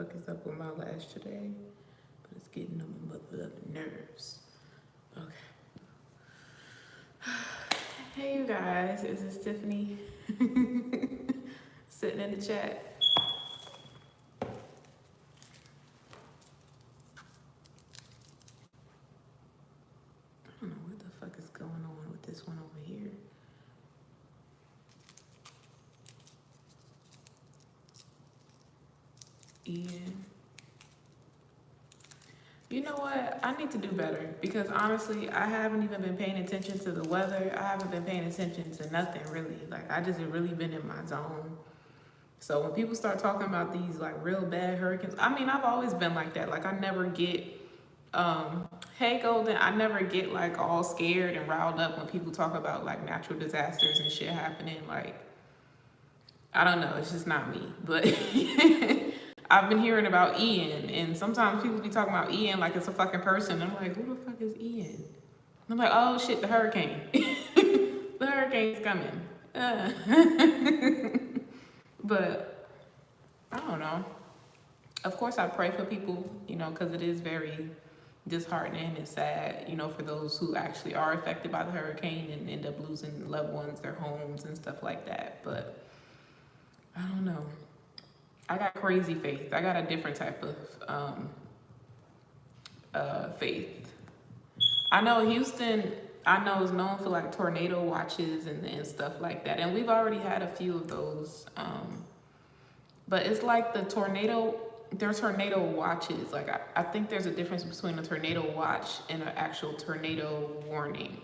fuck is up with my lash today, but it's getting on my motherfucking nerves. Okay. Hey you guys, this is Tiffany sitting in the chat. I don't know what the fuck is going on with this one over here. Ian. You know what? I need to do better because honestly, I haven't even been paying attention to the weather. I haven't been paying attention to nothing really. Like I just have really been in my zone. So when people start talking about these like real bad hurricanes, I mean, I've always been like that. Like I never get, hey Golden, I never get like all scared and riled up when people talk about like natural disasters and shit happening. Like, I don't know, it's just not me. But I've been hearing about Ian, and sometimes people be talking about Ian like it's a fucking person. I'm like, who the fuck is Ian? And I'm like, oh shit, the hurricane. The hurricane's coming. But I don't know. Of course, I pray for people, you know, because it is very disheartening and sad, you know, for those who actually are affected by the hurricane and end up losing loved ones, their homes and stuff like that. But I don't know. I got crazy faith. I got a different type of faith. I know Houston, I know is known for like tornado watches and stuff like that. And we've already had a few of those. But it's like the tornado, there are tornado watches. Like I think there's a difference between a tornado watch and an actual tornado warning,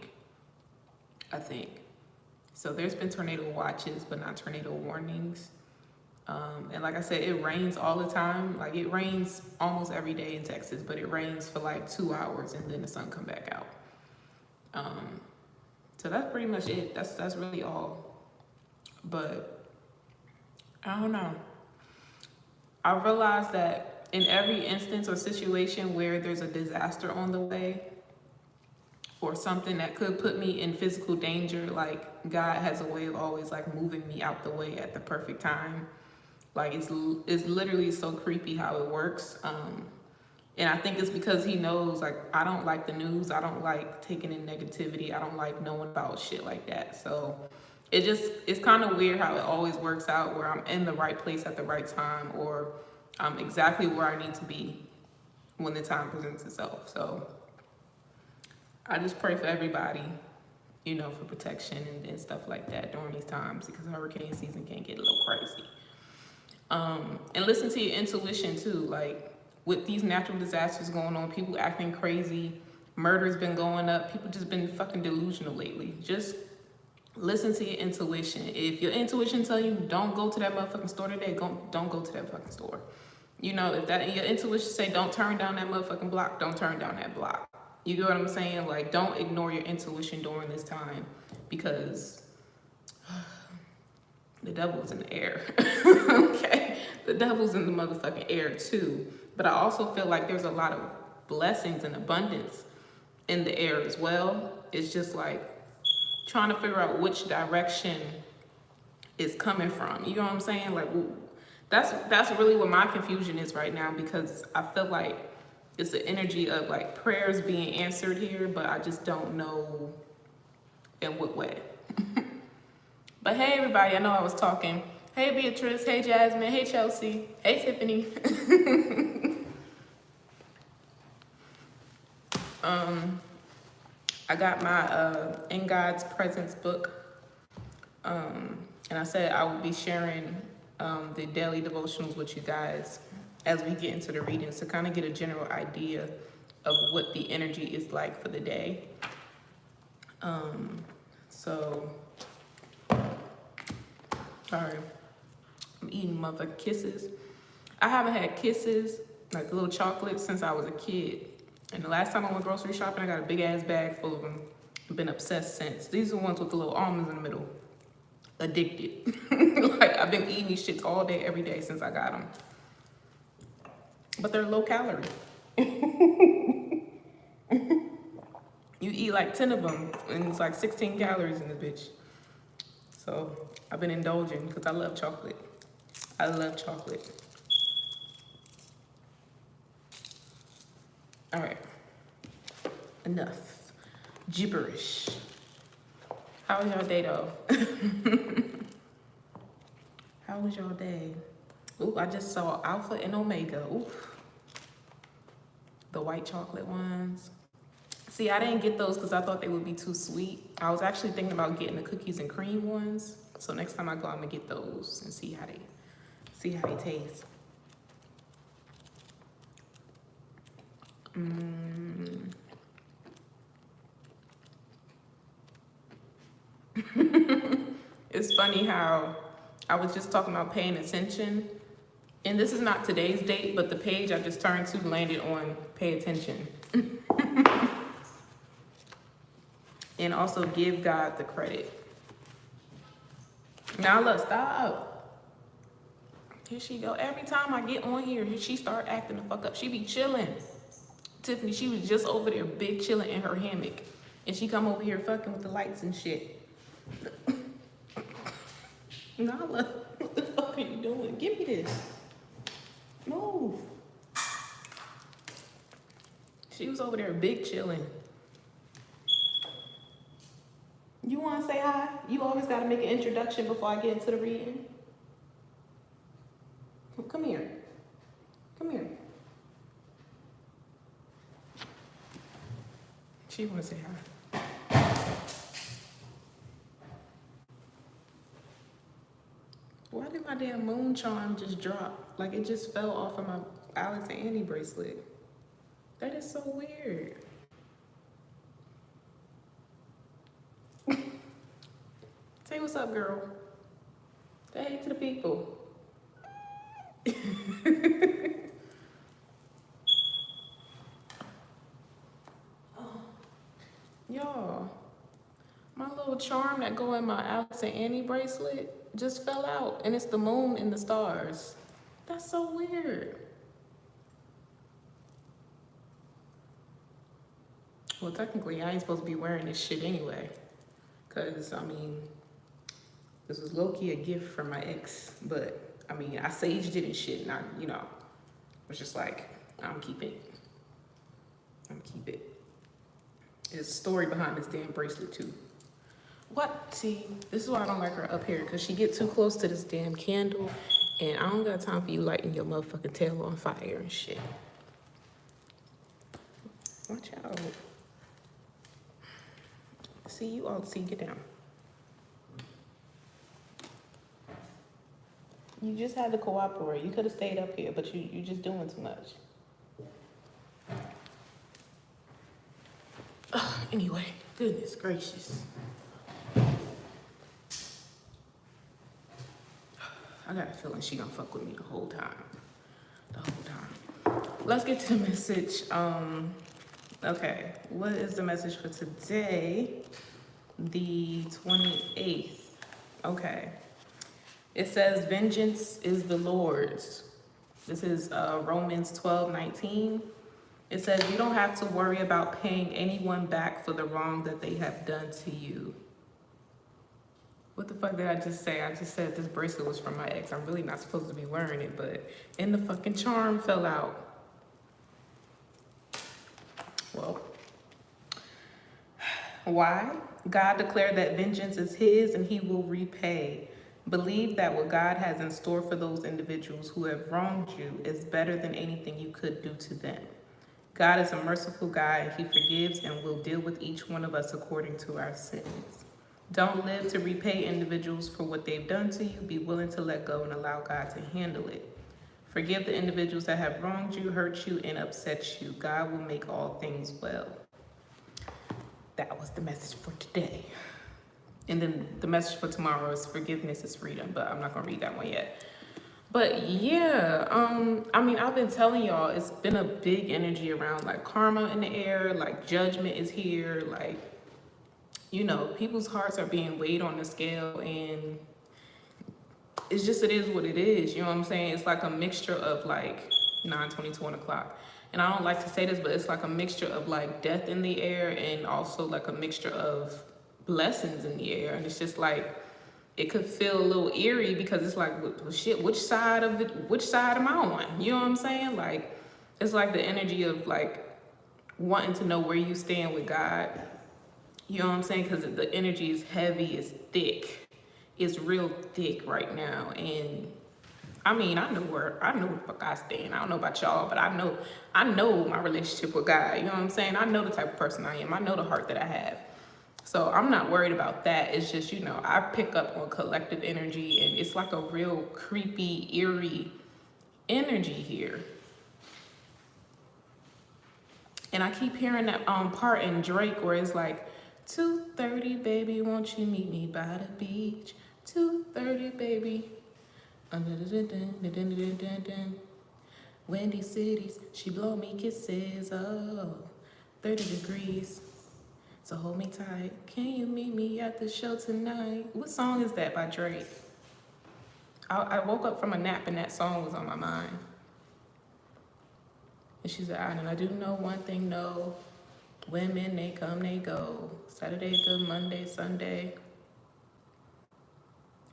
I think. So there's been tornado watches, but not tornado warnings. And like I said, it rains all the time. Like it rains almost every day in Texas, but it rains for like 2 hours and then the sun come back out. So that's pretty much it. That's really all. But I don't know. I realized that in every instance or situation where there's a disaster on the way or something that could put me in physical danger, like God has a way of always like moving me out the way at the perfect time. Like it's literally so creepy how it works. And I think it's because he knows like I don't like the news. I don't like taking in negativity. I don't like knowing about shit like that. So it's kind of weird how it always works out where I'm in the right place at the right time, or I'm exactly where I need to be when the time presents itself. So I just pray for everybody, you know, for protection and stuff like that during these times, because hurricane season can get a little crazy. And listen to your intuition too. Like with these natural disasters going on, people acting crazy, murder's been going up, people just been fucking delusional lately. Just listen to your intuition. If your intuition tell you don't go to that motherfucking store today, don't go to that fucking store. You know, if that your intuition say don't turn down that motherfucking block, don't turn down that block. You get what I'm saying? Like, don't ignore your intuition during this time, because the devil's in the air. Okay, the devil's in the motherfucking air too. But I also feel like there's a lot of blessings and abundance in the air as well. It's just like trying to figure out which direction it's coming from. You know what I'm saying? Like that's really what my confusion is right now, because I feel like it's the energy of like prayers being answered here, but I just don't know in what way. But hey everybody, I know I was talking. Hey Beatrice, hey Jasmine, hey Chelsea, hey Tiffany. I got my In God's Presence book, and I said I would be sharing the daily devotionals with you guys as we get into the readings to kind of get a general idea of what the energy is like for the day. So, sorry, I'm eating motherfucking kisses. I haven't had kisses, like little chocolates, since I was a kid. And the last time I went grocery shopping, I got a big ass bag full of them. I've been obsessed since. These are the ones with the little almonds in the middle. Addicted. Like I've been eating these shits all day, every day since I got them. But they're low calorie. You eat like 10 of them and it's like 16 calories in the bitch. So I've been indulging because I love chocolate. I love chocolate. All right. Enough gibberish. How was your day though? How was your day? Ooh, I just saw Alpha and Omega. Ooh. The white chocolate ones. See, I didn't get those because I thought they would be too sweet. I was actually thinking about getting the cookies and cream ones. So next time I go, I'm gonna get those and see how they taste. It's funny how I was just talking about paying attention, and this is not today's date, but the page I just turned to landed on pay attention. And also give God the credit. Now look, stop. Here she go. Every time I get on here, she start acting the fuck up. She be chilling. Tiffany, she was just over there big chilling in her hammock. And she come over here fucking with the lights and shit. Nala, what the fuck are you doing? Give me this. Move. She was over there big chilling. You want to say hi? You always got to make an introduction before I get into the reading. Come here. Come here. She want to say hi. Why did my damn moon charm just drop? Like it just fell off of my Alex and Annie bracelet. That is so weird. Say what's up, girl. Say hey to the people. Y'all, my little charm that go in my Alex and Annie bracelet just fell out, and it's the moon and the stars. That's so weird. Well, technically, I ain't supposed to be wearing this shit anyway. Because, I mean, this was low-key a gift from my ex. But, I mean, I saged it and shit. And I, you know, was just like, I'm keep it. I'm keep it. There's a story behind this damn bracelet, too. What? See, this is why I don't like her up here. Because she get too close to this damn candle. And I don't got time for you lighting your motherfucking tail on fire and shit. Watch out. See, you all see, get down. You just had to cooperate. You could have stayed up here, but you just doing too much. Anyway, goodness gracious. I got a feeling she gonna fuck with me the whole time. The whole time. Let's get to the message. Okay, what is the message for today? The 28th. Okay. It says, vengeance is the Lord's. This is Romans 12:19. It says, you don't have to worry about paying anyone back for the wrong that they have done to you. What the fuck did I just say? I just said this bracelet was from my ex. I'm really not supposed to be wearing it, but and the fucking charm fell out. Well, why? God declared that vengeance is his and he will repay. Believe that what God has in store for those individuals who have wronged you is better than anything you could do to them. God is a merciful God. He forgives and will deal with each one of us according to our sins. Don't live to repay individuals for what they've done to you. Be willing to let go and allow God to handle it. Forgive the individuals that have wronged you, hurt you, and upset you. God will make all things well. That was the message for today. And then the message for tomorrow is forgiveness is freedom, but I'm not gonna read that one yet. But yeah, I mean, I've been telling y'all, it's been a big energy around like karma in the air, like judgment is here, like, you know, people's hearts are being weighed on the scale, and it's just, it is what it is, you know what I'm saying? It's like a mixture of like 9:22 1 o'clock. And I don't like to say this, but it's like a mixture of like death in the air and also like a mixture of blessings in the air. And it's just like, it could feel a little eerie because it's like, well, shit, which side am I on? You know what I'm saying? Like, it's like the energy of like wanting to know where you stand with God. You know what I'm saying? Because the energy is heavy, it's thick. It's real thick right now. And I mean, I know where the fuck I stand. I don't know about y'all, but I know my relationship with God. You know what I'm saying? I know the type of person I am. I know the heart that I have. So I'm not worried about that. It's just, you know, I pick up on collective energy, and it's like a real creepy, eerie energy here. And I keep hearing that part in Drake where it's like, 2:30, baby, won't you meet me by the beach? 2:30, baby. Windy cities, she blow me kisses. Oh, 30 degrees. So hold me tight. Can you meet me at the show tonight? What song is that by Drake? I woke up from a nap and that song was on my mind. And she said, and I do know one thing, no. Women, they come, they go. Saturday to Monday, Sunday.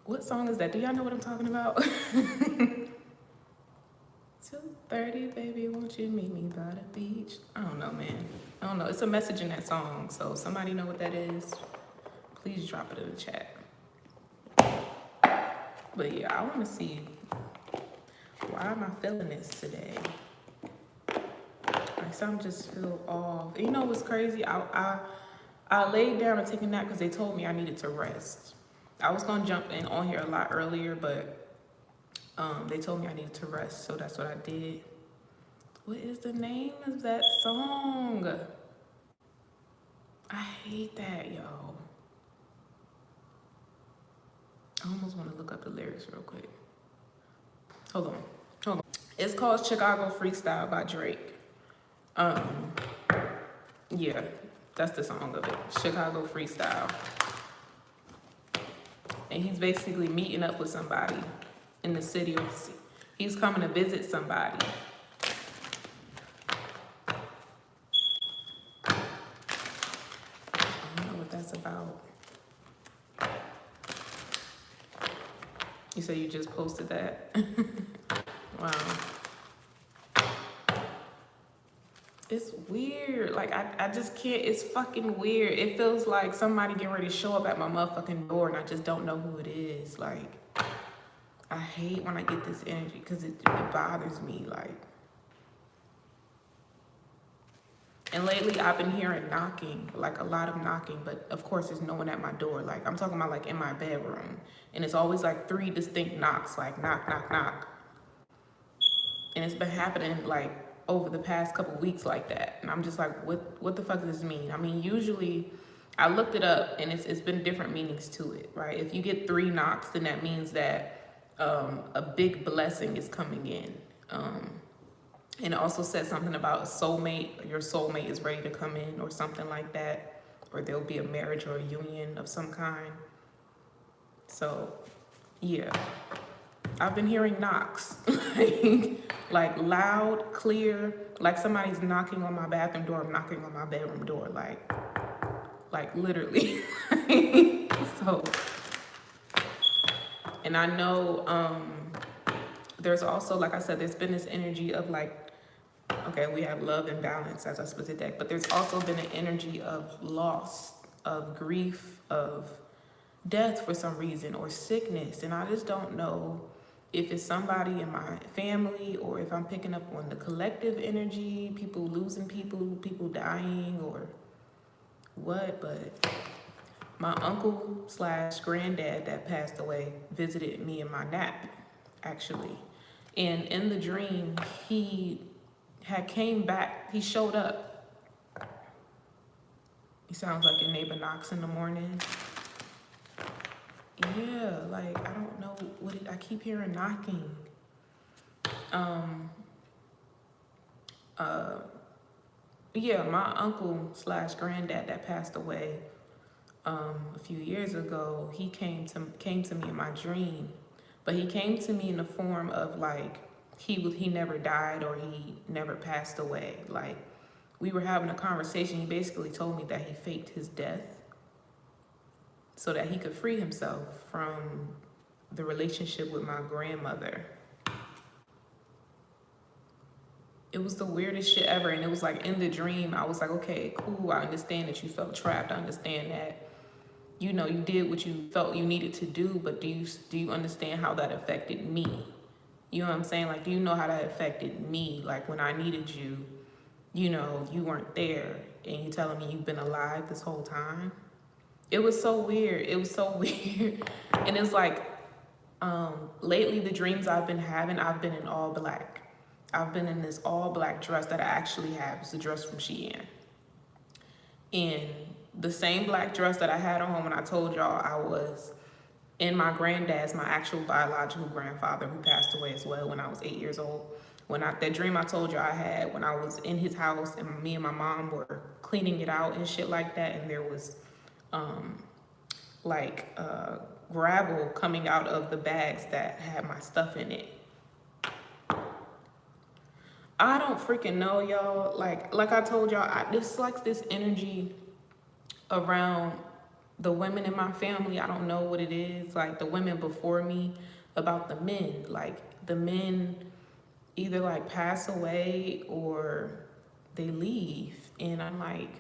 What song is that? Do y'all know what I'm talking about? 2:30, baby, won't you meet me by the beach? I don't know, man. I don't know. It's a message in that song. So if somebody know what that is, please drop it in the chat. But yeah, I want to see, why am I feeling this today? Like something just feel off. You know what's crazy? I laid down and took a nap because they told me I needed to rest. I was gonna jump in on here a lot earlier, but they told me I needed to rest, so that's what I did. What is the name of that song? I hate that, yo. I almost want to look up the lyrics real quick. Hold on. It's called Chicago Freestyle by Drake. Yeah, that's the song of it. Chicago Freestyle. And he's basically meeting up with somebody in the city. He's coming to visit somebody. I don't know what that's about. You say you just posted that? Wow. It's weird. Like, I just can't. It's fucking weird. It feels like somebody getting ready to show up at my motherfucking door and I just don't know who it is. Like, I hate when I get this energy because it bothers me. Like, and lately I've been hearing knocking, like a lot of knocking, but of course there's no one at my door. Like, I'm talking about like in my bedroom. And it's always like 3 distinct knocks, like knock, knock, knock. And it's been happening like over the past couple weeks like that. And I'm just like, what the fuck does this mean? I mean, usually I looked it up and it's been different meanings to it, right? If you get 3 knocks, then that means that a big blessing is coming in. And it also said something about a soulmate, or your soulmate is ready to come in or something like that, or there'll be a marriage or a union of some kind. So yeah, I've been hearing knocks, like loud, clear, like somebody's knocking on my bathroom door, knocking on my bedroom door, like literally. So, and I know there's also, like I said, there's been this energy of like, okay, we have love and balance as I split the deck, but there's also been an energy of loss, of grief, of death for some reason, or sickness. And I just don't know if it's somebody in my family or if I'm picking up on the collective energy, people losing people dying or what, but my uncle / granddad that passed away visited me in my nap, actually. And in the dream, he had came back, he showed up. He sounds like your neighbor knocks in the morning. Yeah, like, I don't know what I keep hearing knocking. Yeah, my uncle / granddad that passed away a few years ago, he came to me in my dream, but he came to me in the form of like, he never died or he never passed away. Like, we were having a conversation. He basically told me that he faked his death so that he could free himself from the relationship with my grandmother. it was the weirdest shit ever. And it was like in the dream, I was like, okay, cool. I understand that you felt trapped. I understand that, you know, you did what you felt you needed to do, but do you understand how that affected me? You know what I'm saying? Like, do you know how that affected me? Like, when I needed you, you know, you weren't there, and you telling me you've been alive this whole time? It was so weird. It was so weird. And it's like, lately the dreams I've been having, I've been in all black. I've been in this all black dress that I actually have. It's a dress from Shein. And the same black dress that I had on when I told y'all I was in my granddad's, my actual biological grandfather, who passed away as well when I was 8 years old. That dream I told you I had when I was in his house and me and my mom were cleaning it out and shit like that, and there was gravel coming out of the bags that had my stuff in it. I don't freaking know, y'all. Like I told y'all, this like this energy around the women in my family. I don't know what it is. Like the women before me, about the men. Like the men either like pass away or they leave, and I'm like,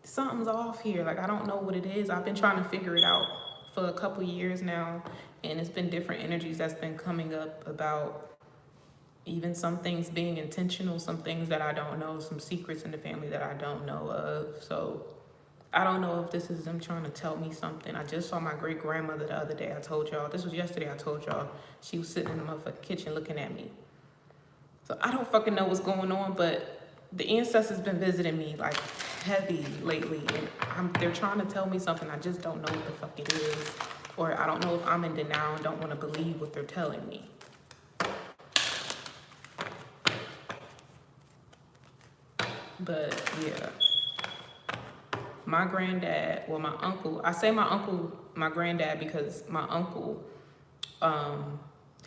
something's off here. Like I don't know what it is. I've been trying to figure it out for a couple years now, and it's been different energies that's been coming up about even some things being intentional, some things that I don't know, some secrets in the family that I don't know of. So I don't know if this is them trying to tell me something. I just saw my great grandmother the other day. I told y'all, this was yesterday, I told y'all, she was sitting in the motherfucking kitchen looking at me. So I don't fucking know what's going on, but the ancestors been visiting me like heavy lately, and they're trying to tell me something. I just don't know what the fuck it is, or I don't know if I'm in denial and don't want to believe what they're telling me. But yeah, my granddad, well, my uncle, I say my uncle, my granddad, because my uncle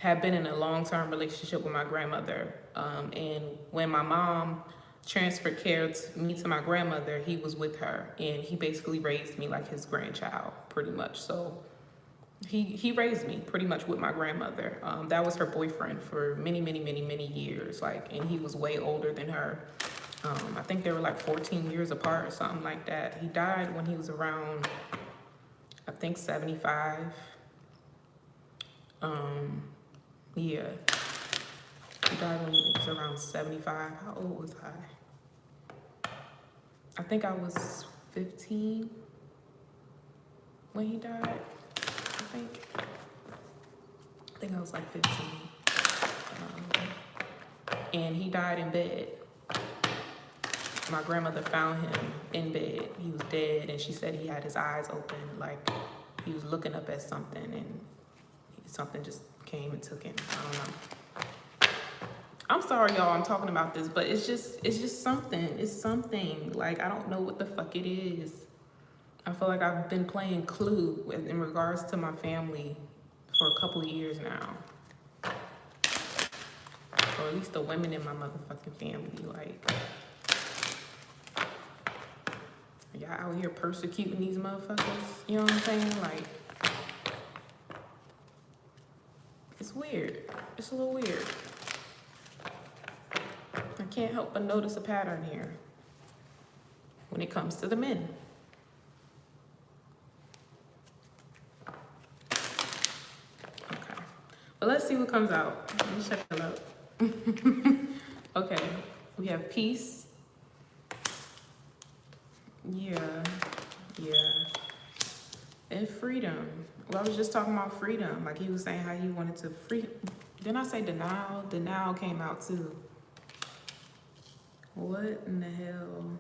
had been in a long-term relationship with my grandmother. And when my mom transferred care to my grandmother, he was with her, and he basically raised me like his grandchild, pretty much. So he raised me pretty much with my grandmother. That was her boyfriend for many, many, many, many years. Like, and he was way older than her. I think they were like 14 years apart or something like that. He died when he was around, I think 75. Yeah. He died when he was around 75. How old was I? I think I was 15 when he died. I think I was like 15. And he died in bed. My grandmother found him in bed. He was dead, and she said he had his eyes open, like he was looking up at something, and something just came and took him. I don't know. I'm sorry, y'all, I'm talking about this, but it's just something. It's something. Like, I don't know what the fuck it is. I feel like I've been playing Clue in regards to my family for a couple of years now. Or at least the women in my motherfucking family, like, y'all out here persecuting these motherfuckers, you know what I'm saying? Like, it's weird. It's a little weird. I can't help but notice a pattern here when it comes to the men. Okay, but let's see what comes out. Let me check it out. Okay, we have peace. Yeah. And freedom. Well, I was just talking about freedom. Like, he was saying how he wanted to free. Didn't I say denial? Denial came out too. What in the hell?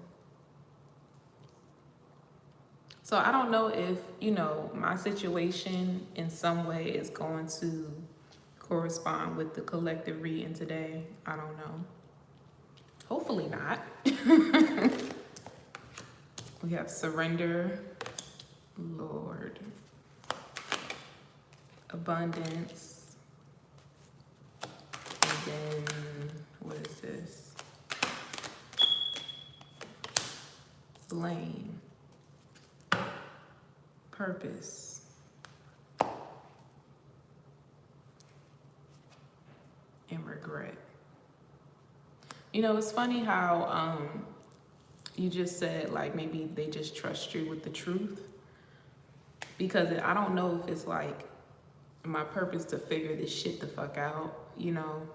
So I don't know if, you know, my situation in some way is going to correspond with the collective reading today. I don't know. Hopefully not. We have surrender, Lord, abundance, and then what is this? Blame, purpose, and regret. You know, it's funny how you just said like maybe they just trust you with the truth, because I don't know if it's like my purpose to figure this shit the fuck out, you know.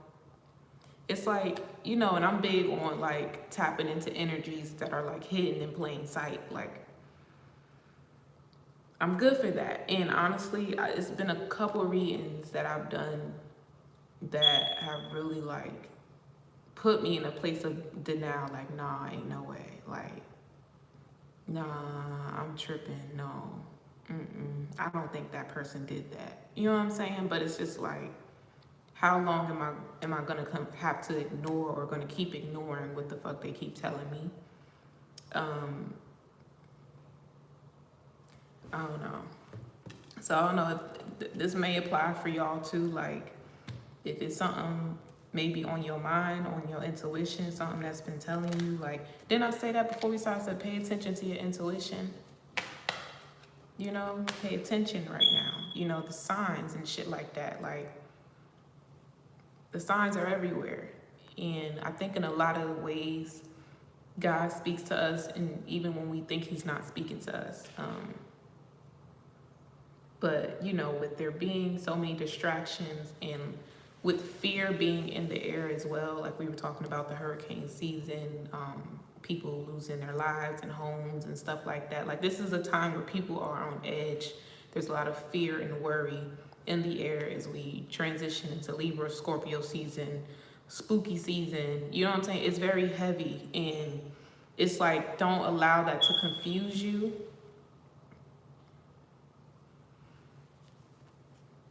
It's like, you know, and I'm big on like tapping into energies that are like hidden in plain sight. Like, I'm good for that. And honestly, it's been a couple readings that I've done that have really like put me in a place of denial. Like, nah, ain't no way. Like, nah, I'm tripping. No, I don't think that person did that. You know what I'm saying? But it's just like, how long am I gonna have to ignore or gonna keep ignoring what the fuck they keep telling me? I don't know. So I don't know if this may apply for y'all too. Like, if it's something maybe on your mind, on your intuition, something that's been telling you. Like, didn't I say that before we started? I said pay attention to your intuition. You know, pay attention right now. You know, the signs and shit like that. Like, the signs are everywhere. And I think in a lot of ways, God speaks to us, and even when we think he's not speaking to us. But, you know, with there being so many distractions and with fear being in the air as well, like we were talking about the hurricane season, people losing their lives and homes and stuff like that. Like, this is a time where people are on edge. There's a lot of fear and worry in the air as we transition into Libra, Scorpio season, spooky season. You know what I'm saying? It's very heavy, and it's like, don't allow that to confuse you.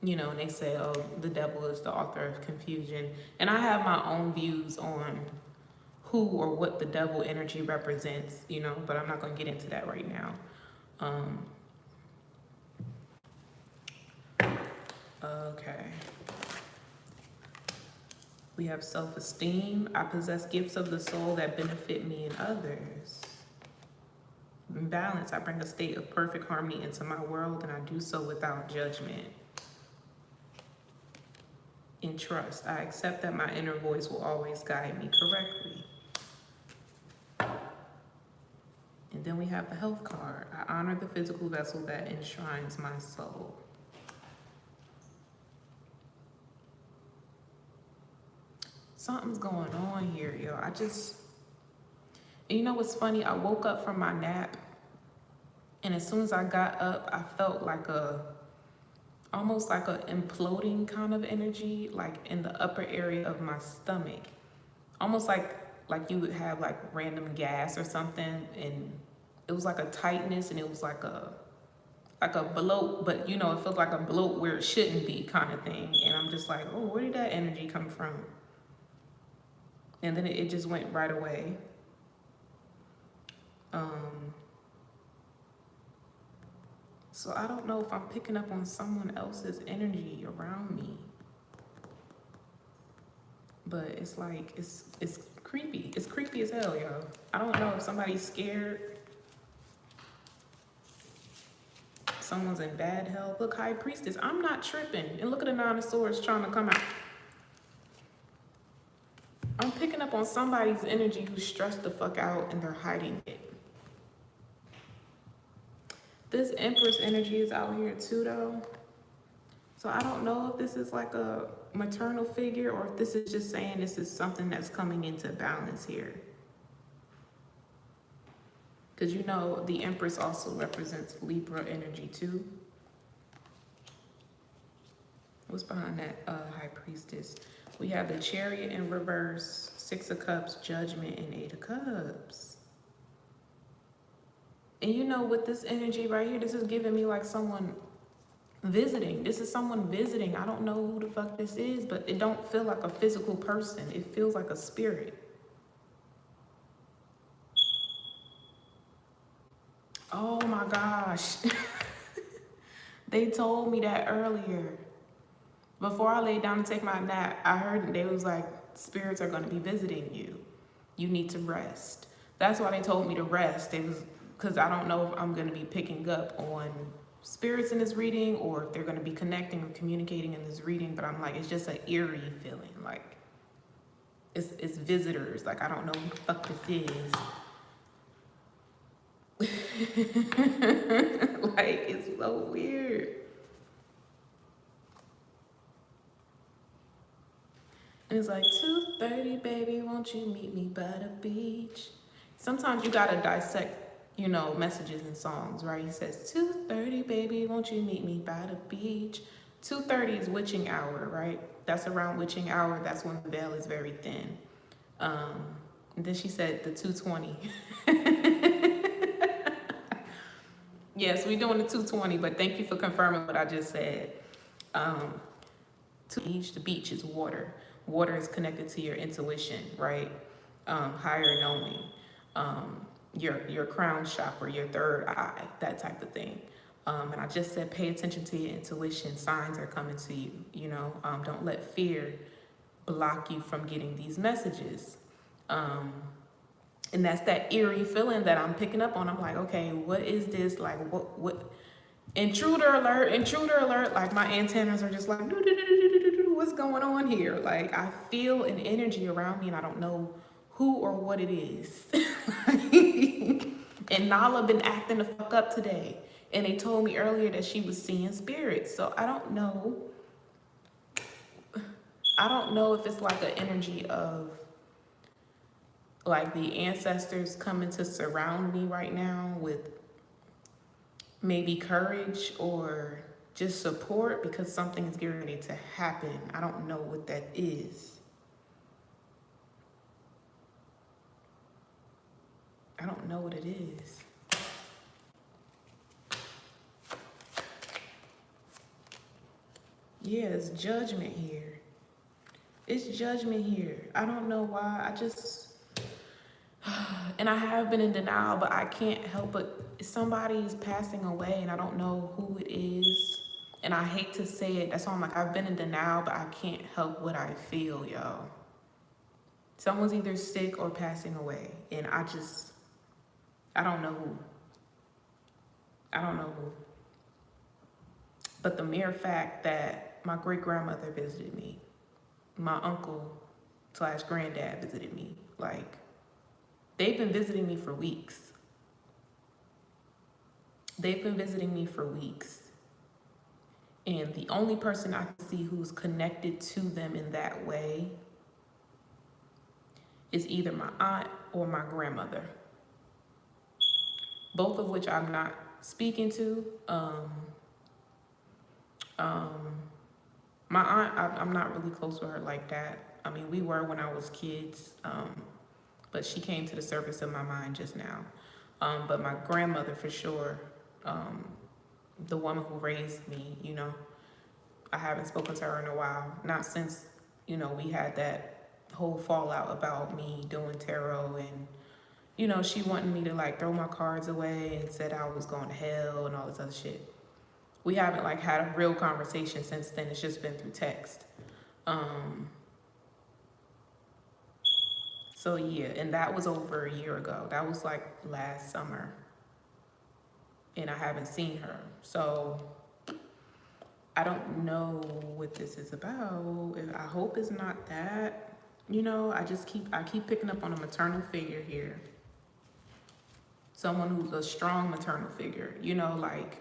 You know, and they say, oh, the devil is the author of confusion. And I have my own views on who or what the devil energy represents, you know, but I'm not going to get into that right now. Okay. We have self-esteem. I possess gifts of the soul that benefit me and others. In balance, I bring a state of perfect harmony into my world, and I do so without judgment. In trust, I accept that my inner voice will always guide me correctly. And then we have the health card. I honor the physical vessel that enshrines my soul. Something's going on here, yo. You know what's funny? I woke up from my nap, and as soon as I got up, I felt like almost like a imploding kind of energy, like in the upper area of my stomach. Almost like you would have like random gas or something, and it was like a tightness, and it was like a bloat, but you know, it felt like a bloat where it shouldn't be kind of thing. And I'm just like, oh, where did that energy come from? And then it just went right away. So I don't know if I'm picking up on someone else's energy around me. But it's like, it's creepy. It's creepy as hell, yo. I don't know if somebody's scared. Someone's in bad health. Look, High Priestess, I'm not tripping. And look at the Nine of Swords trying to come out. I'm picking up on somebody's energy who's stressed the fuck out and they're hiding it. This Empress energy is out here too, though. So I don't know if this is like a maternal figure or if this is just saying this is something that's coming into balance here. Because you know, the Empress also represents Libra energy too. What's behind that High Priestess? We have the Chariot in reverse, Six of Cups, Judgment, and Eight of Cups. And you know, with this energy right here, this is giving me like someone visiting. This is someone visiting. I don't know who the fuck this is, but it don't feel like a physical person. It feels like a spirit. Oh my gosh. They told me that earlier. Before I laid down to take my nap, I heard they was like, spirits are going to be visiting you. You need to rest. That's why they told me to rest. It was because I don't know if I'm going to be picking up on spirits in this reading or if they're going to be connecting or communicating in this reading. But I'm like, it's just an eerie feeling. Like, it's visitors. Like, I don't know who the fuck this is. Like, it's so weird. And it's like, 2:30, baby, won't you meet me by the beach? Sometimes you gotta dissect, you know, messages and songs, right? He says, 2:30, baby, won't you meet me by the beach? 2:30 is witching hour, right? That's around witching hour. That's when the veil is very thin. And then she said the 2:20. Yes, we're doing the 2:20, but thank you for confirming what I just said. The beach is water. Water is connected to your intuition, right? Higher knowing, your crown chakra, your third eye, that type of thing. And I just said, pay attention to your intuition. Signs are coming to you, you know. Don't let fear block you from getting these messages. And that's that eerie feeling that I'm picking up on. I'm like, okay, what is this? Like, what? Intruder alert. Like, my antennas are just like, what's going on here? Like, I feel an energy around me and I don't know who or what it is. And Nala been acting the fuck up today. And they told me earlier that she was seeing spirits. So I don't know. I don't know if it's like an energy of like the ancestors coming to surround me right now with maybe courage or just support because something is getting ready to happen. I don't know what that is. I don't know what it is. Yeah, it's judgment here. It's judgment here. I don't know why. And I have been in denial, but I can't help but somebody's passing away and I don't know who it is. And I hate to say it. That's why I'm like, I've been in denial, but I can't help what I feel, y'all. Someone's either sick or passing away. And I don't know who. I don't know who. But the mere fact that my great-grandmother visited me, my uncle/granddad visited me, like, they've been visiting me for weeks. They've been visiting me for weeks. And the only person I can see who's connected to them in that way is either my aunt or my grandmother. Both of which I'm not speaking to. My aunt, I'm not really close with her like that. I mean, we were when I was kids, but she came to the surface of my mind just now. But my grandmother, for sure, the woman who raised me, you know, I haven't spoken to her in a while. Not since, you know, we had that whole fallout about me doing tarot and, you know, she wanted me to like throw my cards away and said I was going to hell and all this other shit. We haven't like had a real conversation since then. It's just been through text. So yeah, and that was over a year ago. That was like last summer. And I haven't seen her. So I don't know what this is about. I hope it's not that. You know, I keep picking up on a maternal figure here. Someone who's a strong maternal figure, you know, like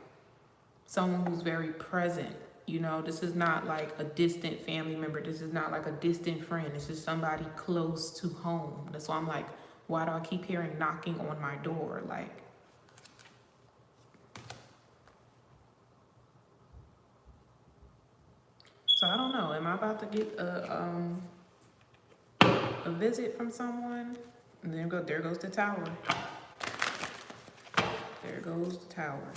someone who's very present. You know, this is not like a distant family member. This is not like a distant friend. This is somebody close to home. That's why I'm like, why do I keep hearing knocking on my door? Like, so I don't know. Am I about to get a visit from someone? And then there goes the tower. There goes the tower.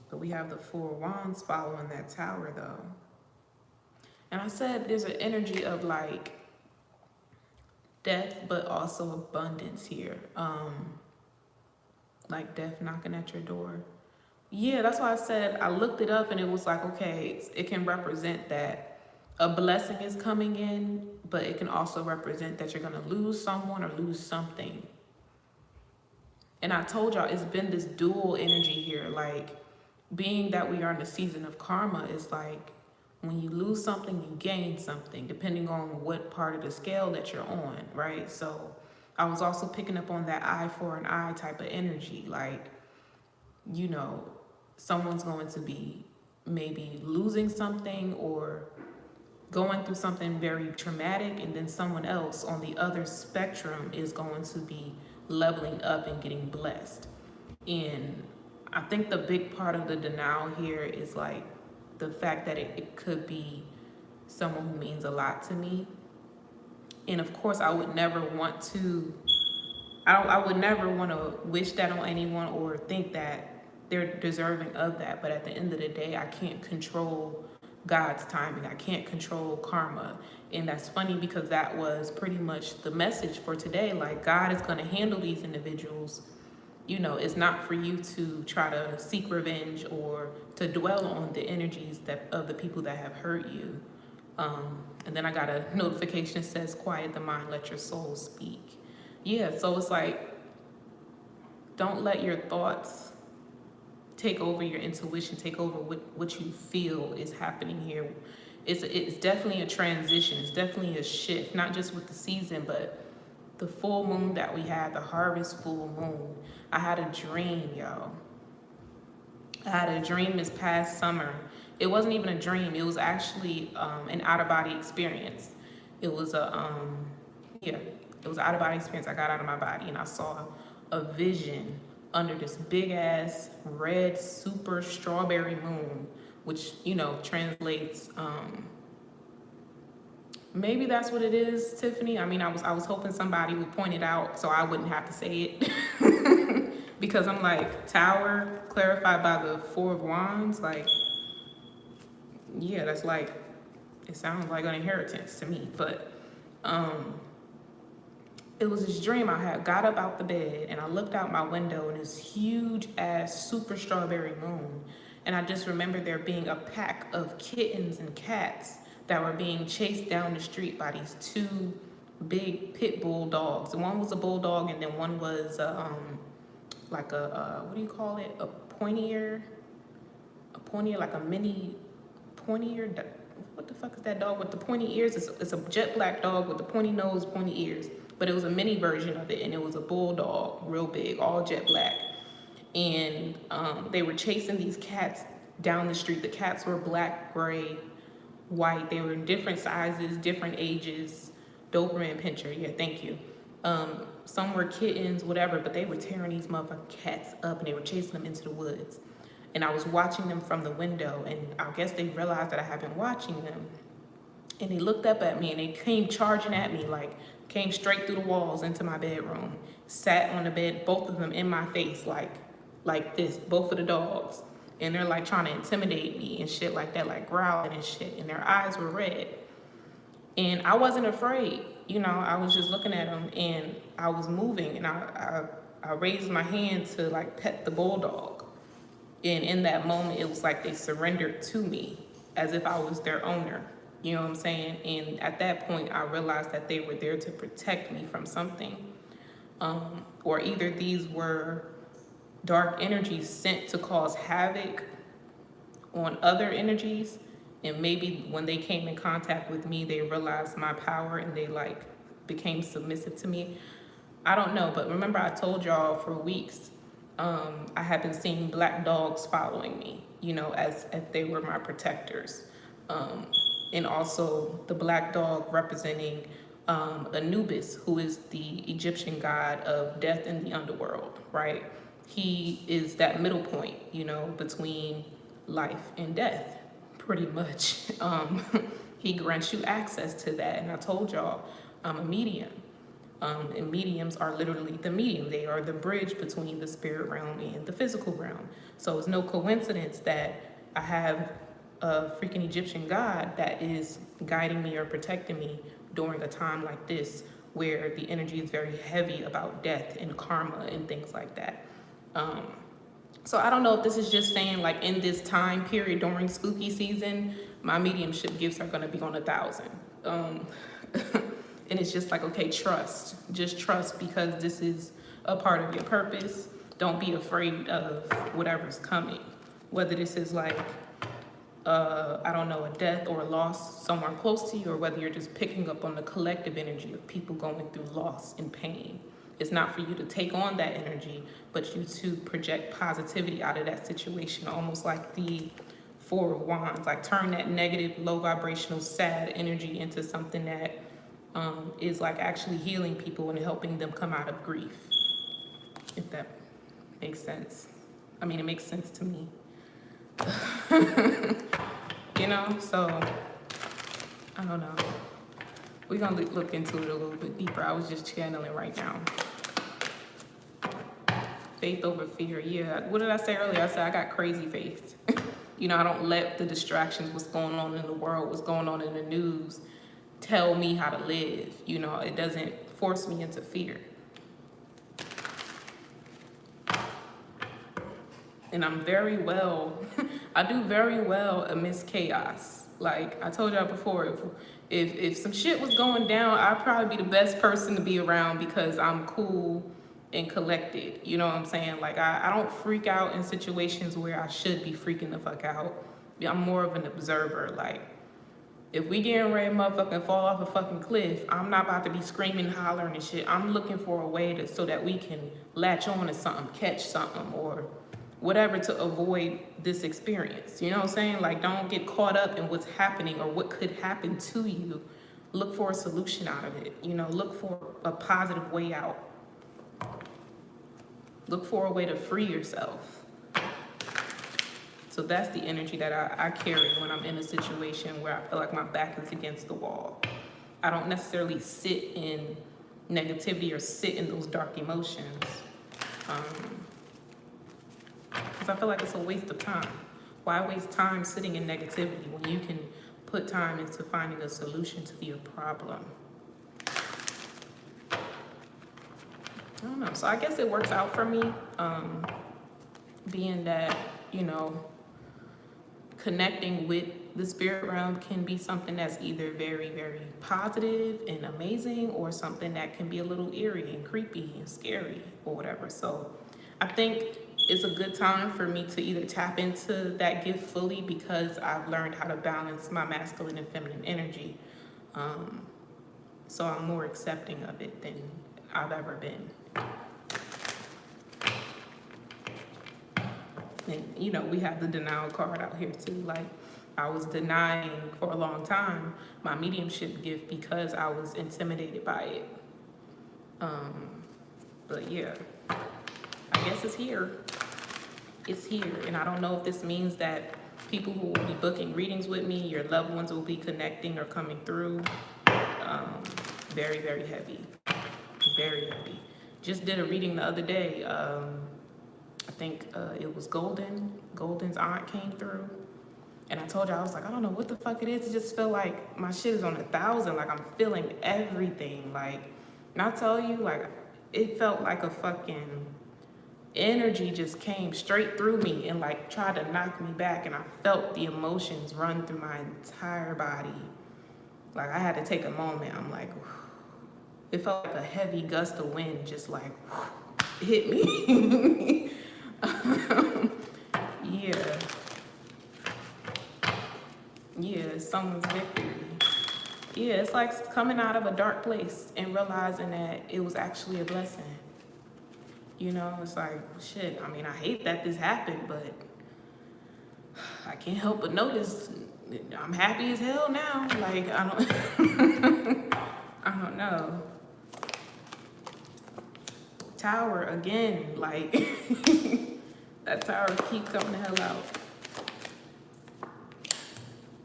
But we have the 4 wands following that tower though. And I said there's an energy of like death, but also abundance here. Like death knocking at your door. Yeah, that's why I said I looked it up and it was like, okay, it can represent that a blessing is coming in, but it can also represent that you're gonna lose someone or lose something. And I told y'all it's been this dual energy here, like being that we are in the season of karma, is like when you lose something, you gain something, depending on what part of the scale that you're on, right? So I was also picking up on that eye for an eye type of energy. Like, you know, someone's going to be maybe losing something or going through something very traumatic, and then someone else on the other spectrum is going to be leveling up and getting blessed. And I think the big part of the denial here is like the fact that it could be someone who means a lot to me. And of course, I would never want to, I would never want to wish that on anyone or think that they're deserving of that. But at the end of the day, I can't control God's timing. I can't control karma. And that's funny because that was pretty much the message for today. Like, God is going to handle these individuals. You know, it's not for you to try to seek revenge or to dwell on the energies that of the people that have hurt you. And then I got a notification that says, quiet the mind, let your soul speak. Yeah, so it's like, don't let your thoughts take over your intuition, take over what you feel is happening here. It's definitely a transition. It's definitely a shift, not just with the season, but the full moon that we had, the harvest full moon. I had a dream, y'all. I had a dream this past summer. It wasn't even a dream. It was actually an out-of-body experience. It was it was an out-of-body experience. I got out of my body and I saw a vision under this big-ass red super strawberry moon, which, you know, translates, maybe that's what it is, Tiffany. I mean, I was hoping somebody would point it out so I wouldn't have to say it. Because I'm like, tower clarified by the Four of Wands, like, yeah, that's like, it sounds like an inheritance to me. But it was this dream I had. Got up out the bed and I looked out my window and this huge ass super strawberry moon. And I just remember there being a pack of kittens and cats that were being chased down the street by these two big pit bull dogs. One was a bulldog and then one was like a what do you call it? A pointier, like a mini pointier. What the fuck is that dog with the pointy ears? It's a jet black dog with the pointy nose, pointy ears. But it was a mini version of it, and it was a bulldog, real big, all jet black. And they were chasing these cats down the street. The cats were black, gray, white. They were in different sizes, different ages. Doberman Pinscher, yeah, thank you. Some were kittens, whatever, but they were tearing these motherfucking cats up, and they were chasing them into the woods. And I was watching them from the window, and I guess they realized that I had been watching them. And they looked up at me, and they came charging at me, like, came straight through the walls into my bedroom, sat on the bed, both of them in my face, like this, both of the dogs. And they're like trying to intimidate me and shit like that, like growling and shit. And their eyes were red. And I wasn't afraid. You know, I was just looking at them and I was moving, and I raised my hand to like pet the bulldog. And in that moment, it was like they surrendered to me as if I was their owner. You know what I'm saying? And at that point, I realized that they were there to protect me from something. Or either these were dark energies sent to cause havoc on other energies. And maybe when they came in contact with me, they realized my power and they like became submissive to me. I don't know, but remember I told y'all for weeks, I had been seeing black dogs following me, you know, as if they were my protectors. And also the black dog representing Anubis, who is the Egyptian god of death in the underworld, right? He is that middle point, you know, between life and death, pretty much. He grants you access to that. And I told y'all, I'm a medium. And mediums are literally the medium. They are the bridge between the spirit realm and the physical realm. So it's no coincidence that I have a freaking Egyptian god that is guiding me or protecting me during a time like this, where the energy is very heavy about death and karma and things like that. So I don't know if this is just saying like in this time period during spooky season, my mediumship gifts are going to be on 1,000. And it's just like, okay, trust. Just trust, because this is a part of your purpose. Don't be afraid of whatever's coming. Whether this is like I don't know, a death or a loss somewhere close to you, or whether you're just picking up on the collective energy of people going through loss and pain. It's not for you to take on that energy, but you to project positivity out of that situation, almost like the Four of Wands, like turn that negative, low vibrational, sad energy into something that is like actually healing people and helping them come out of grief, if that makes sense. I mean, it makes sense to me. You know, so I don't know. We're gonna look into it a little bit deeper. I was just channeling right now. Faith over fear. Yeah, what did I say earlier? I said I got crazy faith. You know, I don't let the distractions, what's going on in the world, what's going on in the news, tell me how to live. You know, it doesn't force me into fear. And I'm very well, I do very well amidst chaos. Like I told y'all before, if some shit was going down, I'd probably be the best person to be around because I'm cool and collected. You know what I'm saying? Like I don't freak out in situations where I should be freaking the fuck out. I'm more of an observer. Like if we getting ready to motherfucking fall off a fucking cliff, I'm not about to be screaming, hollering and shit. I'm looking for a way to, so that we can latch on to something, catch something, or whatever to avoid this experience. You know what I'm saying? Like don't get caught up in what's happening or what could happen to you. Look for a solution out of it. You know, look for a positive way out. Look for a way to free yourself. So that's the energy that I carry when I'm in a situation where I feel like my back is against the wall. I don't necessarily sit in negativity or sit in those dark emotions. Because I feel like it's a waste of time. Why waste time sitting in negativity when you can put time into finding a solution to your problem? I don't know. So I guess it works out for me, being that, you know, connecting with the spirit realm can be something that's either very, very positive and amazing, or something that can be a little eerie and creepy and scary or whatever. So I think it's a good time for me to either tap into that gift fully, because I've learned how to balance my masculine and feminine energy. So I'm more accepting of it than I've ever been. And, you know, we have the denial card out here too. Like, I was denying for a long time my mediumship gift because I was intimidated by it. But yeah, I guess it's here. It's here. And I don't know if this means that people who will be booking readings with me, your loved ones will be connecting or coming through. Very, very heavy. Very heavy. Just did a reading the other day. I think it was Golden's aunt came through. And I told you, I was like, I don't know what the fuck it is. It just felt like my shit is on 1,000. Like I'm feeling everything. Like, and I tell you, like, it felt like a fucking energy just came straight through me and like tried to knock me back. And I felt the emotions run through my entire body. Like I had to take a moment. I'm like, it felt like a heavy gust of wind just like hit me. Yeah, it's someone's victory. Yeah, it's like coming out of a dark place and realizing that it was actually a blessing. You know, it's like, shit, I mean, I hate that this happened, but I can't help but notice I'm happy as hell now. Like, I don't know. Tower again, like, that tower keep coming the hell out.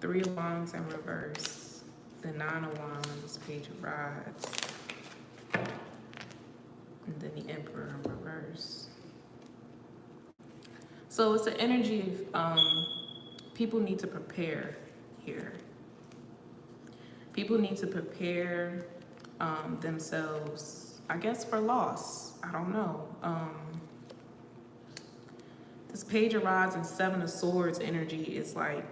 3 of Wands in reverse. The 9 of Wands, Page of Rods. And then the Emperor in reverse. So it's an energy of people need to prepare here. People need to prepare themselves, I guess, for loss. I don't know. This Page of Rods and 7 of Swords energy is like,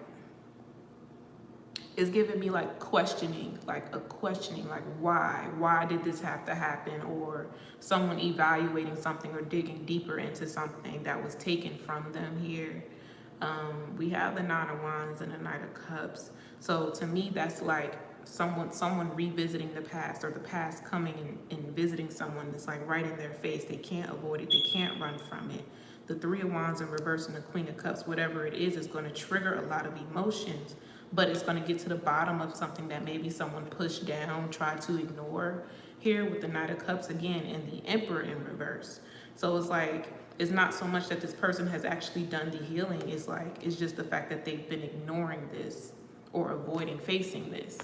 it's giving me like questioning, like why did this have to happen, or someone evaluating something or digging deeper into something that was taken from them here. We have the Nine of Wands and the Knight of Cups. So to me, that's like someone revisiting the past, or the past coming and visiting someone that's like right in their face. They can't avoid it. They can't run from it. The Three of Wands in reverse and the Queen of Cups, whatever it is going to trigger a lot of emotions, but it's going to get to the bottom of something that maybe someone pushed down, tried to ignore. Here with the Knight of Cups again and the Emperor in reverse. So it's like, it's not so much that this person has actually done the healing. It's like, it's just the fact that they've been ignoring this or avoiding facing this.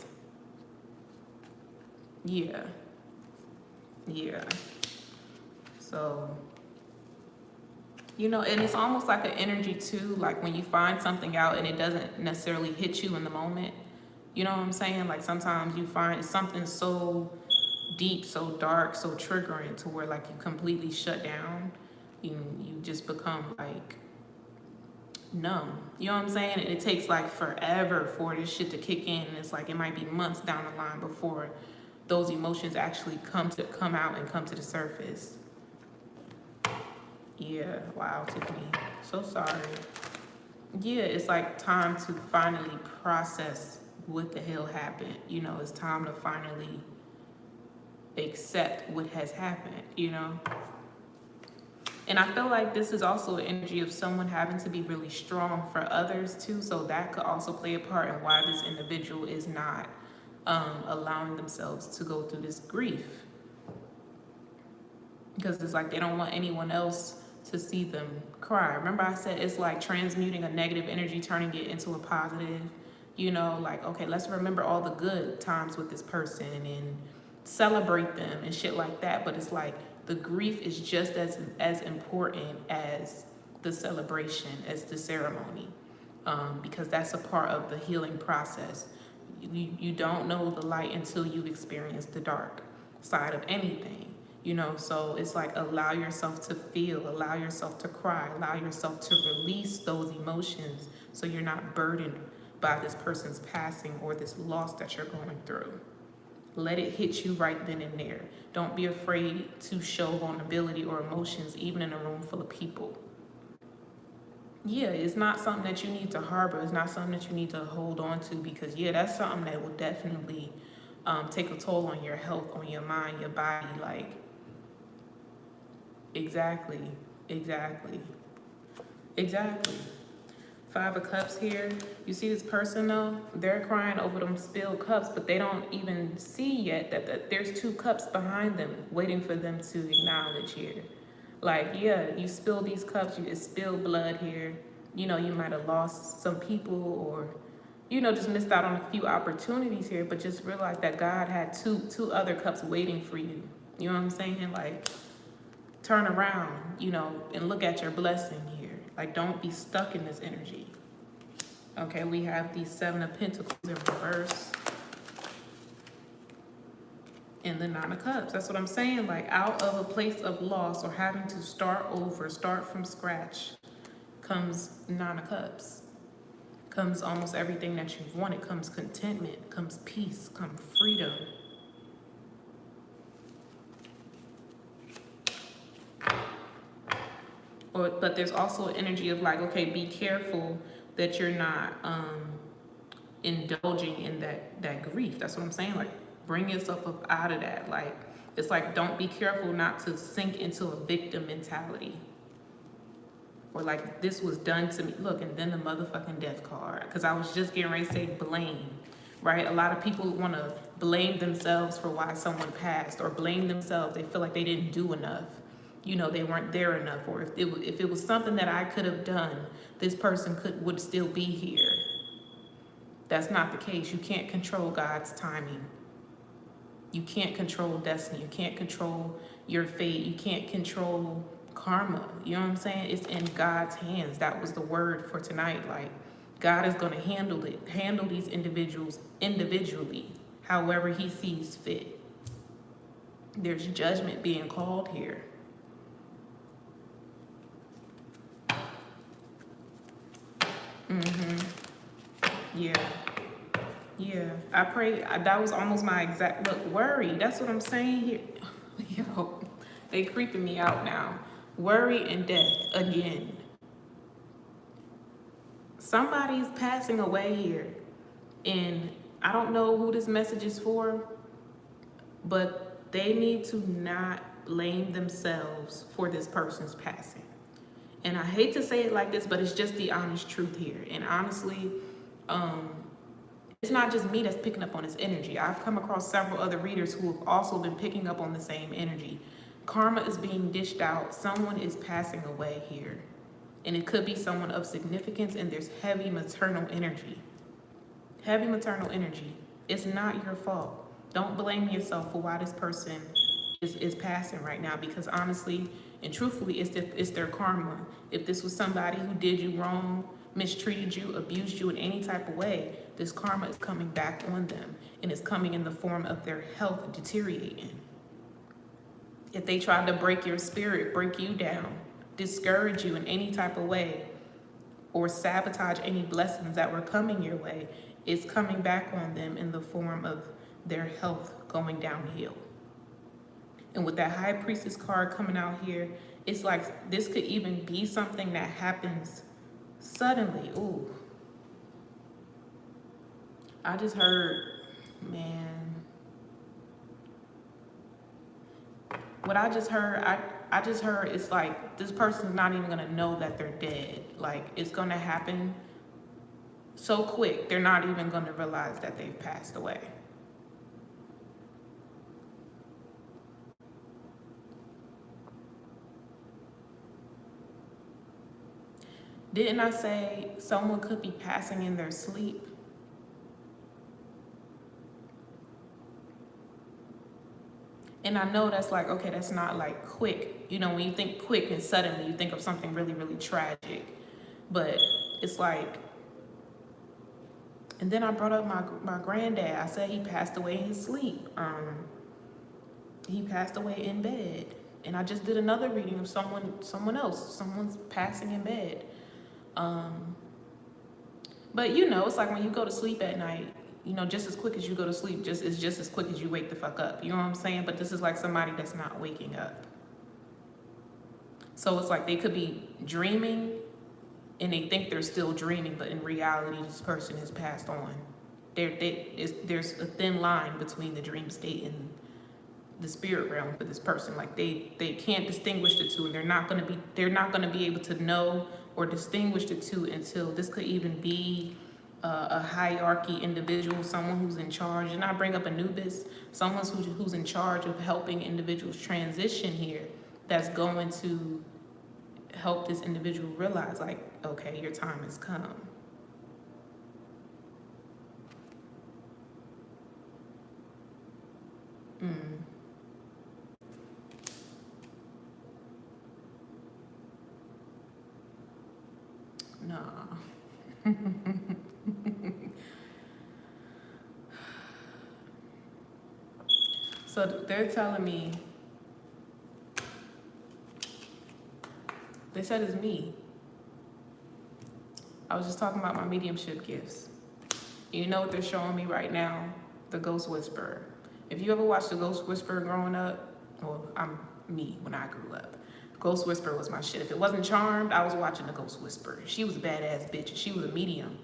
Yeah. Yeah. So, you know, and it's almost like an energy too, like when you find something out and it doesn't necessarily hit you in the moment. You know what I'm saying? Like sometimes you find something so deep, so dark, so triggering to where like you completely shut down. You just become like numb. You know what I'm saying? And it takes like forever for this shit to kick in. And it's like it might be months down the line before those emotions actually come out and come to the surface. Yeah, wow, Tiffany. So sorry. Yeah, it's like time to finally process what the hell happened. You know, it's time to finally accept what has happened, you know? And I feel like this is also an energy of someone having to be really strong for others too. So that could also play a part in why this individual is not allowing themselves to go through this grief. Because it's like they don't want anyone else to see them cry. Remember I said it's like transmuting a negative energy, turning it into a positive, you know, like, okay, let's remember all the good times with this person and celebrate them and shit like that. But it's like the grief is just as important as the celebration, as the ceremony, because that's a part of the healing process. You don't know the light until you've experienced the dark side of anything. You know, so it's like allow yourself to feel, allow yourself to cry, allow yourself to release those emotions so you're not burdened by this person's passing or this loss that you're going through. Let it hit you right then and there. Don't be afraid to show vulnerability or emotions even in a room full of people. Yeah, it's not something that you need to harbor. It's not something that you need to hold on to, because yeah, that's something that will definitely take a toll on your health, on your mind, your body. Like, Exactly. Five of Cups here. You see this person though? They're crying over them spilled cups, but they don't even see yet that there's 2 cups behind them waiting for them to acknowledge here. Like, yeah, you spill these cups, it's spilled blood here. You know, you might have lost some people or, you know, just missed out on a few opportunities here, but just realize that God had two other cups waiting for you. You know what I'm saying? Like, turn around, you know, and look at your blessing here. Like, don't be stuck in this energy. Okay, we have the 7 of Pentacles in reverse. And the 9 of Cups. That's what I'm saying. Like, out of a place of loss or having to start over, start from scratch, comes 9 of Cups. Comes almost everything that you've wanted. Comes contentment, comes peace, comes freedom. But there's also an energy of like, okay, be careful that you're not indulging in that grief. That's what I'm saying. Like, bring yourself up out of that. Like, it's like, don't be careful not to sink into a victim mentality. Or like, this was done to me. Look, and then the motherfucking death card. Because I was just getting ready to say blame, right? A lot of people want to blame themselves for why someone passed, or blame themselves. They feel like they didn't do enough. You know, they weren't there enough. Or if it was something that I could have done, this person would still be here. That's not the case. You can't control God's timing. You can't control destiny. You can't control your fate. You can't control karma. You know what I'm saying? It's in God's hands. That was the word for tonight. Like, God is going to handle these individuals individually, however he sees fit. There's judgment being called here. Yeah, I pray. That was almost my exact look. Worry. That's what I'm saying here. Yo, they creeping me out now. Worry and death again. Somebody's passing away here. And I don't know who this message is for, but they need to not blame themselves for this person's passing. And I hate to say it like this, but it's just the honest truth here. And honestly, it's not just me that's picking up on this energy. I've come across several other readers who have also been picking up on the same energy. Karma is being dished out. Someone is passing away here. And it could be someone of significance, and there's heavy maternal energy. Heavy maternal energy. It's not your fault. Don't blame yourself for why this person is passing right now, because honestly and truthfully, it's their karma. If this was somebody who did you wrong, mistreated you, abused you in any type of way, this karma is coming back on them, and it's coming in the form of their health deteriorating. If they tried to break your spirit, break you down, discourage you in any type of way, or sabotage any blessings that were coming your way, it's coming back on them in the form of their health going downhill. And with that High Priestess card coming out here, it's like this could even be something that happens suddenly. Ooh. I just heard, man. What I just heard, I just heard it's like this person's not even gonna know that they're dead. Like, it's gonna happen so quick, they're not even gonna realize that they've passed away. Didn't I say someone could be passing in their sleep? And I know that's like, okay, that's not like quick. You know, when you think quick and suddenly, you think of something really, really tragic. But it's like, and then I brought up my granddad. I said he passed away in his sleep. He passed away in bed. And I just did another reading of someone else. Someone's passing in bed. But you know, it's like when you go to sleep at night, you know, just as quick as you go to sleep, it's just as quick as you wake the fuck up. You know what I'm saying? But this is like somebody that's not waking up. So it's like they could be dreaming and they think they're still dreaming, but in reality, this person has passed on. There's a thin line between the dream state and the spirit realm for this person. Like they can't distinguish the two, and they're not gonna be able to know or distinguish the two until this could even be a hierarchy individual, someone who's in charge. And I bring up Anubis, someone who's in charge of helping individuals transition here, that's going to help this individual realize, like, okay, your time has come. Nah. So they're telling me, they said it's me. I was just talking about my mediumship gifts. You know what they're showing me right now? The Ghost Whisperer. If you ever watched The Ghost Whisperer growing up, well, I'm me when I grew up. Ghost Whisperer was my shit. If it wasn't Charmed, I was watching The Ghost Whisperer. She was a badass bitch. She was a medium.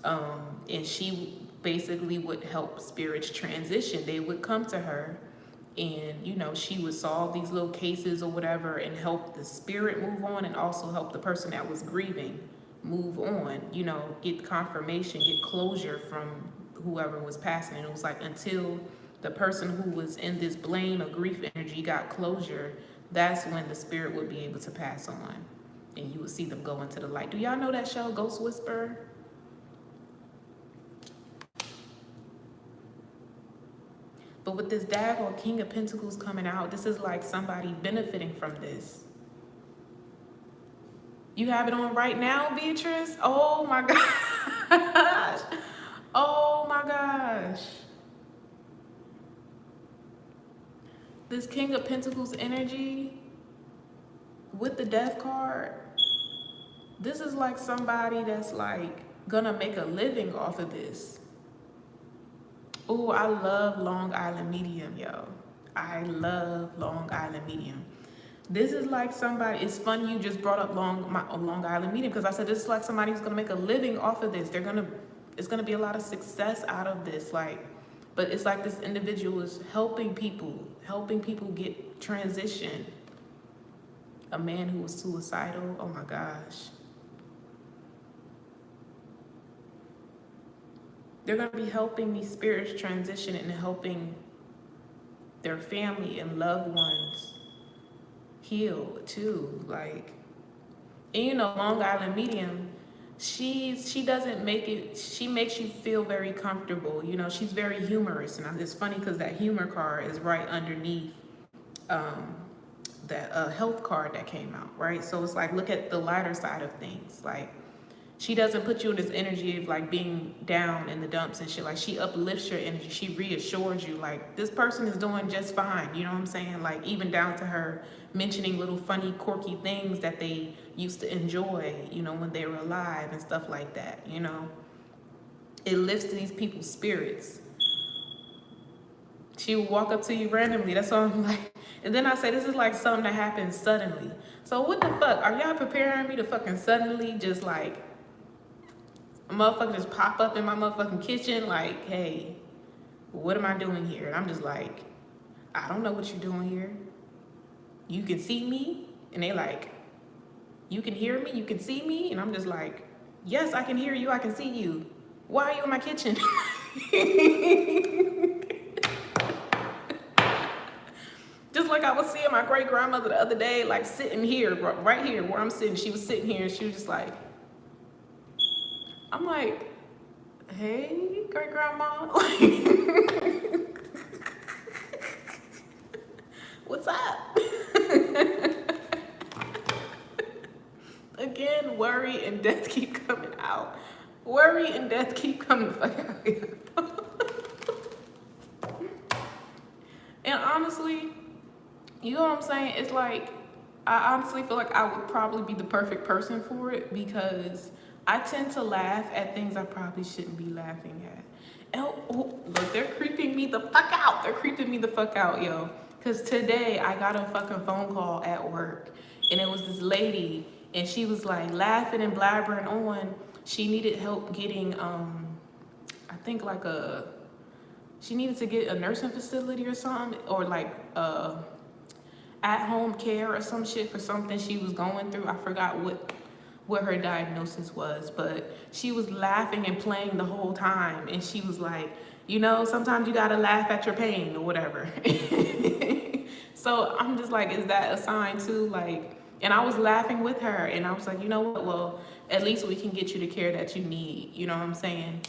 And she basically would help spirits transition. They would come to her and, you know, she would solve these little cases or whatever and help the spirit move on, and also help the person that was grieving move on, you know, get confirmation, get closure from whoever was passing. And it was like until the person who was in this blame or grief energy got closure, that's when the spirit would be able to pass on, and you would see them go into the light. Do y'all know that show, Ghost Whisperer? But with this daggone King of Pentacles coming out, this is like somebody benefiting from this. You have it on right now, Beatrice? Oh my gosh. Oh my gosh. This King of Pentacles energy with the Death card, this is like somebody that's like gonna make a living off of this. Oh, I love Long Island Medium, yo. I love Long Island Medium. This is like somebody, it's funny you just brought up Long Island medium, because I said this is like somebody who's gonna make a living off of this. It's gonna be a lot of success out of this. Like, but it's like this individual is helping people get transition. A man who was suicidal, oh my gosh. They're gonna be helping these spirits transition and helping their family and loved ones heal too. Like, and you know, Long Island medium, she doesn't make it, she makes you feel very comfortable. You know, she's very humorous, and it's funny because that humor card is right underneath that health card that came out, right? So it's like, look at the lighter side of things. Like, she doesn't put you in this energy of like being down in the dumps and shit. Like, she uplifts your energy. She reassures you like this person is doing just fine. You know what I'm saying? Like, even down to her mentioning little funny, quirky things that they used to enjoy, you know, when they were alive and stuff like that, you know. It lifts these people's spirits. She will walk up to you randomly. That's all I'm like. And then I say, this is like something that happens suddenly. So what the fuck? Are y'all preparing me to fucking suddenly just like a motherfucker just pop up in my motherfucking kitchen? Like, hey, what am I doing here? And I'm just like, I don't know what you're doing here. You can see me? And they like, you can hear me? You can see me? And I'm just like, yes, I can hear you. I can see you. Why are you in my kitchen? Just like I was seeing my great grandmother the other day, like sitting here, right here where I'm sitting. She was sitting here and she was just like, I'm like, hey, great grandma. What's up? Again, worry and death keep coming out. Worry and death keep coming the fuck out here. And honestly, you know what I'm saying? It's like, I honestly feel like I would probably be the perfect person for it, because I tend to laugh at things I probably shouldn't be laughing at. And oh, look, they're creeping me the fuck out. They're creeping me the fuck out, yo. Because today I got a fucking phone call at work, and it was this lady, and she was like laughing and blabbering on. She needed help getting, I think like she needed to get a nursing facility or something, or like at-home care or some shit for something she was going through. I forgot what her diagnosis was, but she was laughing and playing the whole time. And she was like, you know, sometimes you gotta laugh at your pain or whatever. So I'm just like, is that a sign too? Like, and I was laughing with her, and I was like, you know what? Well, at least we can get you the care that you need. You know what I'm saying?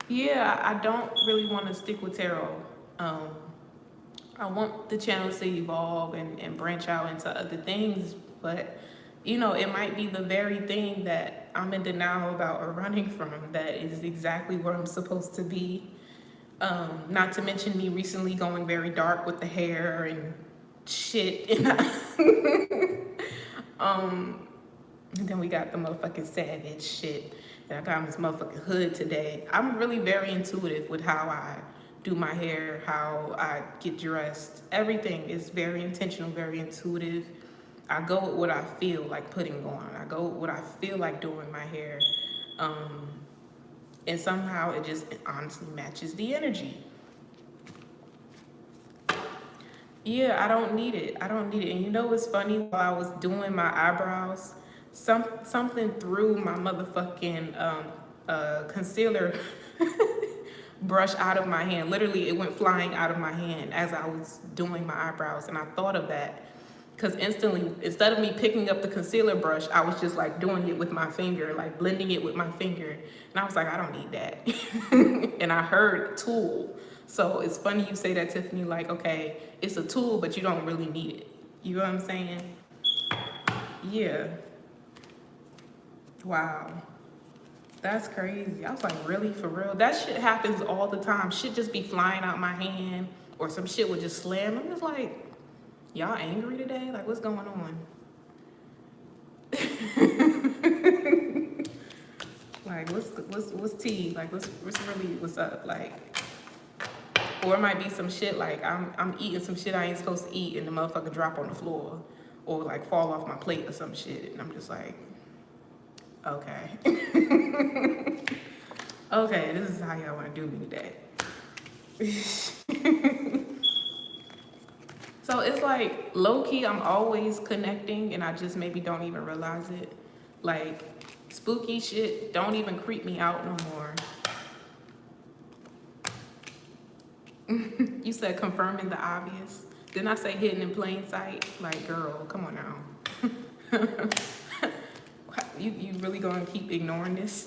Yeah, I don't really want to stick with tarot. I want the channel to evolve and branch out into other things, but you know, it might be the very thing that I'm in denial about or running from that is exactly where I'm supposed to be. Not to mention me recently going very dark with the hair and shit. And then we got the motherfucking savage shit. And I got on this motherfucking hood today. I'm really very intuitive with how I do my hair, how I get dressed. Everything is very intentional, very intuitive. I go with what I feel like putting on. I go with what I feel like doing my hair. And somehow it just honestly matches the energy. Yeah, I don't need it. I don't need it. And you know what's funny? While I was doing my eyebrows, something threw my motherfucking concealer brush out of my hand. Literally, it went flying out of my hand as I was doing my eyebrows. And I thought of that because instantly, instead of me picking up the concealer brush, I was just like doing it with my finger, like blending it with my finger. And I was like, I don't need that. And I heard tool. So it's funny you say that, Tiffany, like, okay, it's a tool, but you don't really need it. You know what I'm saying? Yeah. Wow. That's crazy. I was like, really? For real? That shit happens all the time. Shit just be flying out my hand, or some shit would just slam. I'm just like, y'all angry today? Like, what's going on? Like, what's tea? Like, what's up? Like, Or it might be some shit like I'm eating some shit I ain't supposed to eat and the motherfucker drop on the floor. Or like fall off my plate or some shit. And I'm just like, okay. Okay, this is how y'all want to do me today. So it's like low-key, I'm always connecting and I just maybe don't even realize it. Like spooky shit don't even creep me out no more. You said confirming the obvious. Didn't I say hidden in plain sight? Like, girl, come on now. You really gonna keep ignoring this?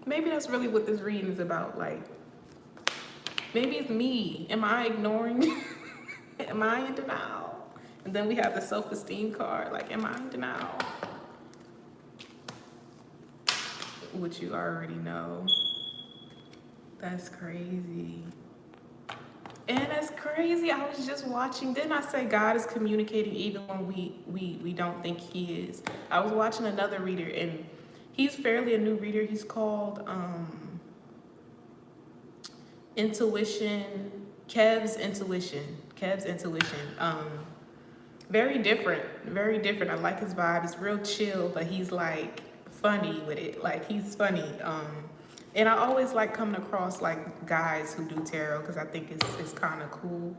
Maybe that's really what this reading is about. Like, maybe it's me. Am I ignoring? Am I in denial? And then we have the self-esteem card. Like, am I in denial? Which you already know. That's crazy. And that's crazy. I was just watching. Didn't I say God is communicating even when we don't think he is? I was watching another reader, and he's fairly a new reader. He's called Intuition, Kev's Intuition. Very different, very different. I like his vibe. It's real chill, but he's like funny with it. Like, he's funny. And I always like coming across like guys who do tarot because I think it's kind of cool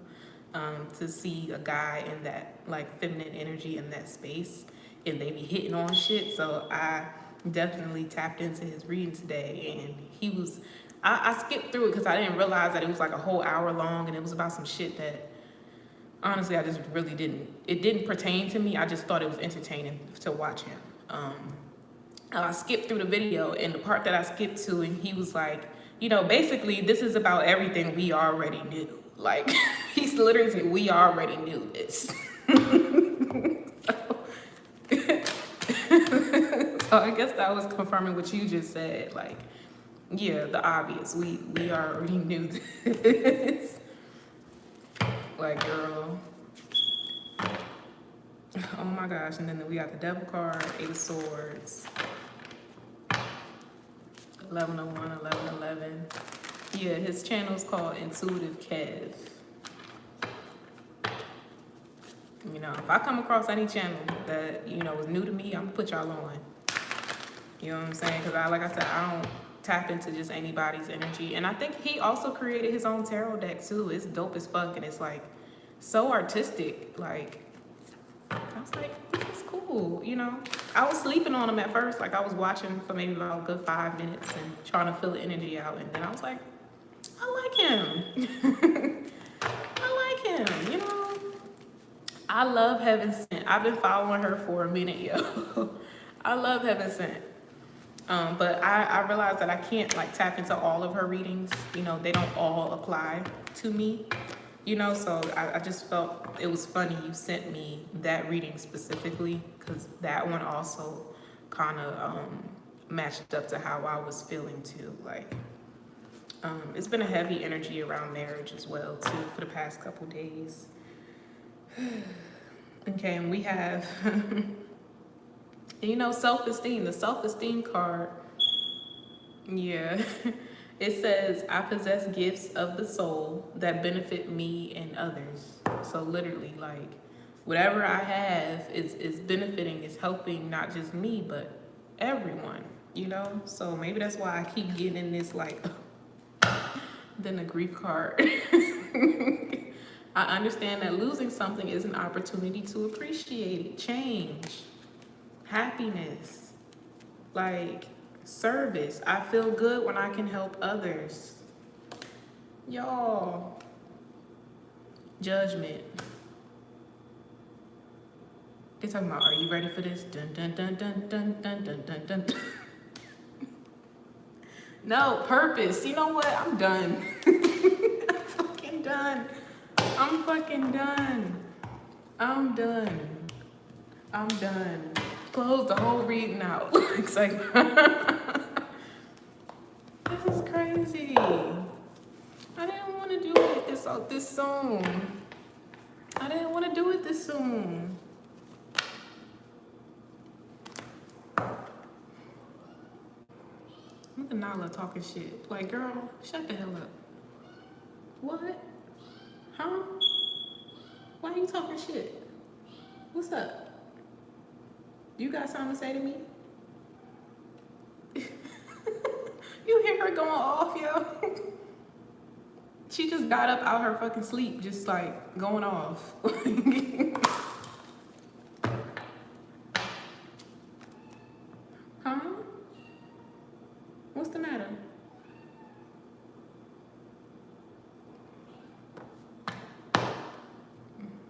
to see a guy in that like feminine energy in that space and they be hitting on shit. So I definitely tapped into his reading today, and he was, I skipped through it because I didn't realize that it was like a whole hour long and it was about some shit that honestly I just really didn't pertain to me. I just thought it was entertaining to watch him. I skipped through the video, and the part that I skipped to, and he was like, you know, basically this is about everything we already knew. Like, he's literally saying, we already knew this. So I guess that was confirming what you just said. Like, yeah, the obvious. We already knew this. Like, girl. Oh my gosh. And then we got the Devil card, Eight of Swords. 1101, 1111. Yeah, his channel is called Intuitive Kev. You know, if I come across any channel that, you know, is new to me, I'm gonna put y'all on. You know what I'm saying? Because like I said, I don't tap into just anybody's energy. And I think he also created his own tarot deck too. It's dope as fuck, and it's like so artistic. Like, I was like, this is cool, you know? I was sleeping on him at first. Like, I was watching for maybe about a good 5 minutes and trying to feel the energy out. And then I was like, I like him. I like him, you know? I love Heaven Sent. I've been following her for a minute, yo. I love Heaven Sent. But I realized that I can't, like, tap into all of her readings. You know, they don't all apply to me. You know, so I just felt it was funny you sent me that reading specifically, because that one also kind of matched up to how I was feeling too. Like, it's been a heavy energy around marriage as well too for the past couple days. Okay, and we have, you know, self-esteem, the self-esteem card. Yeah. It says, I possess gifts of the soul that benefit me and others. So literally, like, whatever I have is benefiting, is helping not just me, but everyone, you know? So maybe that's why I keep getting in this, like, then the grief card. I understand that losing something is an opportunity to appreciate it, change, happiness, like, service. I feel good when I can help others. Y'all. Judgment. They're talking about, are you ready for this? Dun dun dun dun dun dun dun dun dun. No, purpose. You know what? I'm done. I'm fucking done. I'm fucking done. I'm done. I'm done. Close the whole reading out. It's like, this is crazy. I didn't want to do it this soon. I didn't want to do it this soon. Look at Nala talking shit. Like, girl, shut the hell up. What? Huh? Why are you talking shit? What's up? You got something to say to me? You hear her going off, yo? She just got up out her fucking sleep, just like going off. Huh? What's the matter?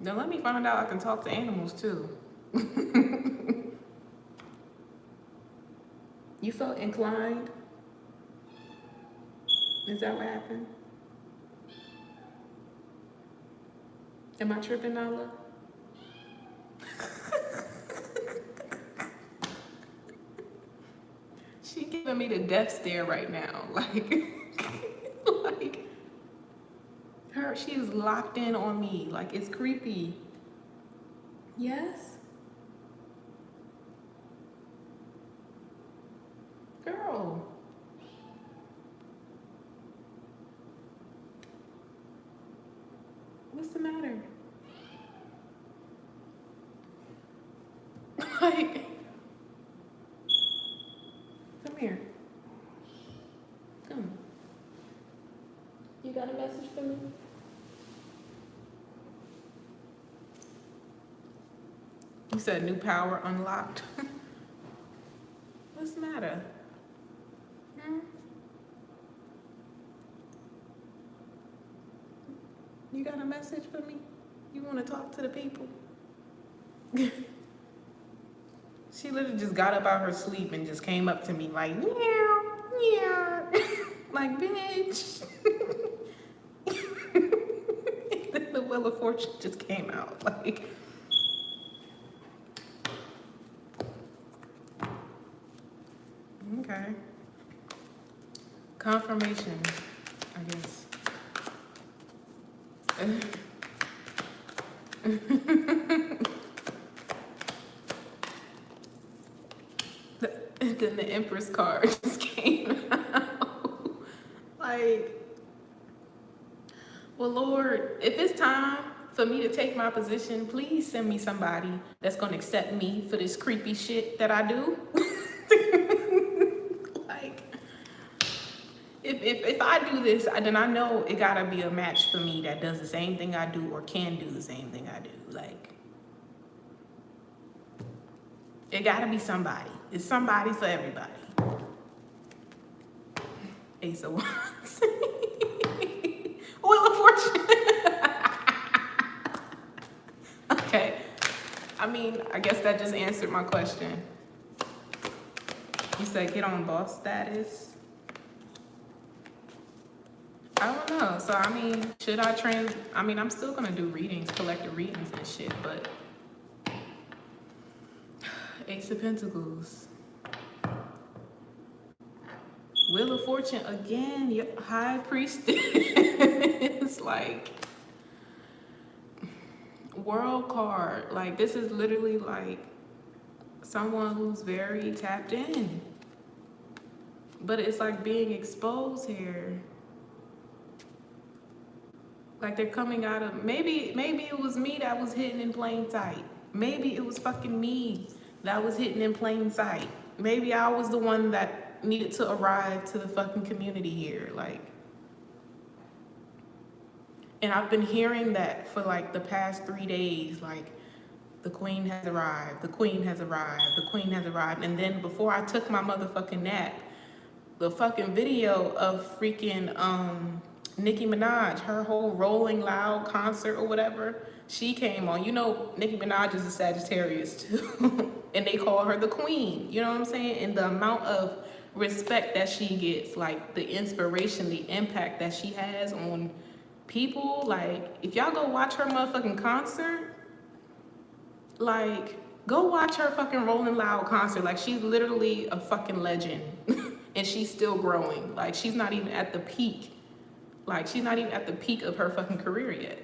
Now let me find out I can talk to animals too. You felt inclined? Is that what happened? Am I tripping, Nala? She giving me the death stare right now. Like, like she is locked in on me. Like, it's creepy. Yes? Girl. What's the matter? Like, come here. Come. You got a message for me? You said new power unlocked. What's the matter? Hmm? You got a message for me? You want to talk to the people? She literally just got up out her sleep and just came up to me like, meow, meow. Like, bitch. The Wheel of Fortune just came out. Like, okay. Confirmation, I guess. Then the Empress card just came out. Like, well, Lord, if it's time for me to take my position, please send me somebody that's gonna accept me for this creepy shit that I do. Like, if I do this, then I know it gotta be a match for me that does the same thing I do or can do the same thing I do. Like, it gotta be somebody. It's somebody for everybody. Ace of Wands. Wheel of Fortune. Okay. I mean, I guess that just answered my question. You said get on boss status. I don't know. So, I mean, should I I mean, I'm still gonna do readings, collective readings and shit, but Ace of Pentacles. Wheel of Fortune again, High Priestess. It's like World card. Like, this is literally like someone who's very tapped in. But it's like being exposed here. Like, they're coming out of, maybe it was me that was hidden in plain sight. Maybe it was fucking me that was hidden in plain sight. Maybe I was the one that needed to arrive to the fucking community here. Like, and I've been hearing that for like the past 3 days. Like, the queen has arrived, the queen has arrived, the queen has arrived. And then before I took my motherfucking nap, the fucking video of freaking Nicki Minaj, her whole Rolling Loud concert or whatever, she came on. You know, Nicki Minaj is a Sagittarius too. And they call her the queen, you know what I'm saying? And the amount of respect that she gets, like the inspiration, the impact that she has on people. Like, if y'all go watch her motherfucking concert, like, go watch her fucking Rolling Loud concert. Like, she's literally a fucking legend. And she's still growing. Like, she's not even at the peak. Like, she's not even at the peak of her fucking career yet.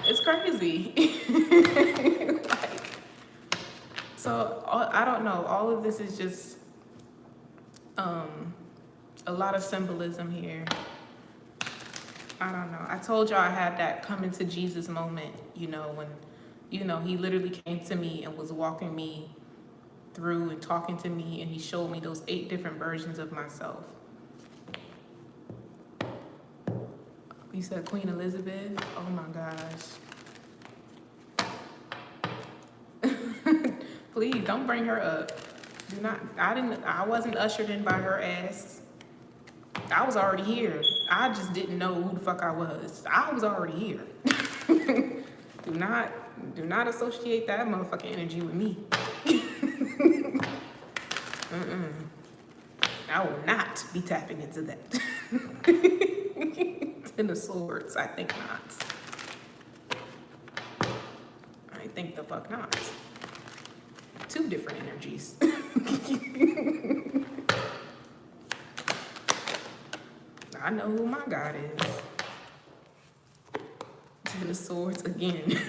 It's crazy. Like, so, I don't know. All of this is just a lot of symbolism here. I don't know. I told y'all I had that coming to Jesus moment, you know, when, you know, he literally came to me and was walking me through and talking to me, and he showed me those 8 different versions of myself. You said Queen Elizabeth? Oh my gosh. Please don't bring her up. Do not. I wasn't ushered in by her ass. I was already here. I just didn't know who the fuck I was. I was already here. do not associate that motherfucking energy with me. I will not be tapping into that. 10 of Swords, I think not. I think the fuck not. 2 different energies. I know who my God is. 10 of Swords again.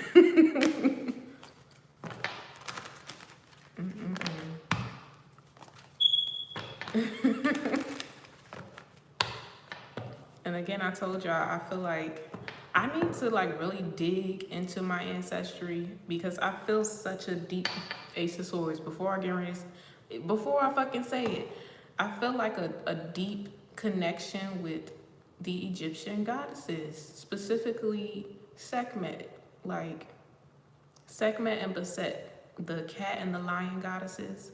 And again, I told y'all, I feel like I need to like really dig into my ancestry, because I feel such a deep Ace of Swords. Before I fucking say it, I feel like a deep connection with the Egyptian goddesses, specifically Sekhmet, like Sekhmet and Bastet, the cat and the lion goddesses.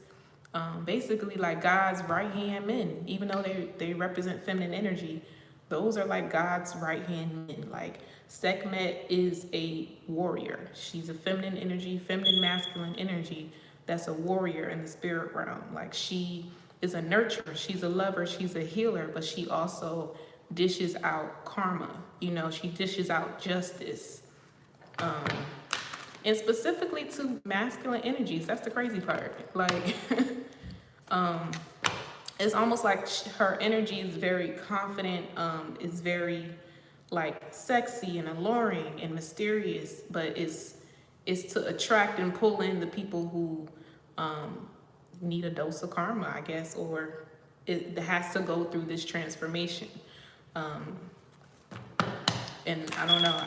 Basically like God's right hand men, even though they represent feminine energy. Those are like God's right hand men. Like Sekhmet is a warrior. She's a feminine energy, feminine masculine energy. That's a warrior in the spirit realm. Like she is a nurturer. She's a lover. She's a healer, but she also dishes out karma. You know, she dishes out justice. And specifically to masculine energies. That's the crazy part. Like, it's almost like her energy is very confident, is very like sexy and alluring and mysterious, but it's to attract and pull in the people who need a dose of karma, I guess, or it has to go through this transformation. And I don't know,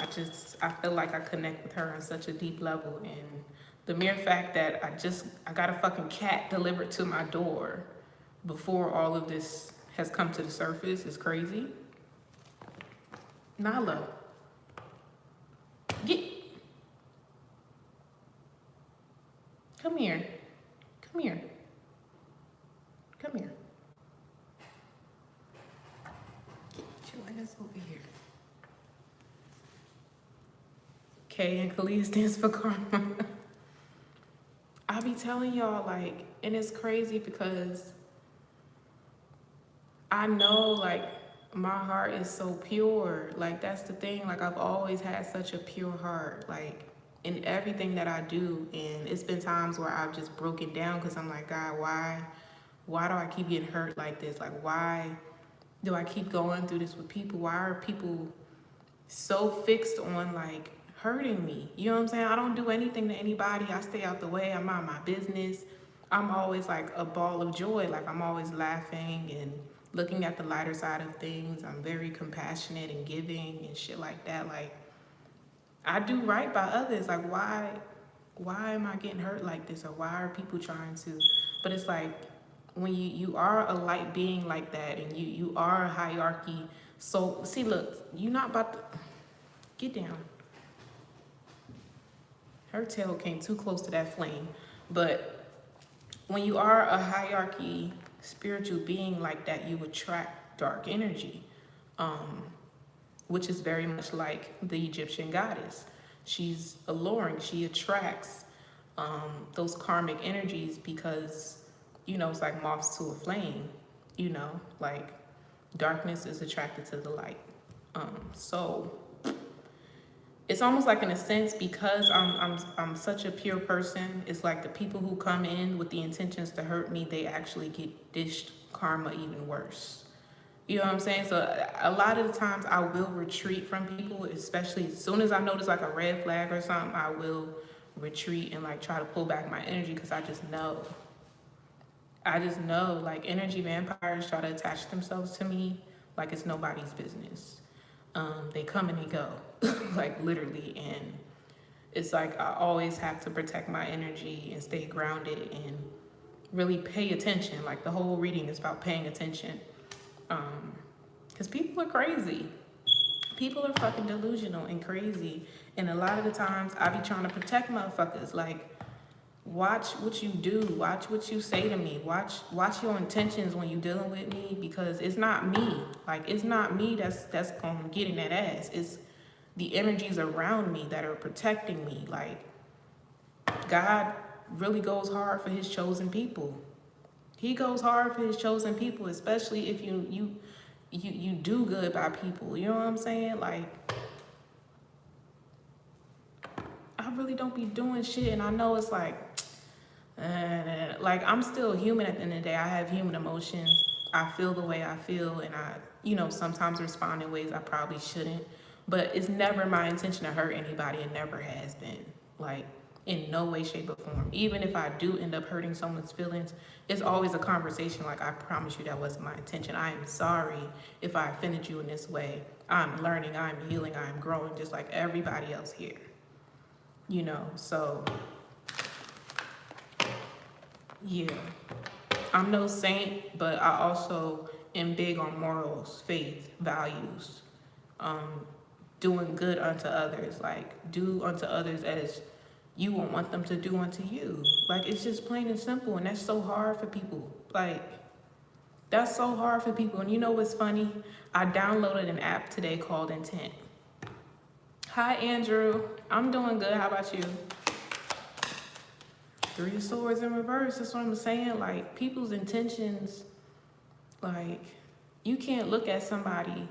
I feel like I connect with her on such a deep level. And the mere fact that I got a fucking cat delivered to my door before all of this has come to the surface is crazy. Nala, come here. Come here. Come here. Get your ass over here. K and Kalia stands for karma. I be telling y'all, like, and it's crazy because I know, like, my heart is so pure. Like, that's the thing. Like, I've always had such a pure heart, like, in everything that I do. And it's been times where I've just broken down because I'm like, God, why do I keep getting hurt like this? Like, why do I keep going through this with people? Why are people so fixed on, like, hurting me? You know what I'm saying? I don't do anything to anybody. I stay out the way. I mind my business. I'm always, like, a ball of joy. Like, I'm always laughing and looking at the lighter side of things. I'm very compassionate and giving and shit like that. Like, I do right by others. Like, why am I getting hurt like this? Or why are people trying to? But it's like, when you are a light being like that, and you are a hierarchy. So, see, look, you're not about to get down. Her tail came too close to that flame. But when you are a hierarchy spiritual being like that, you attract dark energy, which is very much like the Egyptian goddess. She's alluring. She attracts those karmic energies because, you know, it's like moths to a flame. You know, like darkness is attracted to the light. So it's almost like, in a sense, because I'm such a pure person, it's like the people who come in with the intentions to hurt me, they actually get dished karma even worse. You know what I'm saying? So a lot of the times I will retreat from people, especially as soon as I notice like a red flag or something, I will retreat and like try to pull back my energy, because I just know like energy vampires try to attach themselves to me like it's nobody's business. They come and they go, like literally. And it's like I always have to protect my energy and stay grounded and really pay attention. Like the whole reading is about paying attention. Because people are crazy. People are fucking delusional and crazy. And a lot of the times I be trying to protect motherfuckers. Like, watch what you do. Watch what you say to me. Watch your intentions when you dealing with me, because it's not me. Like, it's not me that's gonna get in that ass. It's the energies around me that are protecting me. Like, God really goes hard for his chosen people. He goes hard for his chosen people, especially if you do good by people. You know what I'm saying? Like, I really don't be doing shit, and I know it's like I'm still human at the end of the day. I have human emotions. I feel the way I feel, and I, sometimes respond in ways I probably shouldn't. But it's never my intention to hurt anybody. It never has been. Like, in no way, shape, or form. Even if I do end up hurting someone's feelings, it's always a conversation. Like, I promise you that wasn't my intention. I am sorry if I offended you in this way. I'm learning, I'm healing, I'm growing, just like everybody else here. So yeah, I'm no saint, but I also am big on morals, faith, values, doing good unto others. Like, do unto others as you won't want them to do unto you. Like, it's just plain and simple, and that's so hard for people. Like, that's so hard for people. And you know what's funny? I downloaded an app today called Intent. Hi, Andrew. I'm doing good. How about you? Three of Swords in reverse. That's what I'm saying. Like, people's intentions, like, you can't look at somebody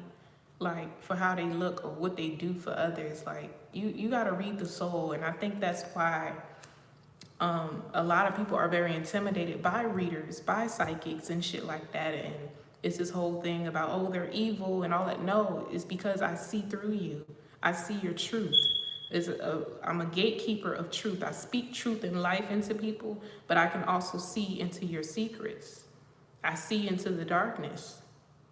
like for how they look or what they do for others. Like, you got to read the soul. And I think that's why a lot of people are very intimidated by readers, by psychics and shit like that. And it's this whole thing about, oh, they're evil and all that. No, it's because I see through you. I see your truth. I'm a gatekeeper of truth. I speak truth and life into people, but I can also see into your secrets. I see into the darkness,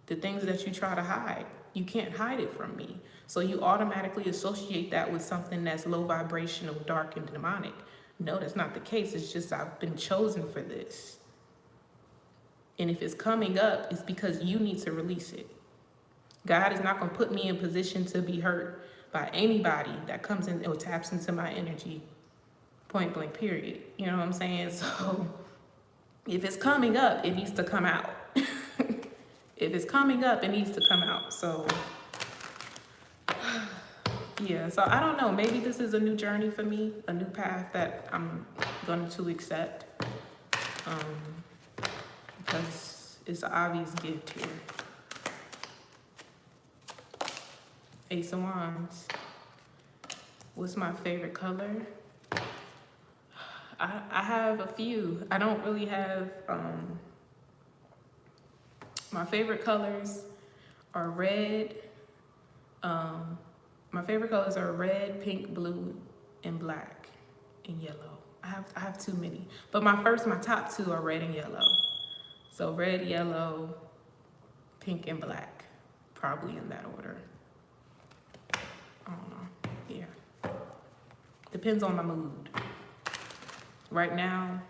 the things that you try to hide. You can't hide it from me. So you automatically associate that with something that's low vibrational, dark, and demonic. No, that's not the case. It's just I've been chosen for this. And if it's coming up, it's because you need to release it. God is not going to put me in position to be hurt by anybody that comes in or taps into my energy, point blank, period. You know what I'm saying? So if it's coming up, it needs to come out. If it's coming up, it needs to come out. So yeah, so I don't know. Maybe this is a new journey for me, a new path that I'm going to accept, because it's an obvious gift here. Ace of Wands. What's my favorite color? I have a few. I don't really have, my favorite colors are red. My favorite colors are red, pink, blue, and black, and yellow. I have too many. But my top two are red and yellow. So red, yellow, pink, and black. Probably in that order. I don't know. Yeah. Depends on my mood. Right now,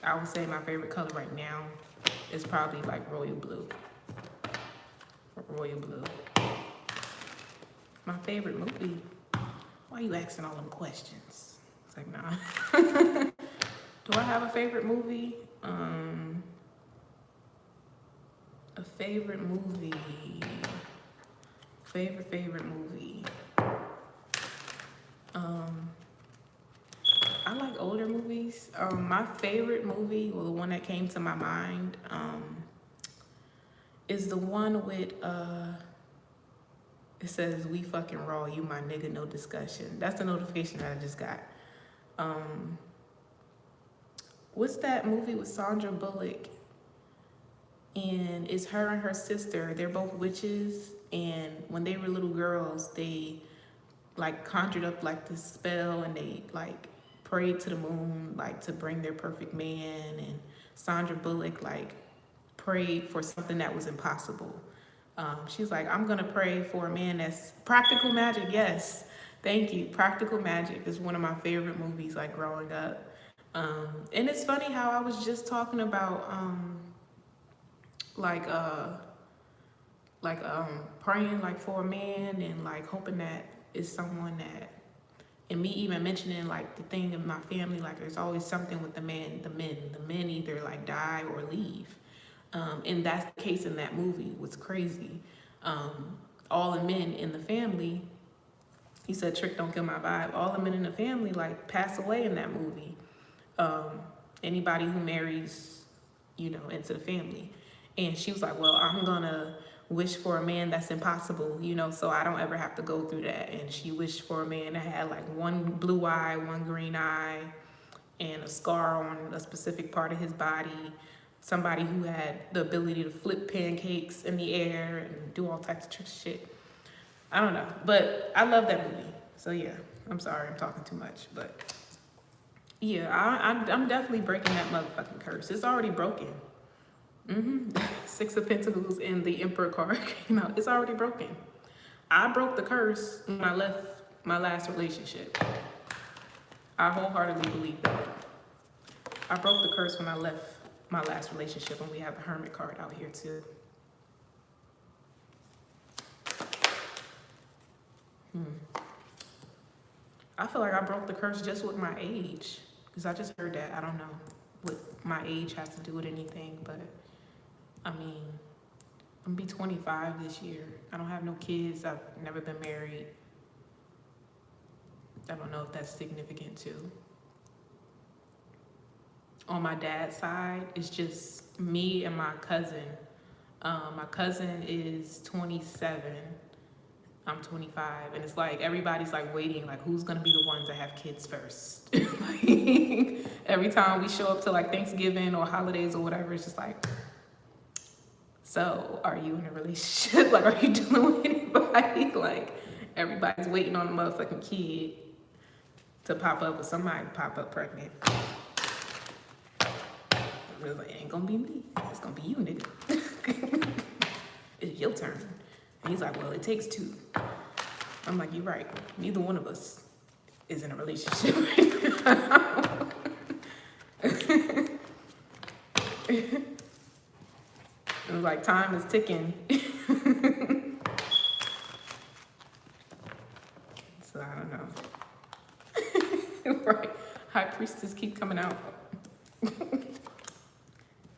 I would say my favorite color right now is probably like royal blue. Royal blue. My favorite movie? Why are you asking all them questions? It's like, nah. Do I have a favorite movie? A favorite movie. Favorite movie. I like older movies. My favorite movie, well, the one that came to my mind, is the one with, it says, "We fucking raw, you my nigga, no discussion." That's the notification that I just got. What's that movie with Sandra Bullock? And it's her and her sister. They're both witches. And when they were little girls, they like conjured up like this spell, and they like prayed to the moon, like to bring their perfect man. And Sandra Bullock like prayed for something that was impossible. She's like, I'm gonna pray for a man that's practical magic. Yes, thank you. Practical Magic is one of my favorite movies, like growing up. And it's funny how I was just talking about like praying like for a man and like hoping that it's someone that, and me even mentioning like the thing in my family, like there's always something with the men either like die or leave. And that's the case in that movie. What's crazy. All the men in the family, he said, Trick, don't kill my vibe. All the men in the family like pass away in that movie. Anybody who marries, you know, into the family. And she was like, well, I'm gonna wish for a man that's impossible, you know, so I don't ever have to go through that. And she wished for a man that had like one blue eye, one green eye, and a scar on a specific part of his body. Somebody who had the ability to flip pancakes in the air and do all types of trick shit. I don't know, but I love that movie. So yeah, I'm sorry, I'm talking too much, but yeah, I'm definitely breaking that motherfucking curse. It's already broken. Six of Pentacles and the Emperor card came out. It's already broken. I broke the curse when I left my last relationship. I wholeheartedly believe that. I broke the curse when I left my last relationship, and we have the Hermit card out here too. I feel like I broke the curse just with my age, because I just heard that. I don't know what my age has to do with anything, but I mean, I'm gonna be 25 this year. I don't have no kids. I've never been married. I don't know if that's significant too. On my dad's side, it's just me and my cousin. My cousin is 27. I'm 25. And it's like everybody's like waiting, like who's gonna be the ones that have kids first? Like, every time we show up to like Thanksgiving or holidays or whatever, it's just like, so are you in a relationship? Like, are you dealing with anybody? Like, everybody's waiting on a motherfucking kid to pop up, or somebody pop up pregnant. I was like, it ain't gonna be me. It's gonna be you, nigga. It's your turn. And he's like, well, it takes two. I'm like, you're right. Neither one of us is in a relationship right now. It was like, time is ticking. So I don't know. Right. High Priestess keep coming out.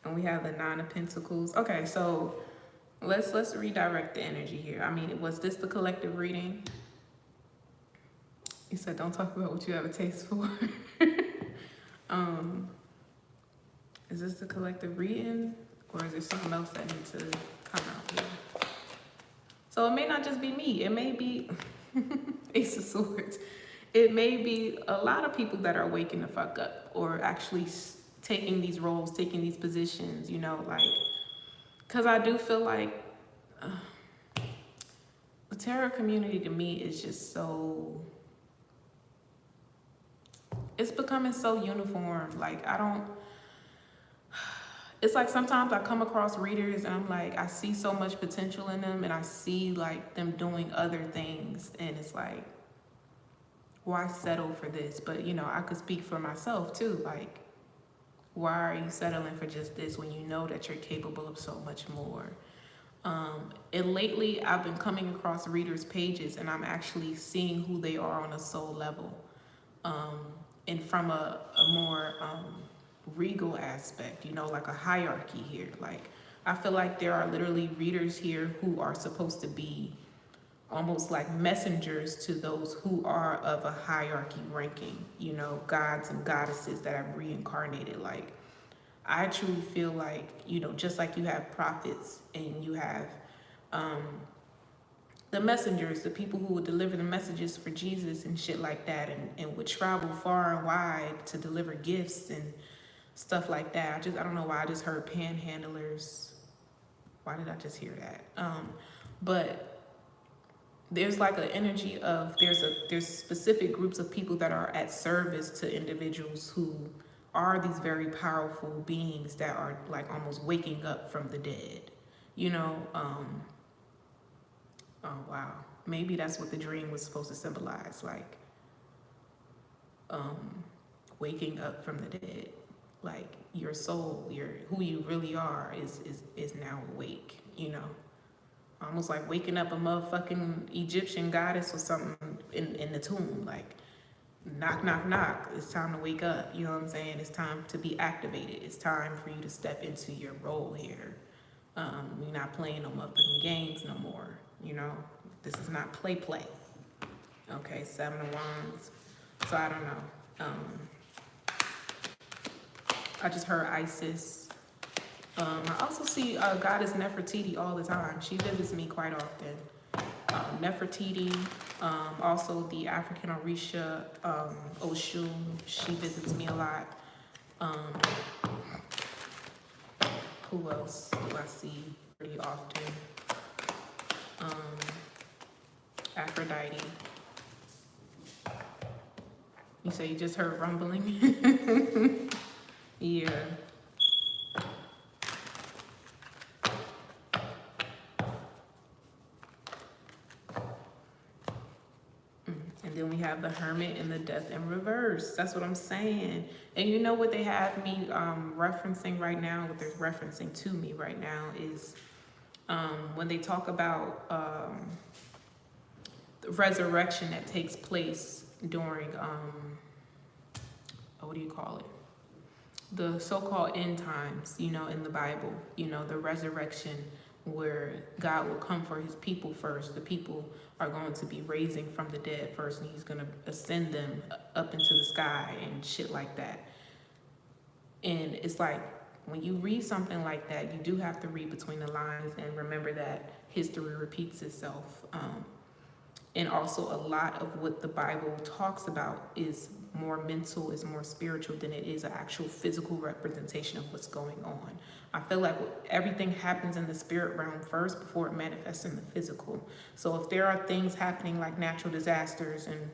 And we have the Nine of Pentacles. Okay, so let's redirect the energy here. I mean, was this the collective reading? You said don't talk about what you have a taste for. Is this the collective reading, or is there something else that needs to come out here? So it may not just be me. It may be Ace of Swords. It may be a lot of people that are waking the fuck up, or actually taking these roles, taking these positions, you know, like, because I do feel like the tarot community to me is just so, it's becoming so uniform. Like, it's like sometimes I come across readers and I'm like, I see so much potential in them, and I see like them doing other things, and it's like, why settle for this? But you know, I could speak for myself too. Like, why are you settling for just this when you know that you're capable of so much more? And lately I've been coming across readers' pages, and I'm actually seeing who they are on a soul level, and from a more regal aspect, you know, like a hierarchy here. Like, I feel like there are literally readers here who are supposed to be almost like messengers to those who are of a hierarchy ranking, you know, gods and goddesses that have reincarnated. Like, I truly feel like, you know, just like you have prophets and you have the messengers, the people who would deliver the messages for Jesus and shit like that, and would travel far and wide to deliver gifts and stuff like that. I don't know why I just heard panhandlers. Why did I just hear that? But there's like an energy of, there's specific groups of people that are at service to individuals who are these very powerful beings that are like almost waking up from the dead, you know. Oh, wow. Maybe that's what the dream was supposed to symbolize, like waking up from the dead. Like your soul, who you really are is now awake, you know? Almost like waking up a motherfucking Egyptian goddess or something in the tomb. Like, knock, knock, knock. It's time to wake up. You know what I'm saying? It's time to be activated. It's time for you to step into your role here. We're not playing no motherfucking games no more. You know, this is not play. Okay, 7 of Wands. So I don't know. I just heard Isis. I also see Goddess Nefertiti all the time. She visits me quite often. Nefertiti, also the African Orisha, Oshun, she visits me a lot. Who else do I see pretty often? Aphrodite. You say you just heard rumbling? Yeah. And then we have the Hermit and the Death in reverse. That's what I'm saying. And you know what they have me referencing right now, what they're referencing to me right now is when they talk about the resurrection that takes place during, what do you call it? The so-called end times, you know, in the Bible, you know, the resurrection where God will come for his people first. The people are going to be raising from the dead first, and he's going to ascend them up into the sky and shit like that. And it's like, when you read something like that, you do have to read between the lines and remember that history repeats itself. And also a lot of what the Bible talks about is more mental, is more spiritual than it is an actual physical representation of what's going on. I feel like everything happens in the spirit realm first before it manifests in the physical. So if there are things happening like natural disasters and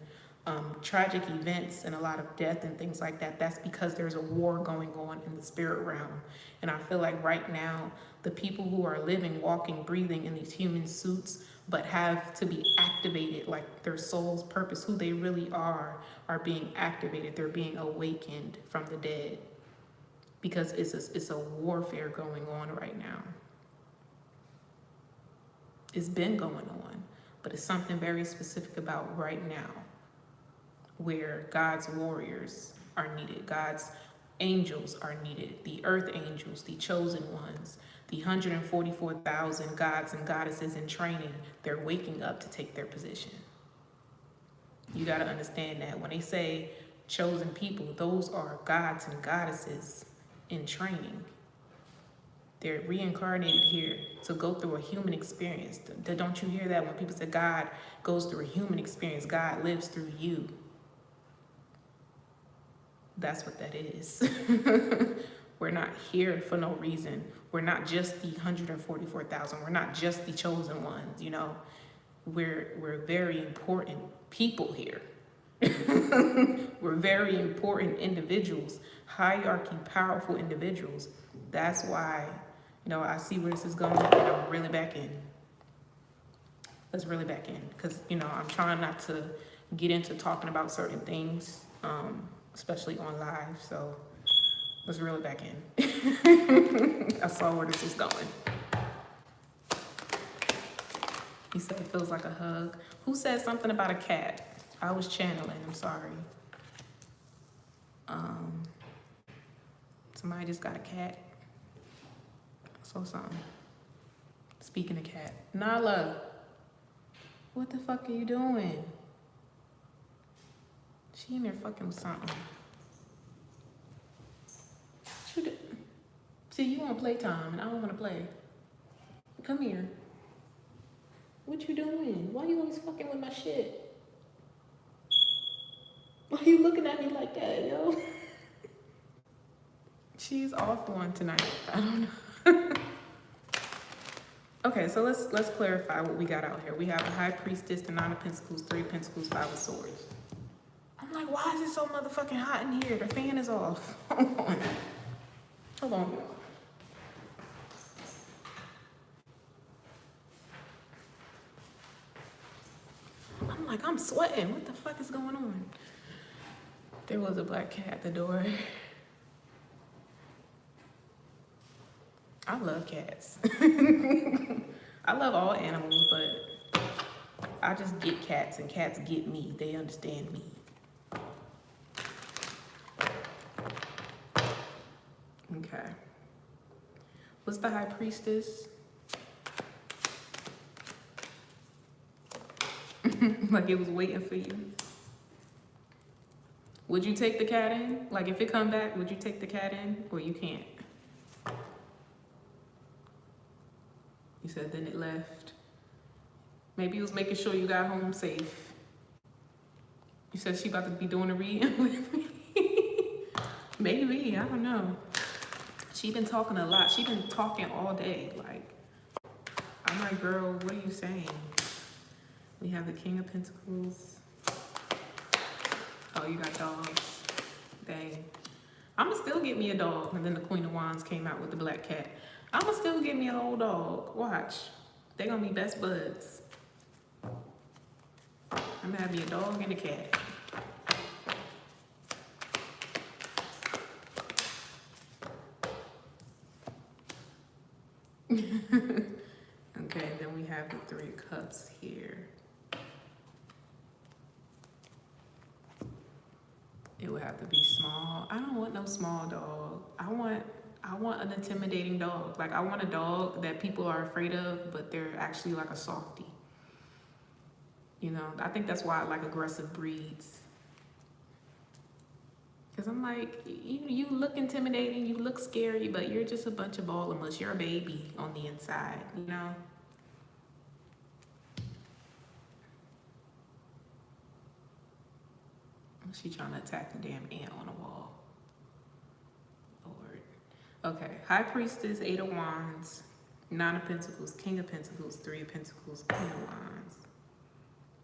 tragic events and a lot of death and things like that, that's because there's a war going on in the spirit realm. And I feel like right now, the people who are living, walking, breathing in these human suits, but have to be activated, like their soul's purpose, who they really are being activated. They're being awakened from the dead because it's a warfare going on right now. It's been going on, but it's something very specific about right now where God's warriors are needed. God's angels are needed. The earth angels, the chosen ones, the 144,000 gods and goddesses in training, they're waking up to take their position. You got to understand that when they say chosen people, those are gods and goddesses in training. They're reincarnated here to go through a human experience. Don't you hear that when people say God goes through a human experience? God lives through you. That's what that is. We're not here for no reason. We're not just the 144,000. We're not just the chosen ones, you know. We're very important people here. We're very important individuals, hierarchy, powerful individuals. That's why, you know, I see where this is going and I'm really back in. Let's really back in because, you know, I'm trying not to get into talking about certain things, especially on live. So let's reel it back in. I saw where this was going. He said it feels like a hug. Who said something about a cat? I was channeling, I'm sorry. Somebody just got a cat. I saw something. Speaking of cat. Nala, what the fuck are you doing? She in there fucking with something. See, you want playtime and I don't want to play. Come here. What you doing? Why you always fucking with my shit? Why you looking at me like that, yo? She's off one tonight. I don't know. Okay, so let's clarify what we got out here. We have the High Priestess, the Nine of Pentacles, Three of Pentacles, Five of Swords. I'm like, why is it so motherfucking hot in here? The fan is off. Hold on. Hold on. like, I'm sweating. What the fuck is going on? There was a black cat at the door. I love cats. I love all animals, but I just get cats and cats get me. They understand me. Okay. What's the High Priestess? Like it was waiting for you. Would you take the cat in? Like if it come back, would you take the cat in or you can't? You said then it left. Maybe it was making sure you got home safe. You said she about to be doing a reading with me. Maybe, I don't know. She been talking a lot. She been talking all day. Like, I'm like, girl, what are you saying? We have the King of Pentacles. Oh, you got dogs. Dang. I'ma still get me a dog. And then the Queen of Wands came out with the black cat. I'ma still get me an old dog. Watch. They gonna be best buds. I'm gonna have me a dog and a cat. Okay, then we have the Three of Cups here. It would have to be small. I don't want no small dog. I want an intimidating dog. Like I want a dog that people are afraid of, but they're actually like a softie. You know, I think that's why I like aggressive breeds. Cause I'm like, you look intimidating, you look scary, but you're just a bunch of ball of mush. You're a baby on the inside, you know? She trying to attack the damn ant on the wall. Lord. Okay, High Priestess, Eight of Wands, Nine of Pentacles, King of Pentacles, Three of Pentacles, Queen of Wands,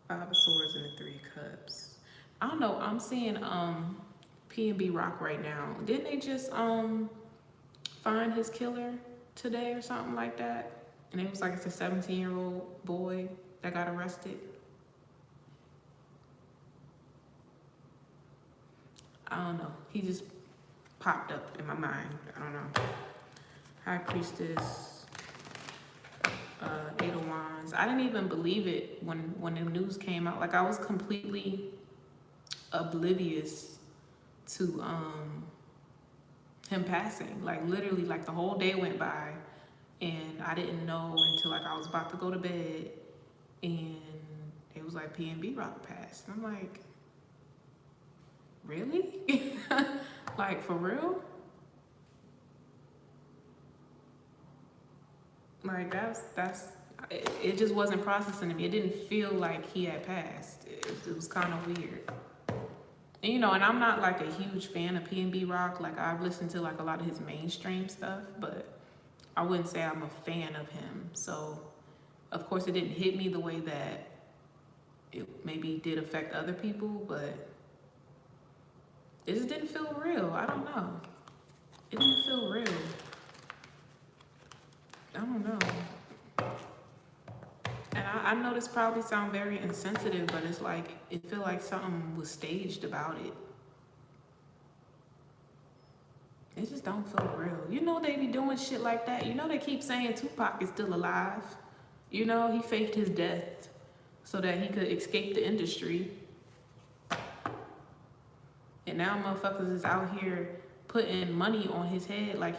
Five of Swords, and the Three of Cups. I don't know, I'm seeing P&B Rock right now. Didn't they just find his killer today or something like that? And it was like it's a 17-year-old boy that got arrested. I don't know. He just popped up in my mind. I don't know. High Priestess, Eight of Wands. I didn't even believe it when the news came out. Like I was completely oblivious to him passing. Like literally, like the whole day went by, and I didn't know until like I was about to go to bed, and it was like P&B Rock passed. And I'm like, really? Like for real? Like that's it just wasn't processing to me. It didn't feel like he had passed. It was kind of weird. And you know, and I'm not like a huge fan of P&B Rock. Like I've listened to like a lot of his mainstream stuff, but I wouldn't say I'm a fan of him. So of course it didn't hit me the way that it maybe did affect other people, but it just didn't feel real. I don't know. It didn't feel real. I don't know. And I know this probably sounds very insensitive, but it's like, it feel like something was staged about it. It just don't feel real. You know they be doing shit like that. You know they keep saying Tupac is still alive. You know, he faked his death so that he could escape the industry. And now motherfuckers is out here putting money on his head like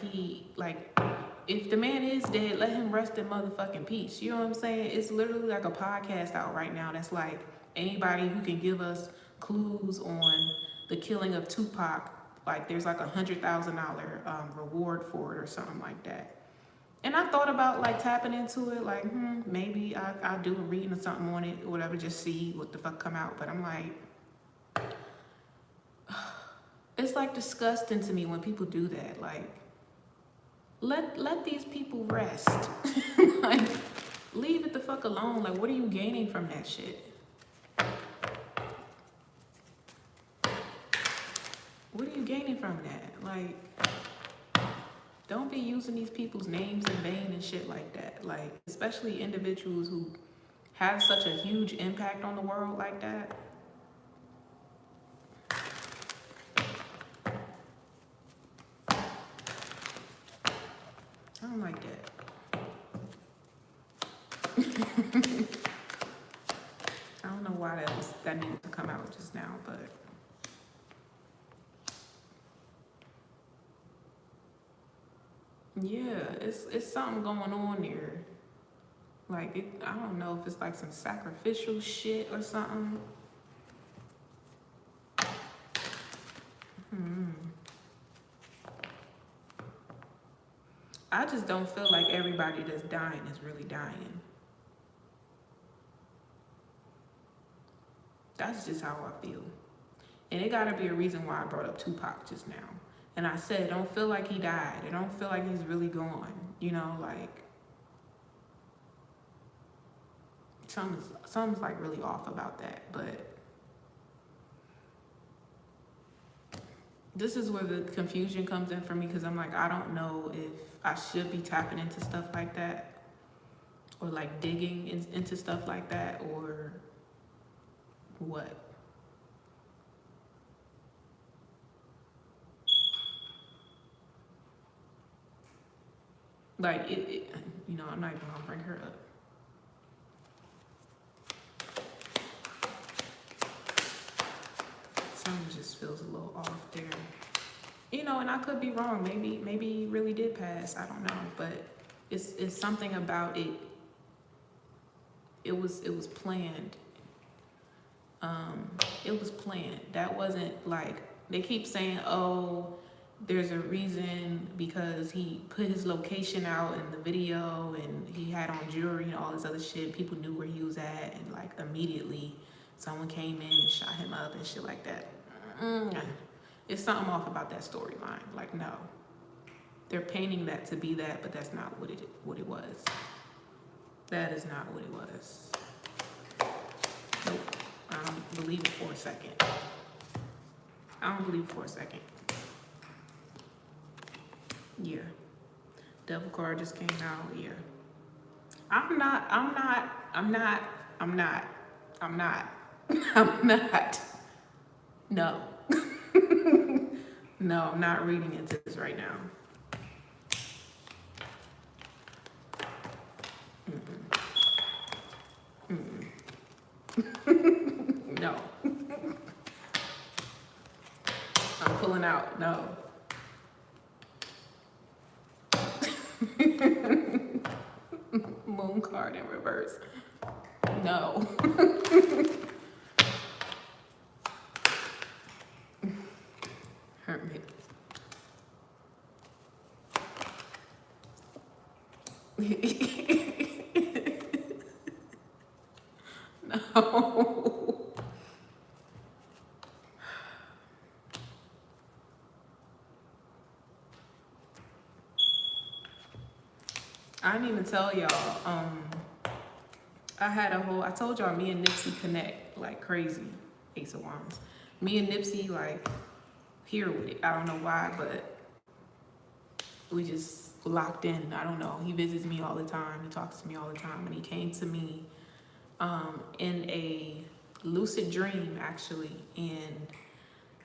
if the man is dead, let him rest in motherfucking peace. You know what I'm saying? It's literally like a podcast out right now that's like anybody who can give us clues on the killing of Tupac, like there's like $100,000 reward for it or something like that. And I thought about like tapping into it, like maybe I'll do a reading or something on it or whatever, just see what the fuck come out. But I'm like, it's like disgusting to me when people do that. Like, let these people rest. Like, leave it the fuck alone. Like, what are you gaining from that shit? What are you gaining from that? Like, don't be using these people's names in vain and shit like that. Like, especially individuals who has such a huge impact on the world like that. I don't like that. I don't know why that needed to come out just now, but yeah, it's something going on there. Like, I don't know if it's like some sacrificial shit or something. I just don't feel like everybody that's dying is really dying. That's just how I feel. And it gotta be a reason why I brought up Tupac just now. And I said, I don't feel like he died. I don't feel like he's really gone. You know, like, something's like really off about that. But this is where the confusion comes in for me, because I'm like, I don't know if I should be tapping into stuff like that, or like digging into stuff like that, or what. Like, you know, I'm not even gonna bring her up. Something just feels a little off there. You know, and I could be wrong. Maybe he really did pass. I don't know, but it's something about it. It was planned. It was planned. That wasn't like, they keep saying, oh, there's a reason because he put his location out in the video and he had on jewelry and all this other shit. People knew where he was at, and like immediately someone came in and shot him up and shit like that. It's something off about that storyline. Like, no, they're painting that to be that, but that's not what it was. That is not what it was. Nope. I don't believe it for a second. I don't believe it for a second. Yeah. Devil card just came out. Yeah. I'm not. No. No, I'm not reading into this right now. No. I'm pulling out. No. Moon card in reverse. No. Hermit. No. I didn't even tell y'all. I told y'all me and Nipsey connect like crazy. Ace of Wands. Me and Nipsey like here with it. I don't know why, but we just locked in. I don't know. He visits me all the time. He talks to me all the time. And he came to me in a lucid dream, actually. And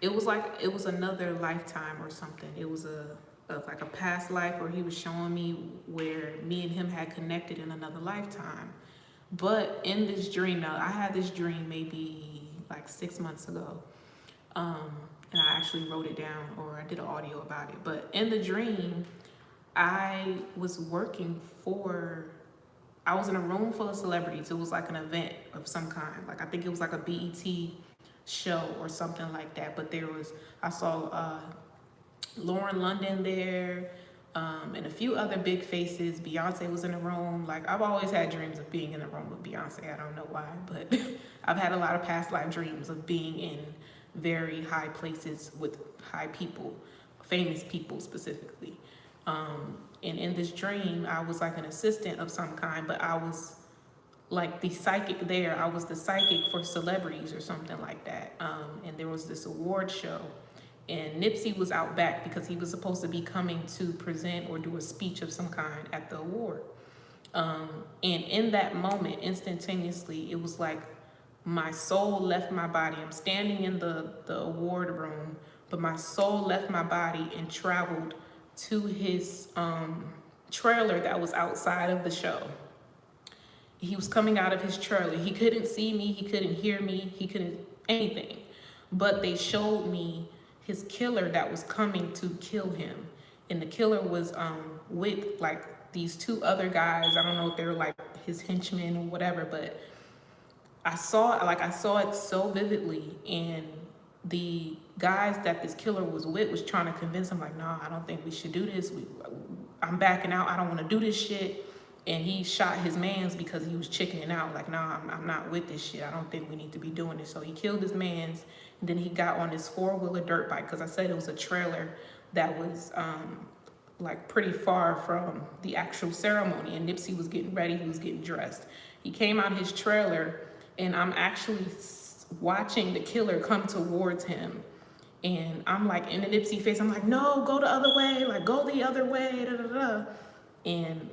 it was like, it was another lifetime or something. It was like a past life where he was showing me where me and him had connected in another lifetime. But in this dream, now I had this dream maybe like 6 months ago. And I actually wrote it down, or I did an audio about it. But in the dream, I was I was in a room full of celebrities. It was like an event of some kind. Like, I think it was like a BET show or something like that. But I saw Lauren London there, and a few other big faces. Beyonce was in the room. Like, I've always had dreams of being in a room with Beyonce. I don't know why, but I've had a lot of past life dreams of being in very high places with high people, famous people specifically. And in this dream, I was like an assistant of some kind, but I was like the psychic there. I was the psychic for celebrities or something like that. And there was this award show, and Nipsey was out back because he was supposed to be coming to present or do a speech of some kind at the award. And in that moment, instantaneously, it was like my soul left my body. I'm standing in the award room, but my soul left my body and traveled to his trailer that was outside of the show. He was coming out of his trailer. He couldn't see me, he couldn't hear me, he couldn't anything. But they showed me his killer that was coming to kill him. And the killer was with like these two other guys. I don't know if they were like his henchmen or whatever, but I saw it so vividly. And the guys that this killer was with was trying to convince him like, nah, I don't think we should do this. I'm backing out. I don't want to do this shit. And he shot his mans because he was chickening out. Like, nah, I'm not with this shit. I don't think we need to be doing this. So he killed his mans. And then he got on his 4-wheeler dirt bike, because I said it was a trailer that was like pretty far from the actual ceremony. And Nipsey was getting ready. He was getting dressed. He came out his trailer, and I'm actually watching the killer come towards him. And I'm like in the Nipsey face. I'm like, no, go the other way. Like, go the other way. Da, da, da. And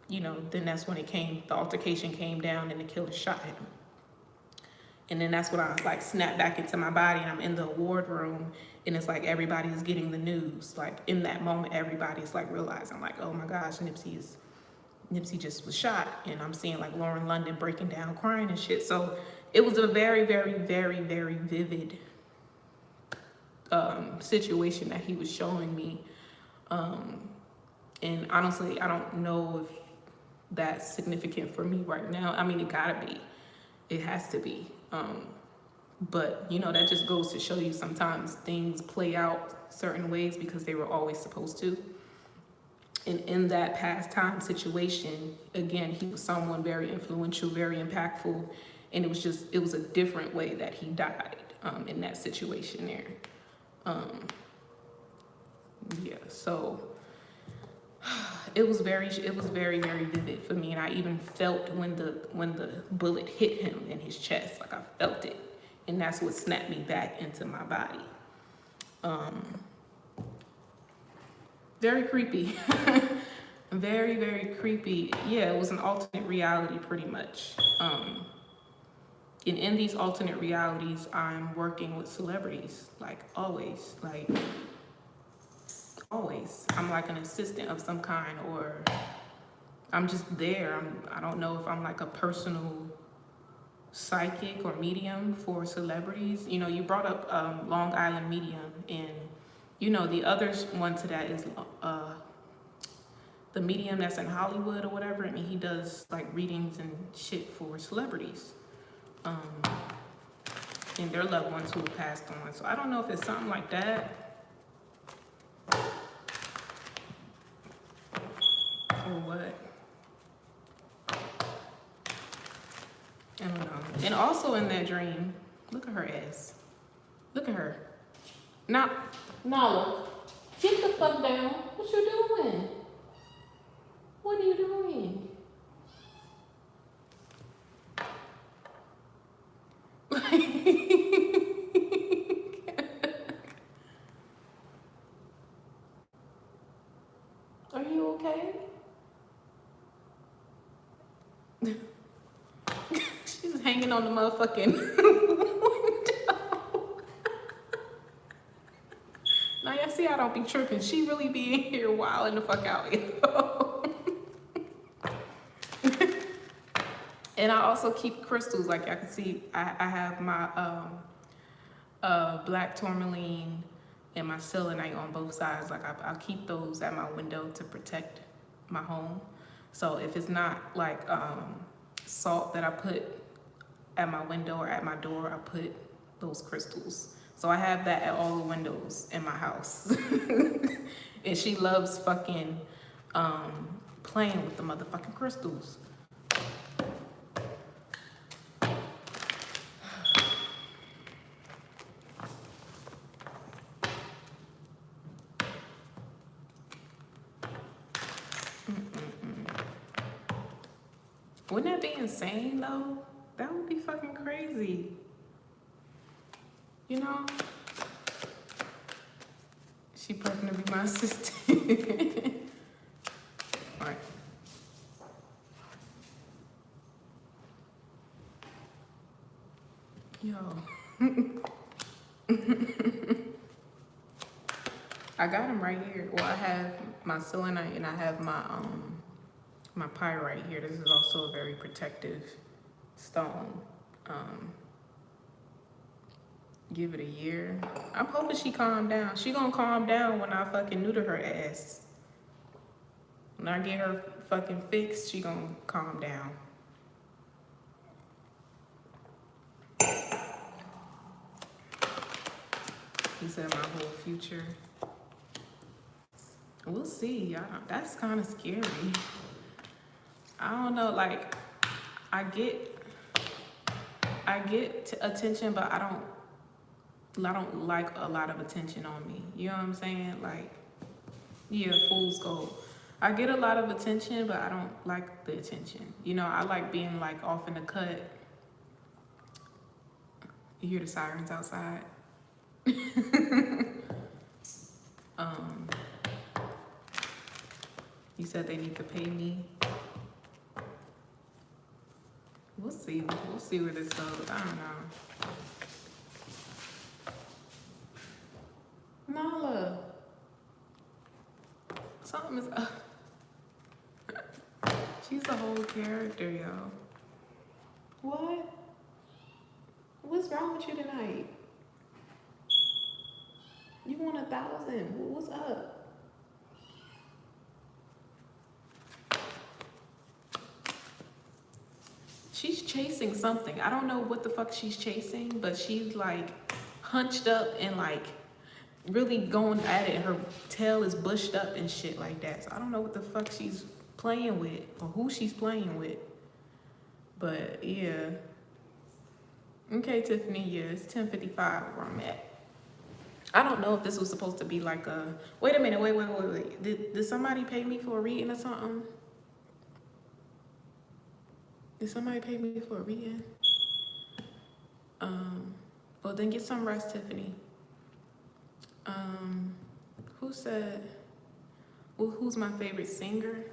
you know, then that's when the altercation came down, and the killer shot him. And then that's when I like snapped back into my body, and I'm in the award room, and it's like everybody's getting the news. Like in that moment, everybody's like realizing like, oh my gosh, Nipsey just was shot. And I'm seeing like Lauren London breaking down, crying and shit. So it was a very, very, very, very vivid situation that he was showing me. And honestly, I don't know if that's significant for me right now. I mean, it gotta be. It has to be. But, you know, that just goes to show you sometimes things play out certain ways because they were always supposed to. And in that past time situation, again, he was someone very influential, very impactful. And it was a different way that he died in that situation there. Yeah, so it was very, very vivid for me. And I even felt when the bullet hit him in his chest, like I felt it. And that's what snapped me back into my body. Very creepy. Very, very creepy. Yeah, it was an alternate reality pretty much. And in these alternate realities, I'm working with celebrities, like always, always. I'm like an assistant of some kind, or I'm just there. I don't know if I'm like a personal psychic or medium for celebrities. You know, you brought up Long Island Medium, and you know, the other one to that is the medium that's in Hollywood or whatever. I mean, he does like readings and shit for celebrities. And their loved ones who have passed on. So I don't know if it's something like that or what. I don't know. And also in that dream, look at her ass. Look at her. Now, Nala, get the fuck down. What you doing? What are you doing? Are you okay? She's hanging on the motherfucking window. Now y'all see I don't be tripping. She really be in here wilding the fuck out, yo. And I also keep crystals. Like y'all can see, I have my black tourmaline and my selenite on both sides. Like I'll keep those at my window to protect my home. So if it's not like salt that I put at my window or at my door, I put those crystals. So I have that at all the windows in my house. And she loves fucking playing with the motherfucking crystals. Wouldn't that be insane though? That would be fucking crazy. You know? She prepping to be my assistant. Alright. Yo. I got them right here. Well, I have my selenite and I have my pyrite here. This is also a very protective stone. Give it a year. I'm hoping she calm down. She gonna calm down when I fucking neuter her ass. When I get her fucking fixed, she gonna calm down. He said my whole future. We'll see. That's kind of scary. I don't know. Like, I get attention, but I don't like a lot of attention on me. You know what I'm saying? Like, yeah, fool's gold. I get a lot of attention, but I don't like the attention. You know, I like being like off in the cut. You hear the sirens outside? You said they need to pay me. We'll see. We'll see where this goes. I don't know. Nala. Something is up. She's a whole character, yo. What? What's wrong with you tonight? You want 1,000. What's up? She's chasing something. I don't know what the fuck she's chasing, but she's like hunched up and like really going at it. Her tail is bushed up and shit like that. So I don't know what the fuck she's playing with or who she's playing with. But yeah. Okay, Tiffany, yeah, it's 10:55 where I'm at. I don't know if this was supposed to be like a... Wait a minute, wait. Did somebody pay me for a reading or something? Did somebody pay me for a reading? Well, then get some rest, Tiffany. Who said... Well, who's my favorite singer?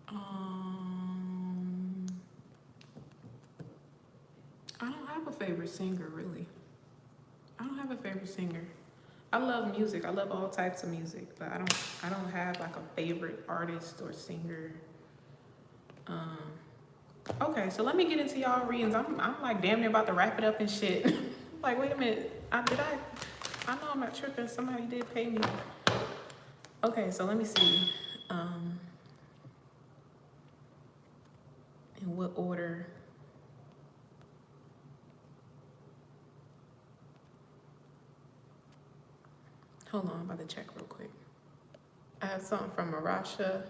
I don't have a favorite singer, really. I don't have a favorite singer. I love music. I love all types of music, but I don't have like a favorite artist or singer. Okay, so let me get into y'all readings. I'm like damn near about to wrap it up and shit. Like, wait a minute. I know I'm not tripping. Somebody did pay me. Okay, so let me see. In what order? Hold on, I'm about to check real quick. I have something from Marasha.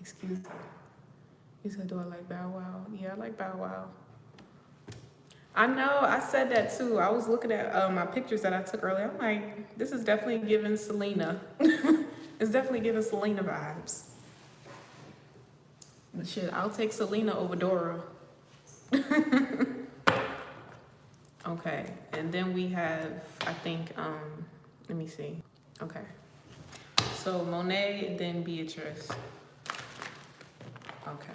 Excuse me. You said, do I like Bow Wow? Yeah, I like Bow Wow. I know, I said that too. I was looking at my pictures that I took earlier. I'm like, this is definitely giving Selena. It's definitely giving Selena vibes. But shit, I'll take Selena over Dora. Okay, and then we have, I think, let me see. Okay. So Monet, then Beatrice. Okay.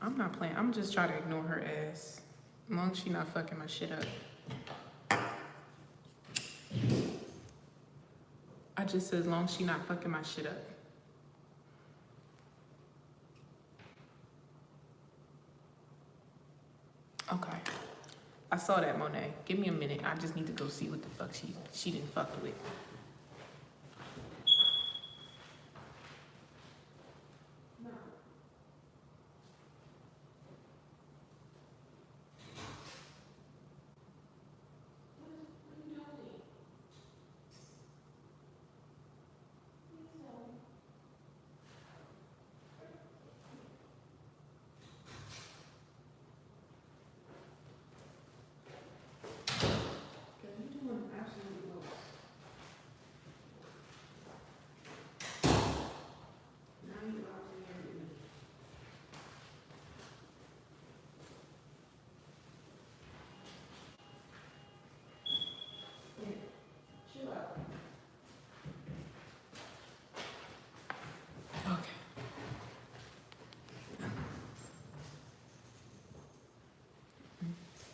I'm not playing. I'm just trying to ignore her ass. As long as she not fucking my shit up. I just said as long as she not fucking my shit up. Okay. I saw that, Monet. Give me a minute. I just need to go see what the fuck she didn't fuck with.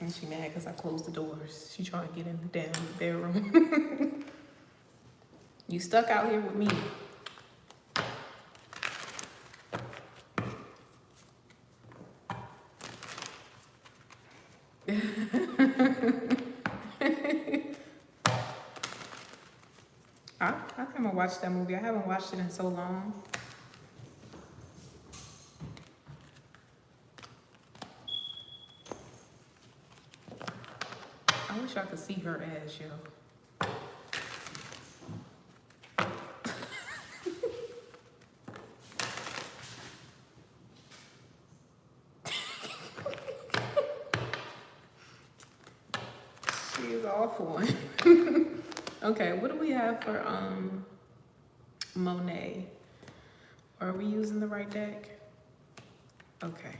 And she mad because I closed the doors. She trying to get in the damn bedroom. You stuck out here with me. I think I'm gonna watch that movie. I haven't watched it in so long. I wish I could see her ass, yo. She is awful. Okay, what do we have for Monet? Are we using the right deck? Okay.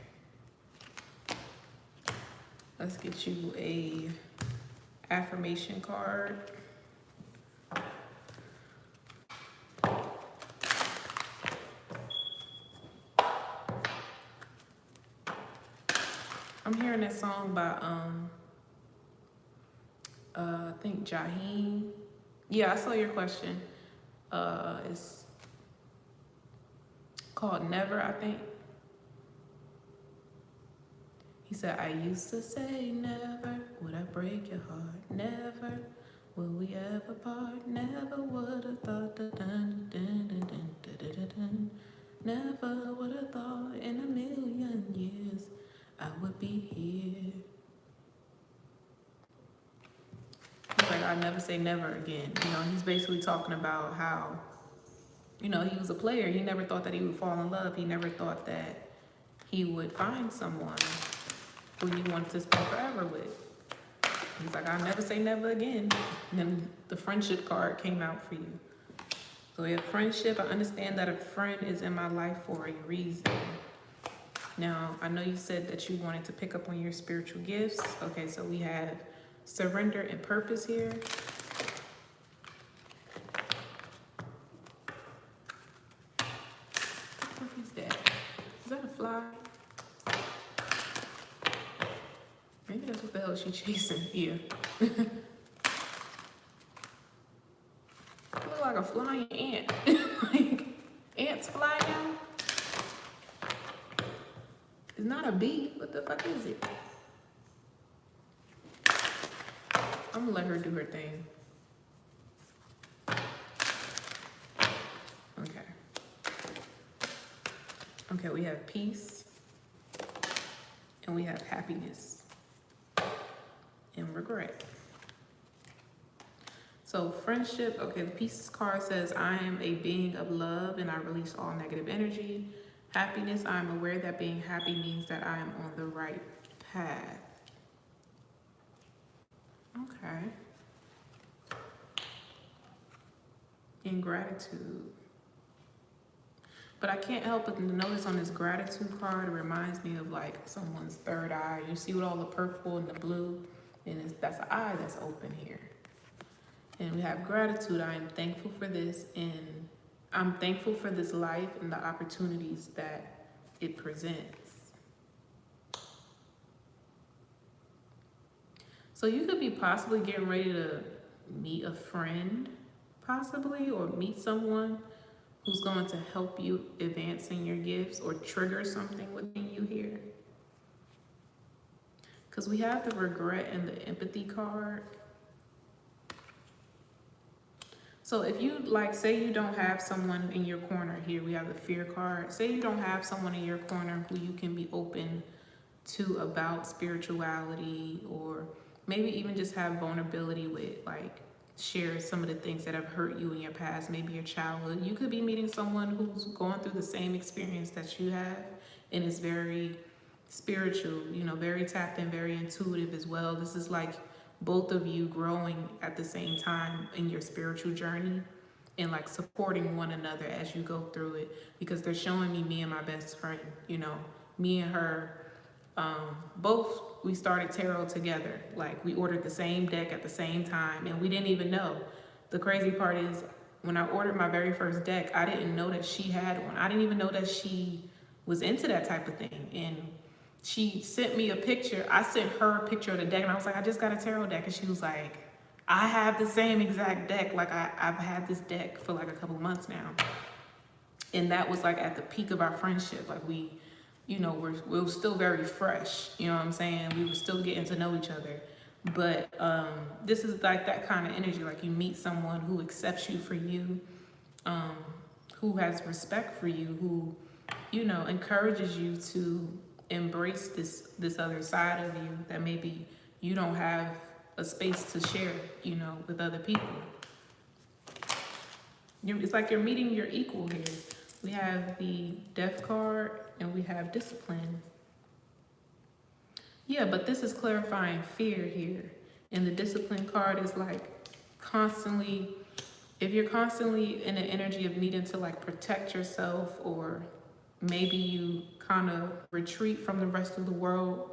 Let's get you a affirmation card. I'm hearing that song by I think Jaheim. Yeah, I saw your question. It's called Never, I think. He said, I used to say never would I break your heart. Never will we ever part. Never would have thought never would have thought in a million years I would be here. He's like, I'll never say never again. You know, he's basically talking about how, you know, he was a player. He never thought that he would fall in love. He never thought that he would find someone who he wanted to spend forever with. He's like, I'll never say never again. And then the friendship card came out for you. So we have friendship. I understand that a friend is in my life for a reason. Now, I know you said that you wanted to pick up on your spiritual gifts. Okay, so we have surrender and purpose here. What is that? Is that a fly? Maybe that's what the hell she's chasing. Yeah. Look like a flying ant. Like, ants fly now? It's not a bee. What the fuck is it? I'm gonna let her do her thing. Okay. Okay, we have peace. And we have happiness. And regret. So friendship, okay, the peace card says, I am a being of love and I release all negative energy. Happiness, I am aware that being happy means that I am on the right path. Okay. And gratitude. But I can't help but notice on this gratitude card, it reminds me of like someone's third eye. You see with all the purple and the blue, and that's an eye that's open here. And we have gratitude. I am thankful for this, and I'm thankful for this life and the opportunities that it presents. So you could be possibly getting ready to meet a friend, possibly, or meet someone who's going to help you advance in your gifts or trigger something within you here. Because we have the regret and the empathy card. So if you, like, say you don't have someone in your corner here, we have the fear card. Say you don't have someone in your corner who you can be open to about spirituality, or maybe even just have vulnerability with, like share some of the things that have hurt you in your past, maybe your childhood. You could be meeting someone who's going through the same experience that you have and is very spiritual, you know, very tapped in, very intuitive as well. This is like both of you growing at the same time in your spiritual journey and like supporting one another as you go through it, because they're showing me and my best friend, you know, me and her, both we started tarot together. Like we ordered the same deck at the same time and we didn't even know. The crazy part is when I ordered my very first deck, I didn't know that she had one. I didn't even know that she was into that type of thing. And she sent me a picture. I sent her a picture of the deck, and I was like, I just got a tarot deck. And she was like, I have the same exact deck. Like, I've had this deck for like a couple months now. And that was like at the peak of our friendship. Like, we, you know, we were still very fresh. You know what I'm saying? We were still getting to know each other. But this is like that kind of energy. Like, you meet someone who accepts you for you, who has respect for you, who, you know, encourages you to embrace this other side of you that maybe you don't have a space to share, you know, with other people. It's like you're meeting your equal here. We have the Death card and we have Discipline. Yeah, but this is clarifying fear here. And the Discipline card is like constantly, if you're constantly in an energy of needing to like protect yourself, or maybe you kind of retreat from the rest of the world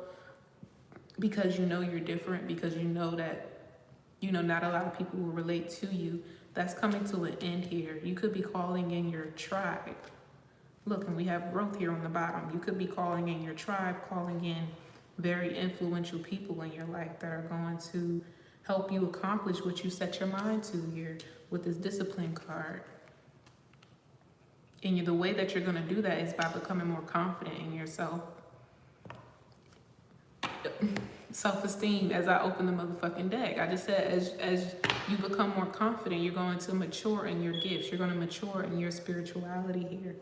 because you know you're different, because you know that, you know, not a lot of people will relate to you. That's coming to an end here. You could be calling in your tribe. Look, and we have growth here on the bottom. You could be calling in your tribe, calling in very influential people in your life that are going to help you accomplish what you set your mind to here with this Discipline card. And the way that you're going to do that is by becoming more confident in yourself. Self-esteem, as I open the motherfucking deck. I just said, as you become more confident, you're going to mature in your gifts. You're going to mature in your spirituality here.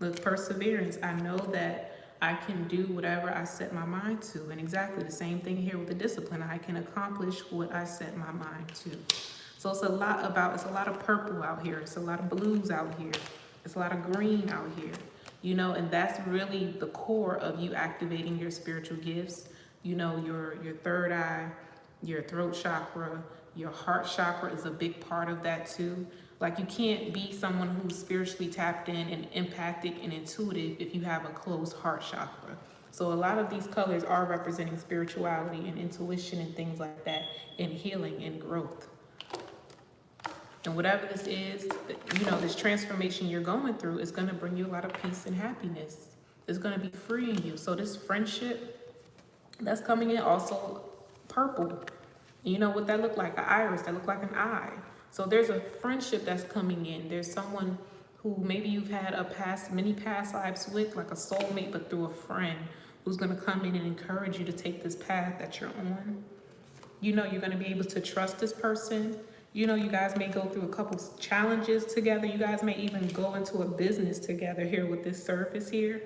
Look, perseverance. I know that I can do whatever I set my mind to. And exactly the same thing here with the Discipline. I can accomplish what I set my mind to. So it's a lot of purple out here. It's a lot of blues out here. It's a lot of green out here. You know, and that's really the core of you activating your spiritual gifts. You know, your third eye, your throat chakra, your heart chakra is a big part of that too. Like, you can't be someone who's spiritually tapped in and empathic and intuitive if you have a closed heart chakra. So a lot of these colors are representing spirituality and intuition and things like that, and healing and growth. And whatever this is, you know, this transformation you're going through is going to bring you a lot of peace and happiness. It's going to be freeing you. So this friendship that's coming in, also purple. You know what that look like? An iris, that look like an eye. So there's a friendship that's coming in. There's someone who maybe you've had many past lives with, like a soulmate, but through a friend who's going to come in and encourage you to take this path that you're on. You know, you're going to be able to trust this person. You know, you guys may go through a couple challenges together. You guys may even go into a business together here with this surface here.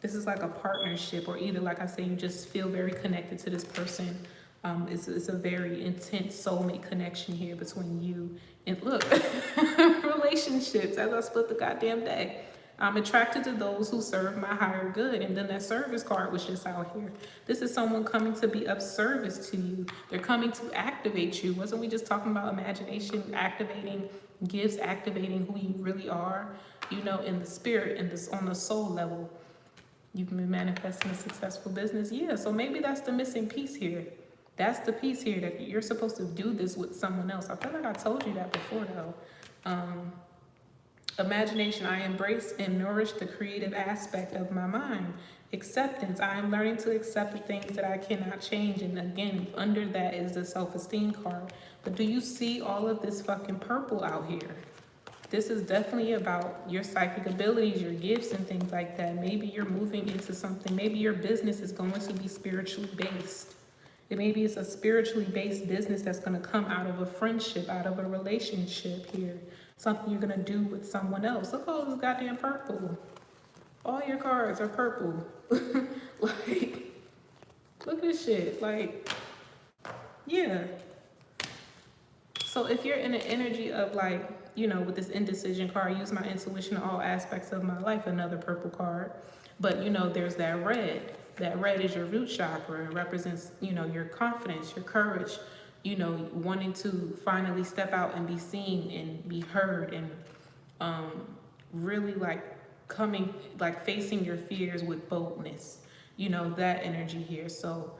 This is like a partnership, or either, like I say, you just feel very connected to this person. It's a very intense soulmate connection here between you. And look, relationships, as I split the goddamn deck. I'm attracted to those who serve my higher good. And then that service card was just out here. This is someone coming to be of service to you. They're coming to activate you. Wasn't we just talking about imagination, activating gifts, activating who you really are, you know, in the spirit and this on the soul level? You've been manifesting a successful business. Yeah, so maybe that's the missing piece here. That's the piece here, that you're supposed to do this with someone else. I feel like I told you that before, though. Imagination, I embrace and nourish the creative aspect of my mind. Acceptance, I am learning to accept the things that I cannot change. And again, under that is the self-esteem card. But do you see all of this fucking purple out here? This is definitely about your psychic abilities, your gifts and things like that. Maybe you're moving into something. Maybe your business is going to be spiritually based. Maybe it's a spiritually based business that's going to come out of a friendship, out of a relationship here. Something you're going to do with someone else. Look at all this goddamn purple. All your cards are purple. Like, look at this shit. Like, yeah. So if you're in an energy of, like, you know, with this indecision card, use my intuition in all aspects of my life, another purple card. But, you know, there's that red. That red is your root chakra. It represents, you know, your confidence, your courage, you know, wanting to finally step out and be seen and be heard, and really like coming, like facing your fears with boldness, you know, that energy here. So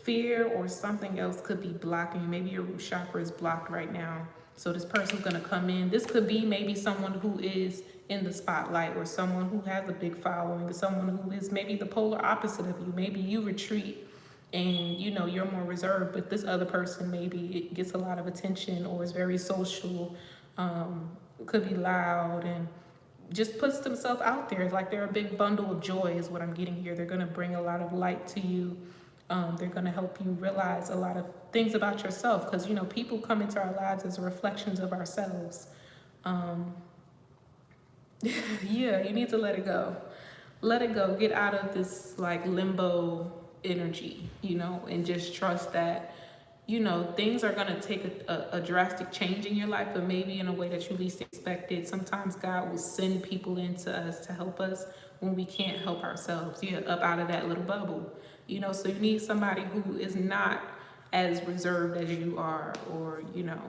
fear or something else could be blocking you. Maybe your root chakra is blocked right now. So this person's gonna come in. This could be maybe someone who is in the spotlight, or someone who has a big following, or someone who is maybe the polar opposite of you. Maybe you retreat and you know you're more reserved, but this other person maybe it gets a lot of attention or is very social, could be loud and just puts themselves out there. Like they're a big bundle of joy is what I'm getting here. They're gonna bring a lot of light to you. They're gonna help you realize a lot of things about yourself, because you know people come into our lives as reflections of ourselves. Yeah, you need to let it go. Let it go. Get out of this like limbo energy, you know, and just trust that, you know, things are going to take a drastic change in your life, but maybe in a way that you least expected. Sometimes God will send people into us to help us when we can't help ourselves. Yeah, up out of that little bubble, you know, so you need somebody who is not as reserved as you are, or, you know,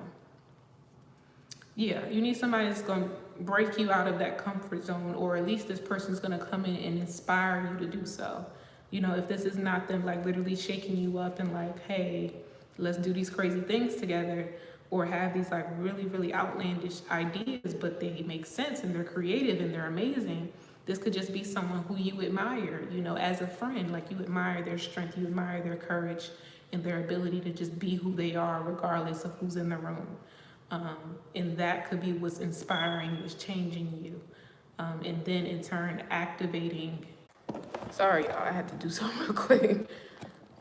yeah, you need somebody that's going to break you out of that comfort zone, or at least this person's going to come in and inspire you to do so. You know, if this is not them like literally shaking you up and like, hey, let's do these crazy things together, or have these like really, really outlandish ideas, but they make sense and they're creative and they're amazing. This could just be someone who you admire, you know, as a friend. Like you admire their strength, you admire their courage and their ability to just be who they are regardless of who's in the room. And that could be what's inspiring, what's changing you. And then in turn activating. Sorry, y'all, I had to do something real quick.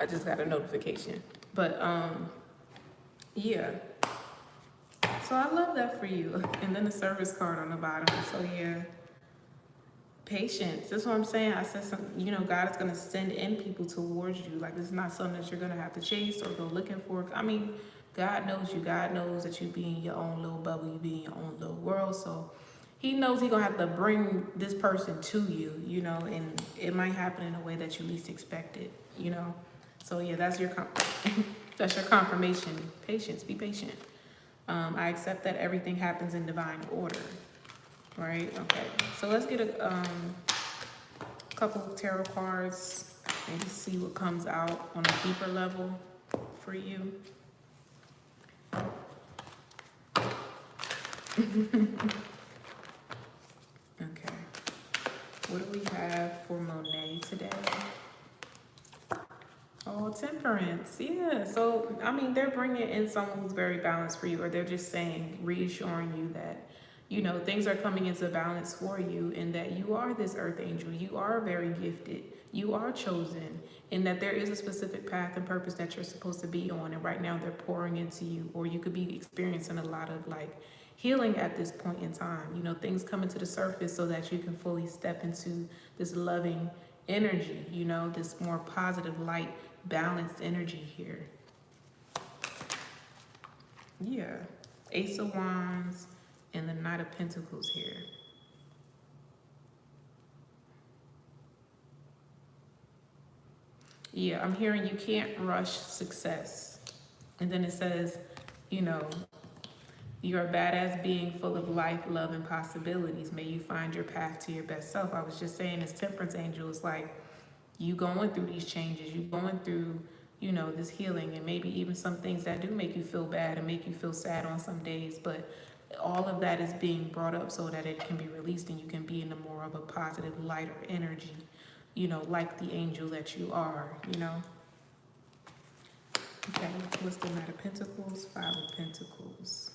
I just got a notification. But yeah. So I love that for you. And then the service card on the bottom. So yeah. Patience. That's what I'm saying. I said something, you know, God is going to send in people towards you. Like it's not something that you're going to have to chase or go looking for. I mean, God knows you. God knows that you be in your own little bubble. You be in your own little world. So he knows he's going to have to bring this person to you, you know, and it might happen in a way that you least expect it, you know. So yeah, that's your that's your confirmation. Patience. Be patient. I accept that everything happens in divine order. Right? Okay. So let's get a couple of tarot cards and just see what comes out on a deeper level for you. Okay. What do we have for Monet today? Oh, temperance. Yeah. So, I mean, they're bringing in someone who's very balanced for you, or they're just saying, reassuring you that, you know, things are coming into balance for you, and that you are this earth angel. You are very gifted. You are chosen, and that there is a specific path and purpose that you're supposed to be on. And right now they're pouring into you, or you could be experiencing a lot of like healing at this point in time. You know, things coming to the surface so that you can fully step into this loving energy, you know, this more positive, light, balanced energy here. Yeah. Ace of Wands and the Knight of Pentacles here. Yeah, I'm hearing you can't rush success. And then it says, you know, you're a badass being full of life, love, and possibilities. May you find your path to your best self. I was just saying, this temperance angel is like you going through these changes, you going through, you know, this healing, and maybe even some things that do make you feel bad and make you feel sad on some days, but all of that is being brought up so that it can be released and you can be in a more of a positive, lighter energy, you know, like the angel that you are, you know. Okay, what's the Knight of Pentacles? Five of Pentacles.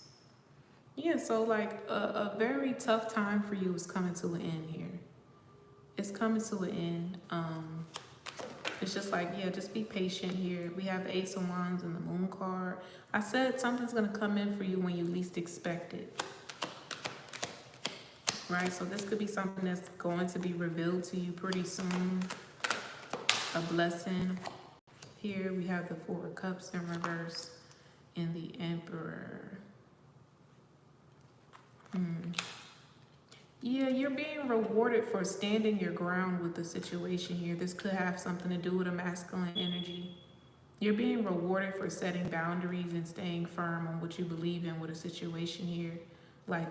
Yeah, so like a very tough time for you is coming to an end here. It's coming to an end. It's just like, yeah, just be patient here. We have the Ace of Wands and the Moon card. I said something's going to come in for you when you least expect it. Right? So this could be something that's going to be revealed to you pretty soon. A blessing. Here we have the Four of Cups in reverse and the Emperor. Yeah, you're being rewarded for standing your ground with the situation here. This could have something to do with a masculine energy. You're being rewarded for setting boundaries and staying firm on what you believe in with a situation here. Like,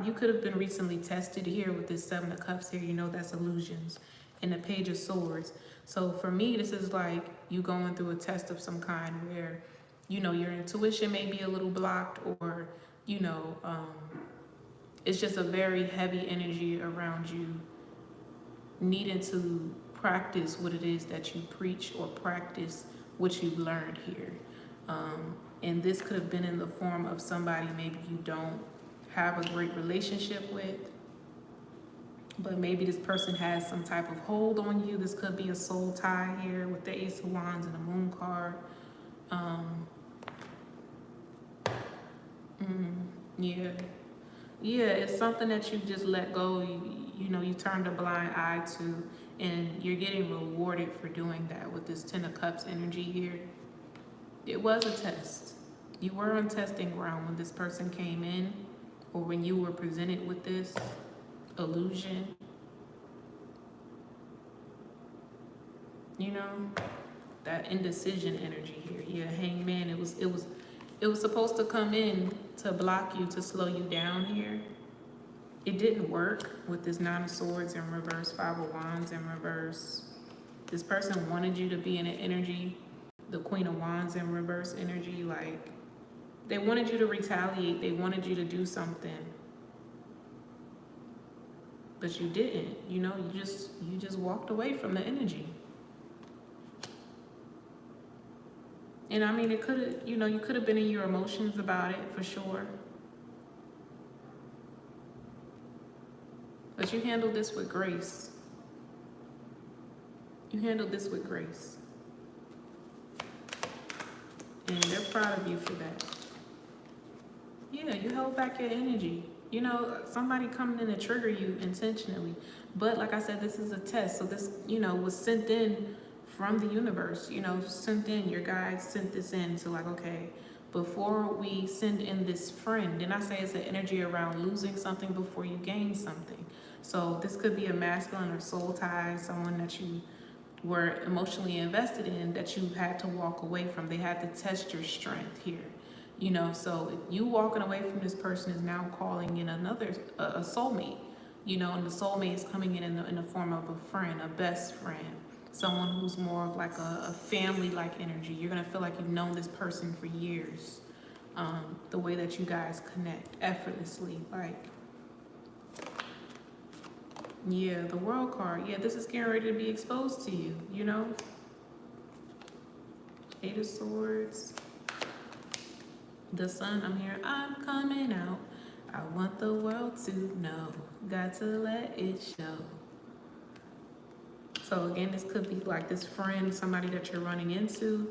you could have been recently tested here with this Seven of Cups here. You know, that's illusions. And the Page of Swords. So for me, this is like you going through a test of some kind where, you know, your intuition may be a little blocked, or you know, it's just a very heavy energy around you needing to practice what it is that you preach or practice what you've learned here. And this could have been in the form of somebody maybe you don't have a great relationship with, but maybe this person has some type of hold on you. This could be a soul tie here with the Ace of Wands and the Moon card. Yeah. Yeah, it's something that you just let go. You know, you turned a blind eye to, and you're getting rewarded for doing that with this Ten of Cups energy here. It was a test. You were on testing ground when this person came in, or when you were presented with this illusion. You know, that indecision energy here. Yeah, Hangman. It was supposed to come in to block you, to slow you down here. It didn't work with this Nine of Swords in reverse, Five of Wands in reverse. This person wanted you to be in an energy, the Queen of Wands in reverse energy, like they wanted you to retaliate. They wanted you to do something, but you didn't. You know, you just walked away from the energy. And I mean, it could have, you know, you could have been in your emotions about it for sure. But you handled this with grace. You handled this with grace. And they're proud of you for that. Yeah, you held back your energy. You know, somebody coming in to trigger you intentionally. But like I said, this is a test. So this, you know, was sent in from the universe, you know, sent in, your guides sent this in. So like, okay, before we send in this friend, and I say it's an energy around losing something before you gain something. So this could be a masculine or soul tie, someone that you were emotionally invested in that you had to walk away from. They had to test your strength here. You know, so if you walking away from this person is now calling in another, a soulmate, you know, and the soulmate is coming in the form of a friend, a best friend, someone who's more of like a family-like energy. You're going to feel like you've known this person for years. The way that you guys connect effortlessly, like, yeah, the World card. Yeah, this is getting ready to be exposed to you, you know. Eight of Swords. The Sun, I'm here. I'm coming out. I want the world to know. Got to let it show. So again, this could be like this friend, somebody that you're running into,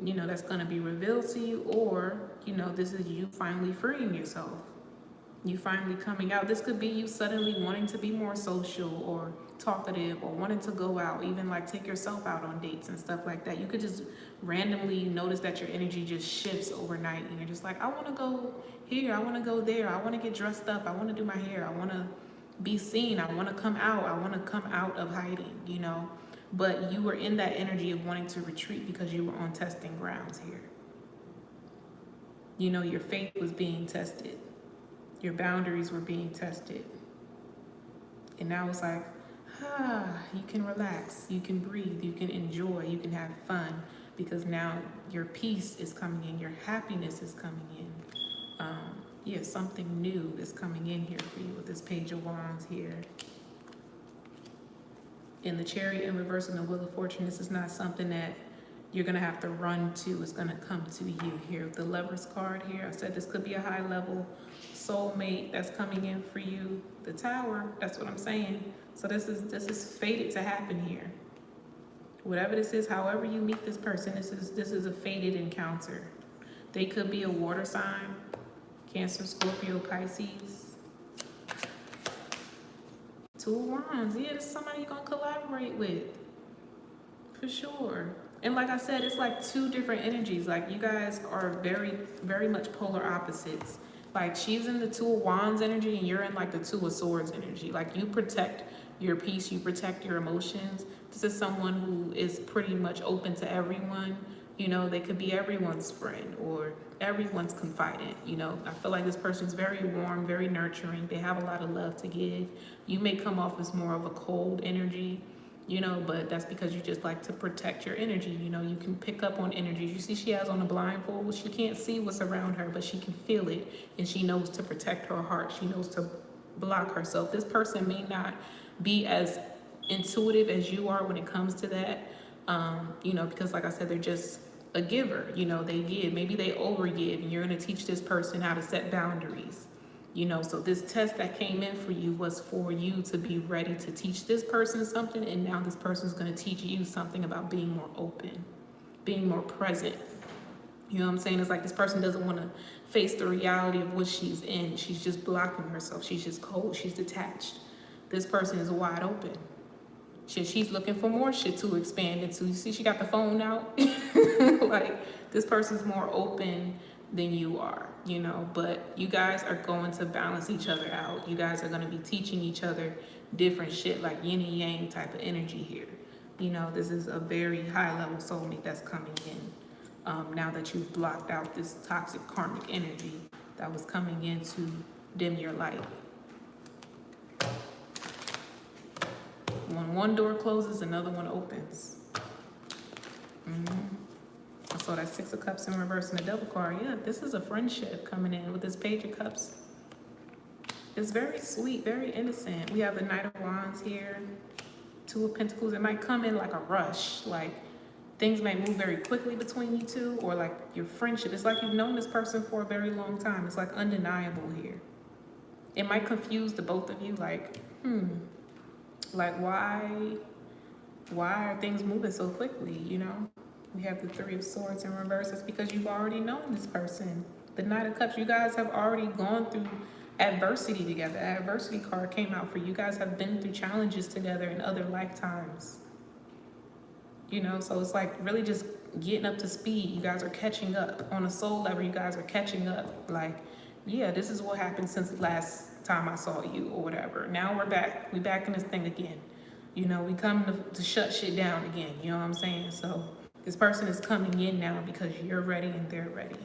you know, that's going to be revealed to you. Or, you know, this is you finally freeing yourself. You finally coming out. This could be you suddenly wanting to be more social or talkative, or wanting to go out, even like take yourself out on dates and stuff like that. You could just randomly notice that your energy just shifts overnight, and you're just like, I want to go here, I want to go there, I want to get dressed up, I want to do my hair, I want to be seen, I want to come out, I want to come out of hiding, you know. But you were in that energy of wanting to retreat because you were on testing grounds here. You know, your faith was being tested. Your boundaries were being tested. And now it's like, you can relax, you can breathe, you can enjoy, you can have fun, because now your peace is coming in, your happiness is coming in. Yeah, something new is coming in here for you with this Page of Wands here. In the Chariot in reverse and the Wheel of Fortune, this is not something that you're going to have to run to. It's going to come to you here. The Lovers card here, I said this could be a high level soulmate that's coming in for you. The Tower, that's what I'm saying. So this is fated to happen here. Whatever this is, however you meet this person, this is a fated encounter. They could be a water sign, Cancer, Scorpio, Pisces. Two of Wands. Yeah, this is somebody you're going to collaborate with. For sure. And like I said, it's like two different energies. Like you guys are very, very much polar opposites. Like she's in the Two of Wands energy and you're in like the Two of Swords energy. Like you protect your peace, you protect your emotions. This is someone who is pretty much open to everyone. You know, they could be everyone's friend or everyone's confidant. You know, I feel like this person's very warm, very nurturing. They have a lot of love to give. You may come off as more of a cold energy. you know, but that's because you just like to protect your energy. You know, you can pick up on energies. You see she has on a blindfold. Well, she can't see what's around her, but she can feel it, and she knows to protect her heart. She knows to block herself. This person may not be as intuitive as you are when it comes to that, you know, because like I said, they're just a giver. You know, they give. Maybe they overgive, and you're going to teach this person how to set boundaries. You know, so this test that came in for you was for you to be ready to teach this person something, and now this person's going to teach you something about being more open, being more present. You know what I'm saying? It's like this person doesn't want to face the reality of what she's in. She's just blocking herself. She's just cold. She's detached. This person is wide open. She's looking for more shit to expand into. You see, she got the phone out. Like, this person's more open than you are, you know, but you guys are going to balance each other out. You guys are going to be teaching each other different shit, like yin and yang type of energy here. You know, this is a very high level soulmate that's coming in. Now that you've blocked out this toxic karmic energy that was coming in to dim your light. When one door closes, another one opens. I saw that Six of Cups in reverse and the Devil card. Yeah, this is a friendship coming in with this Page of Cups. It's very sweet, very innocent. We have the Knight of Wands here. Two of Pentacles. It might come in like a rush. Like, things may move very quickly between you two, or like your friendship. It's like you've known this person for a very long time. It's like undeniable here. It might confuse the both of you, like, like why are things moving so quickly, you know? We have the Three of Swords in reverse. It's because you've already known this person. The Knight of Cups, you guys have already gone through adversity together. The adversity card came out for you. You guys have been through challenges together in other lifetimes. You know, so it's like really just getting up to speed. You guys are catching up. On a soul level, you guys are catching up. Like, yeah, this is what happened since the last time I saw you or whatever. Now we're back. We back in this thing again. You know, we come to shut shit down again. You know what I'm saying? So this person is coming in now because you're ready and they're ready.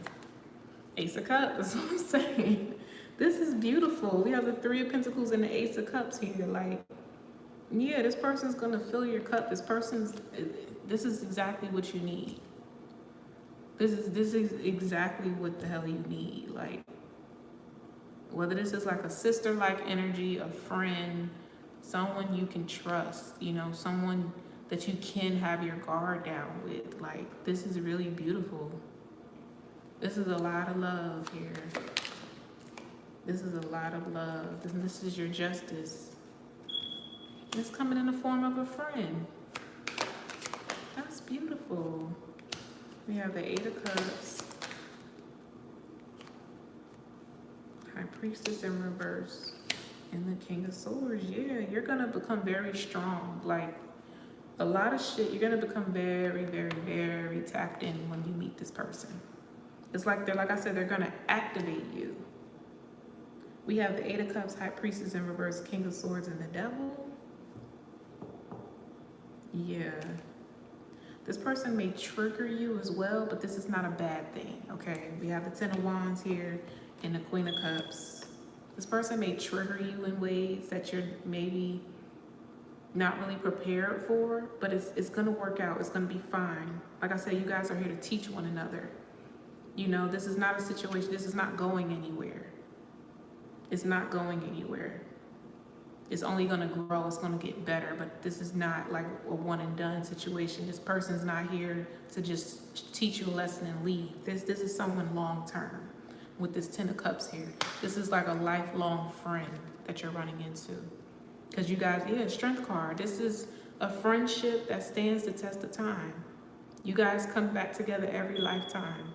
Ace of Cups, that's what I'm saying. This is beautiful. We have the Three of Pentacles and the Ace of Cups here. Like, yeah, this person's gonna fill your cup. This is exactly what you need. This is exactly what the hell you need. Like, whether this is like a sister-like energy, a friend, someone you can trust, you know, someone that you can have your guard down with. Like, this is really beautiful. This is a lot of love here. This is a lot of love. This is your justice. It's coming in the form of a friend. That's beautiful. We have the Eight of Cups. High Priestess in reverse. And the King of Swords. Yeah, you're going to become very strong. Like, a lot of shit, you're going to become very, very, very tapped in when you meet this person. It's like like I said, they're going to activate you. We have the Eight of Cups, High Priestess in reverse, King of Swords, and the Devil. Yeah. This person may trigger you as well, but this is not a bad thing, okay? We have the Ten of Wands here and the Queen of Cups. This person may trigger you in ways that you're maybe not really prepared for, but it's gonna work out. It's gonna be fine. Like I said, you guys are here to teach one another. You know, this is not a situation, this is not going anywhere. It's not going anywhere. It's only gonna grow, it's gonna get better, but this is not like a one and done situation. This person's not here to just teach you a lesson and leave. This is someone long term with this Ten of Cups here. This is like a lifelong friend that you're running into. Because you guys, yeah, Strength card. This is a friendship that stands the test of time. You guys come back together every lifetime.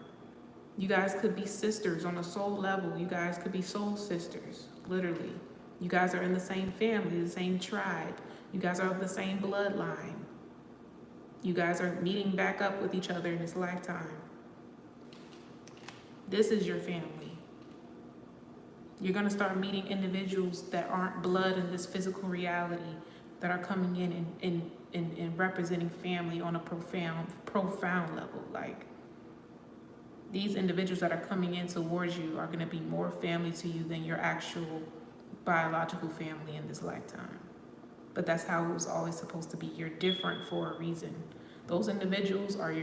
You guys could be sisters on a soul level. You guys could be soul sisters, literally. You guys are in the same family, the same tribe. You guys are of the same bloodline. You guys are meeting back up with each other in this lifetime. This is your family. You're gonna start meeting individuals that aren't blood in this physical reality, that are coming in and representing family on a profound level. Like, these individuals that are coming in towards you are gonna be more family to you than your actual biological family in this lifetime. but that's how it was always supposed to be. You're different for a reason. Those individuals are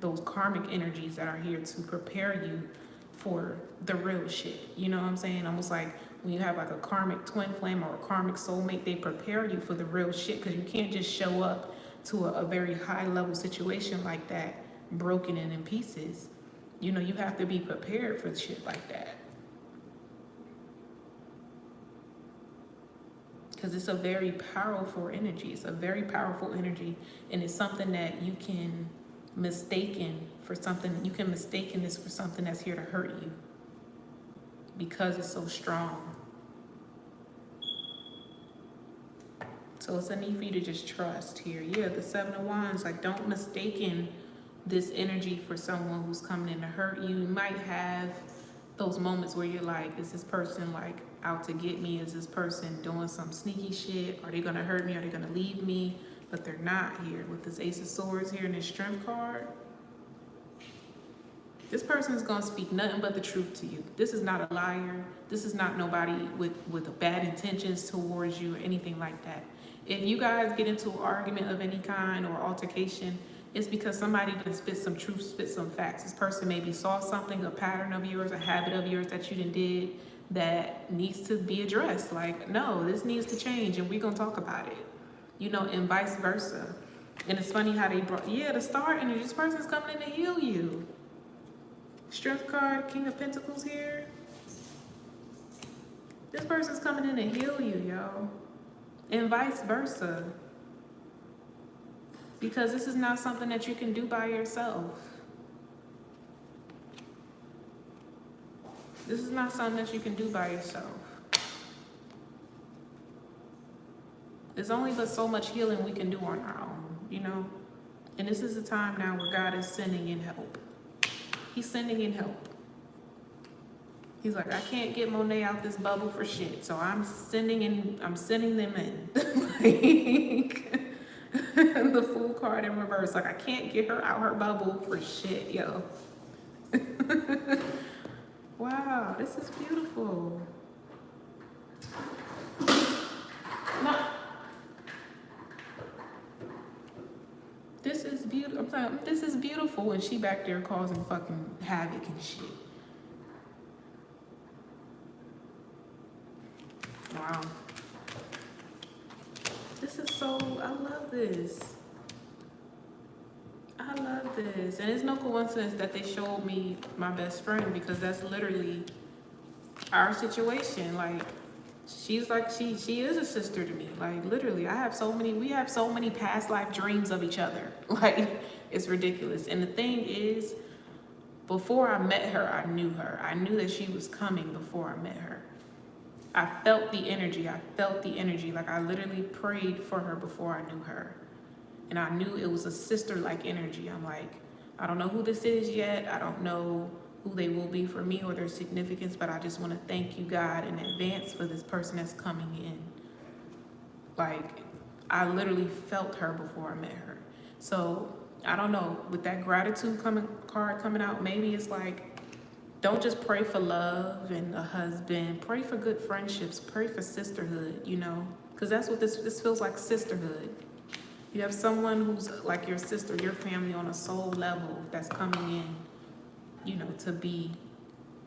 those karmic energies that are here to prepare you for the real shit. You know what I'm saying? Almost like when you have like a karmic twin flame or a karmic soulmate, they prepare you for the real shit, because you can't just show up to a very high level situation like that broken and in pieces. You know, you have to be prepared for shit like that. Because it's a very powerful energy. It's a very powerful energy, and it's something that you can mistaken for something. You can mistaken this for something that's here to hurt you, because it's so strong. So it's a need for you to just trust here. Yeah, the Seven of Wands, like, don't mistaken this energy for someone who's coming in to hurt you. You might have those moments where you're like, is this person like out to get me? Is this person doing some sneaky shit? Are they gonna hurt me? Are they gonna leave me? But they're not here. With this Ace of Swords here and this Strength card, this person is gonna speak nothing but the truth to you. This is not a liar. This is not nobody with bad intentions towards you or anything like that. If you guys get into an argument of any kind or altercation, it's because somebody done spit some truth, spit some facts. This person maybe saw something, a pattern of yours, a habit of yours that you done did that needs to be addressed. Like, no, this needs to change, and we're gonna talk about it. You know, and vice versa. And it's funny how they brought, yeah, the Star energy. This person's coming in to heal you. Strength card, King of Pentacles here. This person's coming in to heal you, yo. And vice versa. Because this is not something that you can do by yourself. This is not something that you can do by yourself. There's only but so much healing we can do on our own, you know? And this is the time now where God is sending in help. He's sending in help. He's like, I can't get Monet out this bubble for shit, so I'm sending them in. Like, the Fool card in reverse. Like, I can't get her out her bubble for shit, yo. Wow, this is beautiful. No. This is beautiful. I'm sorry, this is beautiful, and she back there causing fucking havoc and shit. Wow. This is so, I love this. I love this. And it's no coincidence that they showed me my best friend, because that's literally our situation. Like, she's like, she is a sister to me. Like, literally, we have so many past life dreams of each other. Like, it's ridiculous. And the thing is, before I met her, I knew her. I knew that she was coming before I met her. I felt the energy. Like, I literally prayed for her before I knew her. And I knew it was a sister-like energy. I'm like, I don't know who this is yet. I don't know who they will be for me or their significance, but I just want to thank you, God, in advance for this person that's coming in. Like, I literally felt her before I met her. So, I don't know, with that gratitude card coming out, maybe it's like, don't just pray for love and a husband. Pray for good friendships. Pray for sisterhood, you know? Because that's what this feels like, sisterhood. You have someone who's like your sister, your family on a soul level that's coming in, you know, to be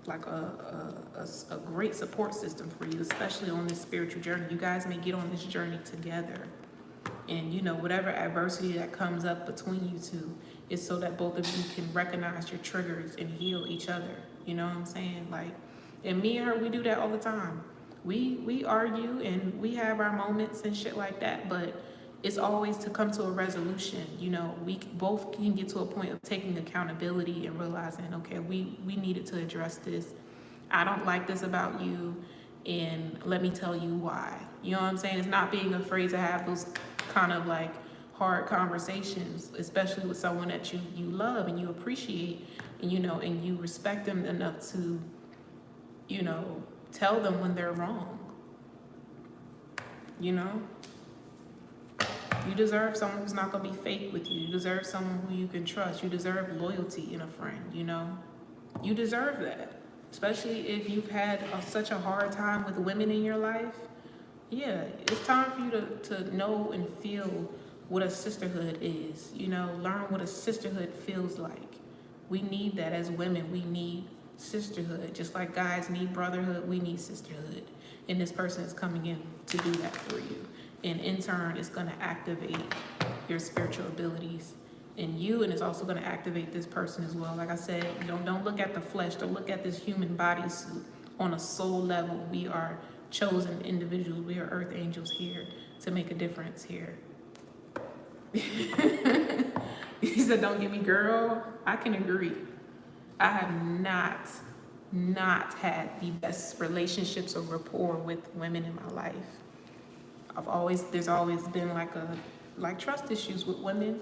like a great support system for you, especially on this spiritual journey. You guys may get on this journey together. And, you know, whatever adversity that comes up between you two is so that both of you can recognize your triggers and heal each other. You know what I'm saying? Like, and me and her, we do that all the time. We argue and we have our moments and shit like that, but it's always to come to a resolution. You know, we both can get to a point of taking accountability and realizing, okay, we needed to address this. I don't like this about you, and let me tell you why. You know what I'm saying? It's not being afraid to have those kind of like hard conversations, especially with someone that you love and you appreciate, and you know, and you respect them enough to, you know, tell them when they're wrong. You know, you deserve someone who's not gonna be fake with you. You deserve someone who you can trust. You deserve loyalty in a friend. You know, you deserve that, especially if you've had such a hard time with women in your life. Yeah, it's time for you to know and feel what a sisterhood is. You know, learn what a sisterhood feels like. We need that as women. We need sisterhood. Just like guys need brotherhood, we need sisterhood. And this person is coming in to do that for you. And in turn, it's going to activate your spiritual abilities in you, and it's also going to activate this person as well. Like I said, don't look at the flesh. Don't look at this human bodysuit. On a soul level, we are chosen individuals. We are earth angels here to make a difference here. He said, don't get me, girl. I can agree. I have not had the best relationships or rapport with women in my life. There's always been like trust issues with women.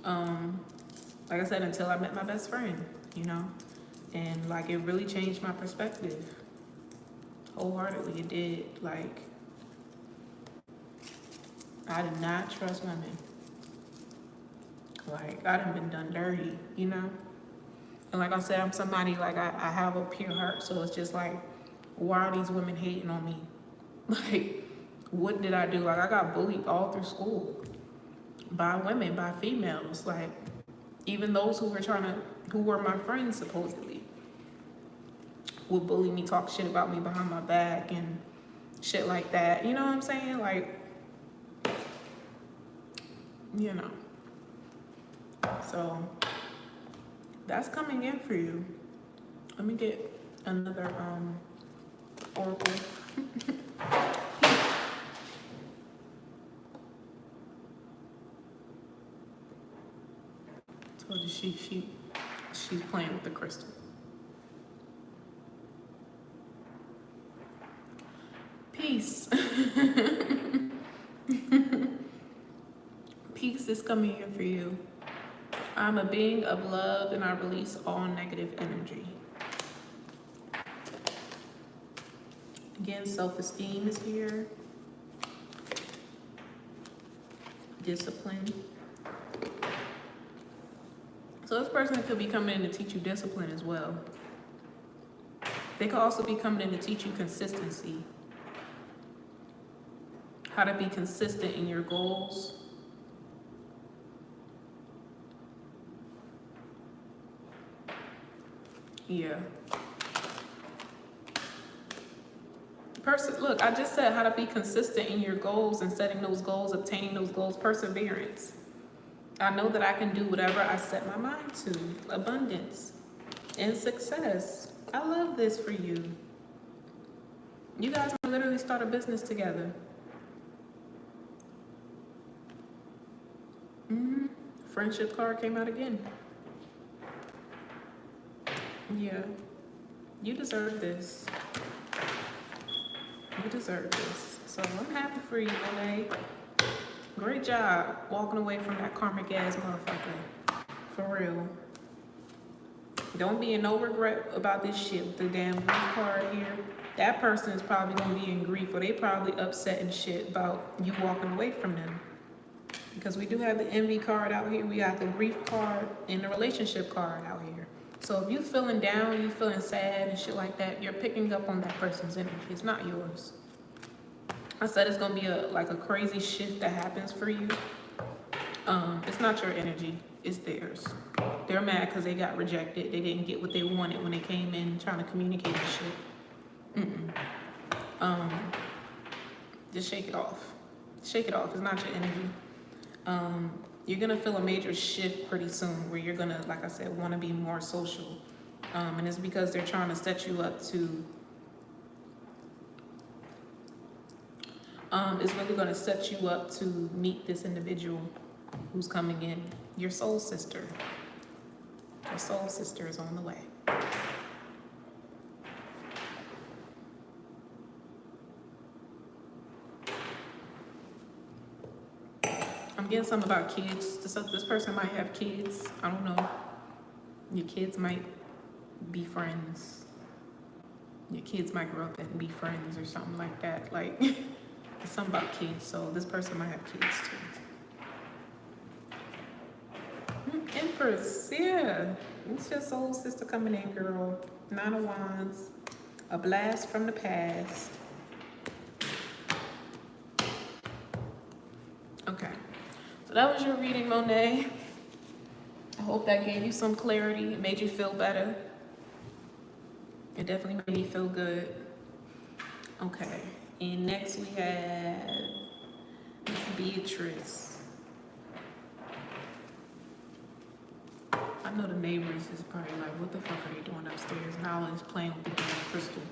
Like I said, until I met my best friend, you know, and like it really changed my perspective. Wholeheartedly, it did. Like, I did not trust women. Like, I done been done dirty, you know? And like I said, I'm somebody, like, I have a pure heart, so it's just like, why are these women hating on me? Like, what did I do? Like, I got bullied all through school by women, by females. Like, even those who were my friends, supposedly, would bully me, talk shit about me behind my back and shit like that. You know what I'm saying? Like, you know. So that's coming in for you. Let me get another oracle. Told you she's playing with the crystal. Peace. Peace is coming in for you. I'm a being of love and I release all negative energy. Again, self-esteem is here. Discipline. So this person could be coming in to teach you discipline as well. They could also be coming in to teach you consistency. How to be consistent in your goals. Yeah. Look, I just said how to be consistent in your goals and setting those goals, obtaining those goals, perseverance. I know that I can do whatever I set my mind to. Abundance and success. I love this for you. You guys can literally start a business together. Friendship card came out again. Yeah. You deserve this. You deserve this. So I'm happy for you, LA. Great job walking away from that karmic ass motherfucker. For real. Don't be in no regret about this shit with the damn grief card here. That person is probably gonna be in grief, or they probably upset and shit about you walking away from them. Because we do have the envy card out here. We got the grief card and the relationship card out here. So if you feeling down, you feeling sad and shit like that, you're picking up on that person's energy. It's not yours. I said it's gonna be a crazy shift that happens for you. It's not your energy, it's theirs. They're mad because they got rejected. They didn't get what they wanted when they came in trying to communicate and shit. Just shake it off. Shake it off. It's not your energy. You're gonna feel a major shift pretty soon where you're gonna, like I said, want to be more social. And it's because they're trying to set you up to, it's really gonna set you up to meet this individual who's coming in. Your soul sister. Your soul sister is on the way. I'm getting something about kids. This person might have kids. I don't know. Your kids might be friends. Your kids might grow up and be friends or something like that. Like, it's something about kids. So this person might have kids too. Empress, yeah. It's your soul sister coming in, girl. 9 of Wands. A blast from the past. So that was your reading, Monet. I hope that gave you some clarity. It made you feel better. It definitely made me feel good. Okay. And next we have Miss Beatrice. I know the neighbors is probably like, what the fuck are they doing upstairs? Nolan's playing with the damn crystal.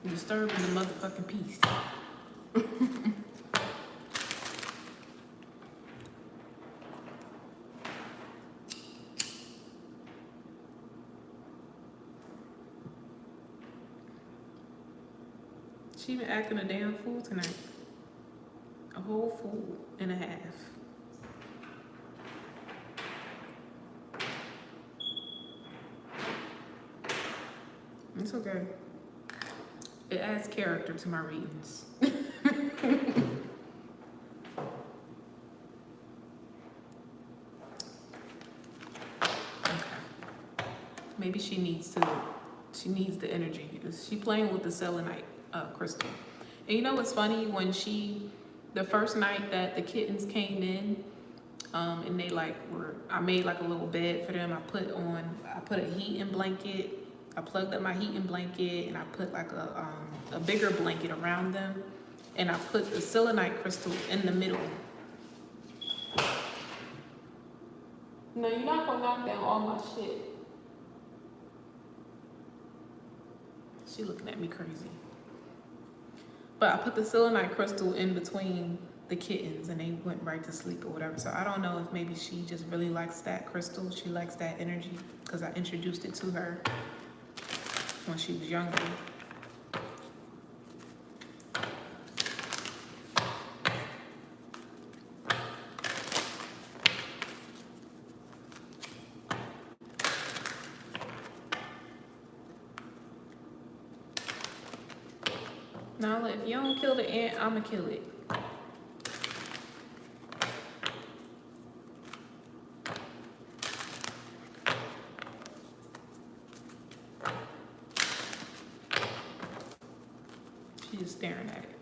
Disturbing the motherfucking peace. She been acting a damn fool tonight. A whole fool and a half. It's okay. It adds character to my readings. Okay. Maybe she needs the energy. She playing with the selenite crystal. And you know what's funny? When the first night that the kittens came in, and they I made like a little bed for them. I put a heating blanket. I plugged up my heating blanket, and I put like a bigger blanket around them, and I put the selenite crystal in the middle. No, you're not gonna knock down all my shit. She looking at me crazy. But I put the selenite crystal in between the kittens, and they went right to sleep or whatever. So I don't know if maybe she just really likes that crystal. She likes that energy because I introduced it to her when she was younger. Now, if you don't kill the ant, I'ma kill it. She's just staring at it.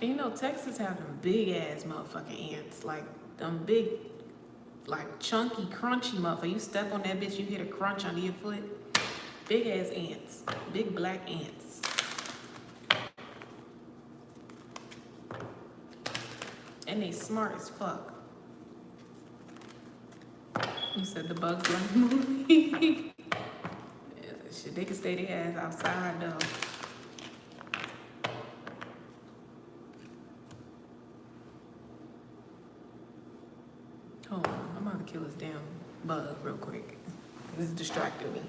And you know, Texas have them big ass motherfucking ants. Like them big, like chunky, crunchy motherfucker. You step on that bitch, you hear a crunch under your foot. Big ass ants. Big black ants. And they smart as fuck. You said the bugs like the movie. Yeah, shit, they can stay their ass outside though. Hold on, I'm about to kill this damn bug real quick. This is distracting me.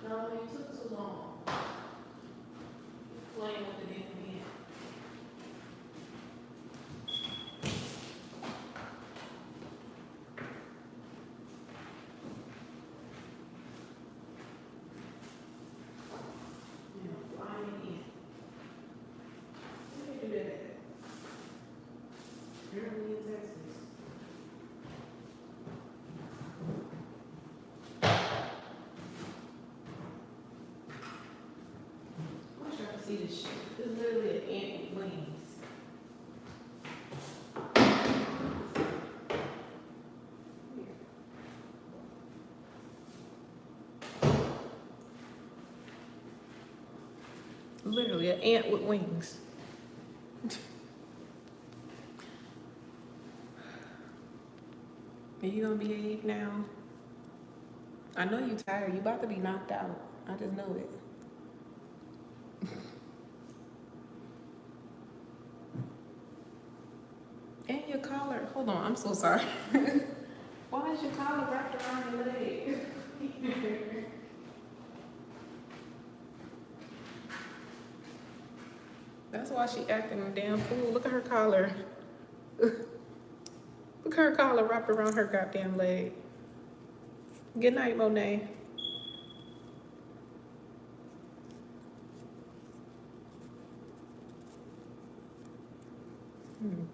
No, it took too long. Playing with the damn ant. See this shit. This is literally an ant with wings. Literally an ant with wings. Are you gonna behave now? I know you tired. You about to be knocked out. I just know it. And your collar. Hold on, I'm so sorry. Why is your collar wrapped around your leg? That's why she acting a damn fool. Look at her collar. Look at her collar wrapped around her goddamn leg. Good night, Monet.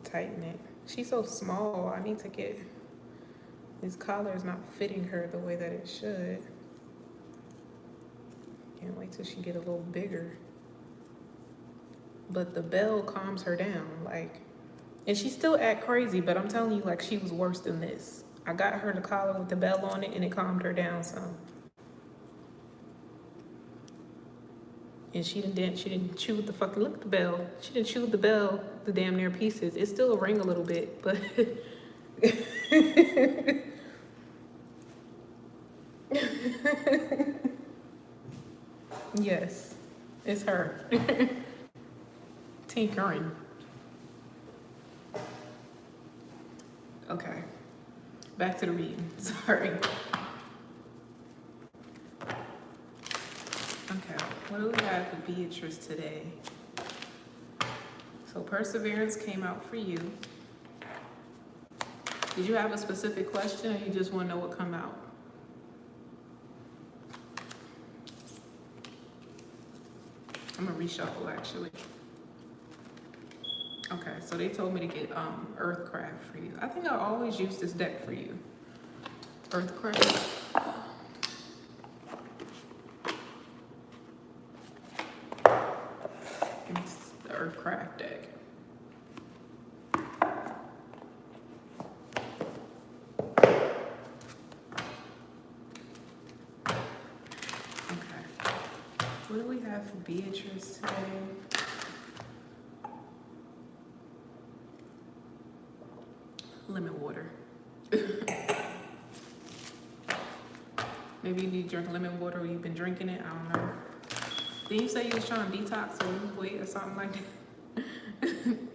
tighten it. She's so small. I need to get, this collar is not fitting her the way that it should. Can't wait till she get a little bigger. But the bell calms her down, like, and she still act crazy, but I'm telling you, like, she was worse than this. I got her the collar with the bell on it and it calmed her down some. And she didn't chew the fucking, look at the bell. She didn't chew the bell the damn near pieces. It still ring a little bit, but yes, it's her. Tinkering. Okay, back to the reading. Sorry. Okay, what do we have for Beatrice today? So perseverance came out for you. Did you have a specific question, or you just want to know what come out? I'm gonna reshuffle actually. Okay, so they told me to get Earthcraft for you. I think I always use this deck for you. Earthcraft. It's the Earthcraft deck. Okay. What do we have for Beatrice today? Lemon water. Maybe you need to drink lemon water, or you've been drinking it. I don't know. Didn't you say you was trying to detox or lose weight or something like that?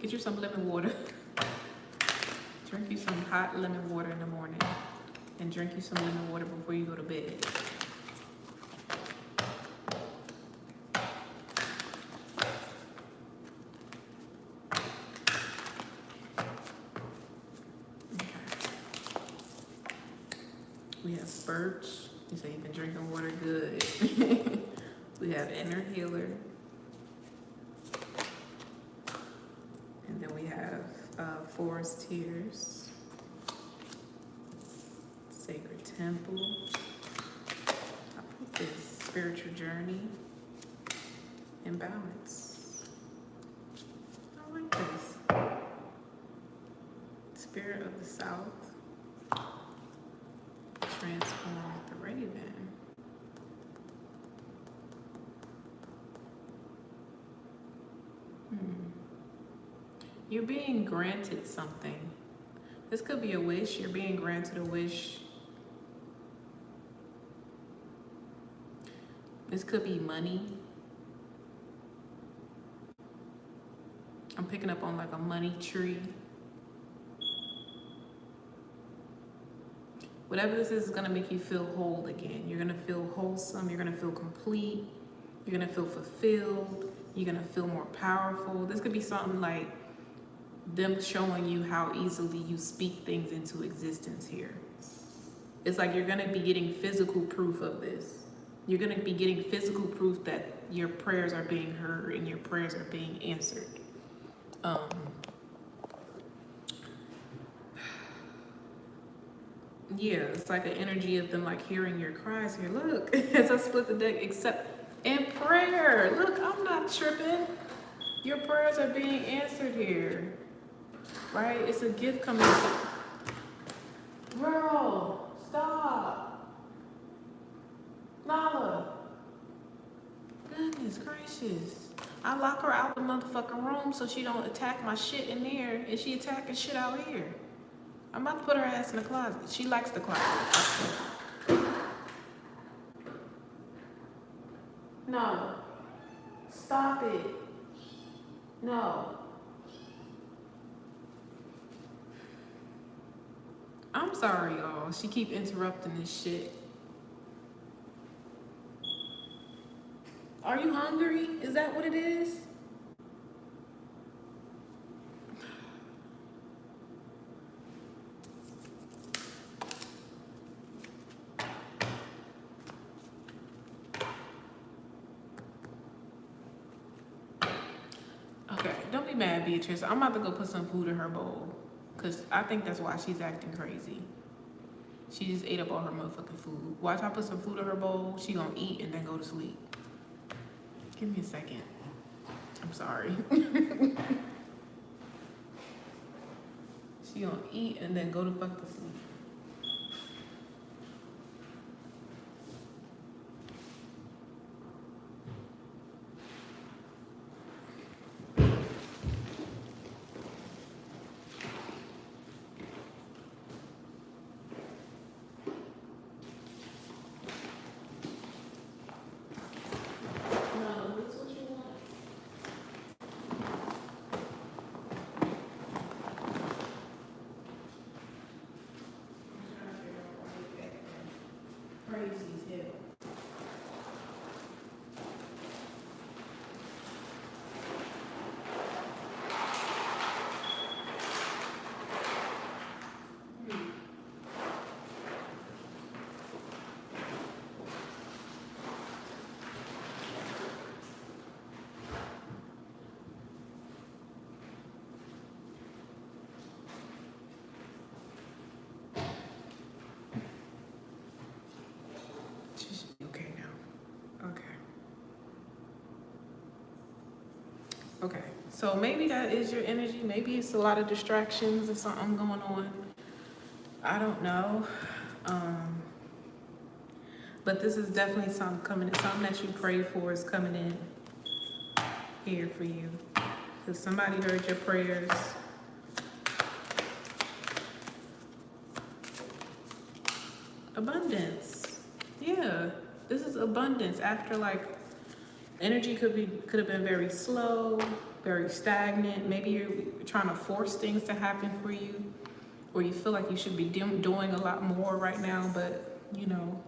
Get you some lemon water. Drink you some hot lemon water in the morning, and drink you some lemon water before you go to bed. We have birch. You say you've been drinking water, good. We have inner healer. And then we have forest tears, sacred temple. I put this spiritual journey and balance. I like this. Spirit of the South. Transform the Raven. You're being granted something. This could be a wish. You're being granted a wish. This could be money. I'm picking up on like a money tree. Whatever this is gonna make you feel whole again. You're gonna feel wholesome, you're gonna feel complete, you're gonna feel fulfilled, you're gonna feel more powerful. This could be something like them showing you how easily you speak things into existence here. It's like you're gonna be getting physical proof of this. You're gonna be getting physical proof that your prayers are being heard and your prayers are being answered. Yeah, it's like an energy of them like hearing your cries here. Look, as I split the deck, except in prayer. Look, I'm not tripping. Your prayers are being answered here, right? It's a gift coming. Girl, stop. Nala. Goodness gracious. I lock her out the motherfucking room so she don't attack my shit in there, and she attacking shit out here. I'm about to put her ass in the closet. She likes the closet. No. Stop it. No. I'm sorry, y'all. She keep interrupting this shit. Are you hungry? Is that what it is? mad, Beatrice. I'm about to go put some food in her bowl. Because I think that's why she's acting crazy. She just ate up all her motherfucking food. Watch I put some food in her bowl. She gonna eat and then go to sleep. Give me a second. I'm sorry. She gonna eat and then go to fuck to sleep. Crazy as hell. Okay now. Okay, so maybe that is your energy. Maybe it's a lot of distractions or something going on. I don't know. But this is definitely something coming in. Something that you prayed for is coming in here for you. Because somebody heard your prayers. Abundance. Yeah, this is abundance. After like energy could have been very slow, very stagnant. Maybe you're trying to force things to happen for you, or you feel like you should be doing a lot more right now, but you know,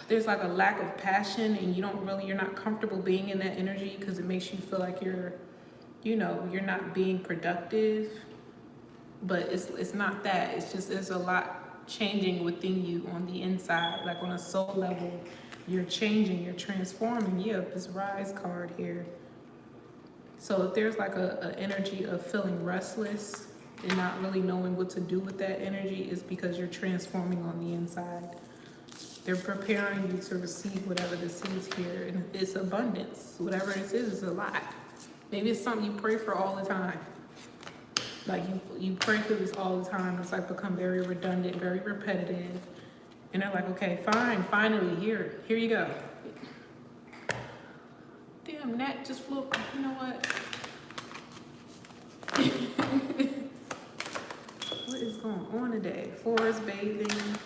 there's like a lack of passion and you're not comfortable being in that energy because it makes you feel like you're not being productive. But it's not that. It's just there's a lot changing within you on the inside, like on a soul level. You're changing, you're transforming. Yeah, this Rise card here. So if there's like a energy of feeling restless and not really knowing what to do with that energy, is because you're transforming on the inside. They're preparing you to receive whatever this is here. And it's abundance. Whatever this is a lot. Maybe it's something you pray for all the time. Like you pray for this all the time. It's like become very redundant, very repetitive. And they're like, okay, fine, finally, here you go. Damn, Nat just flew. You know what? What is going on today? Forest bathing.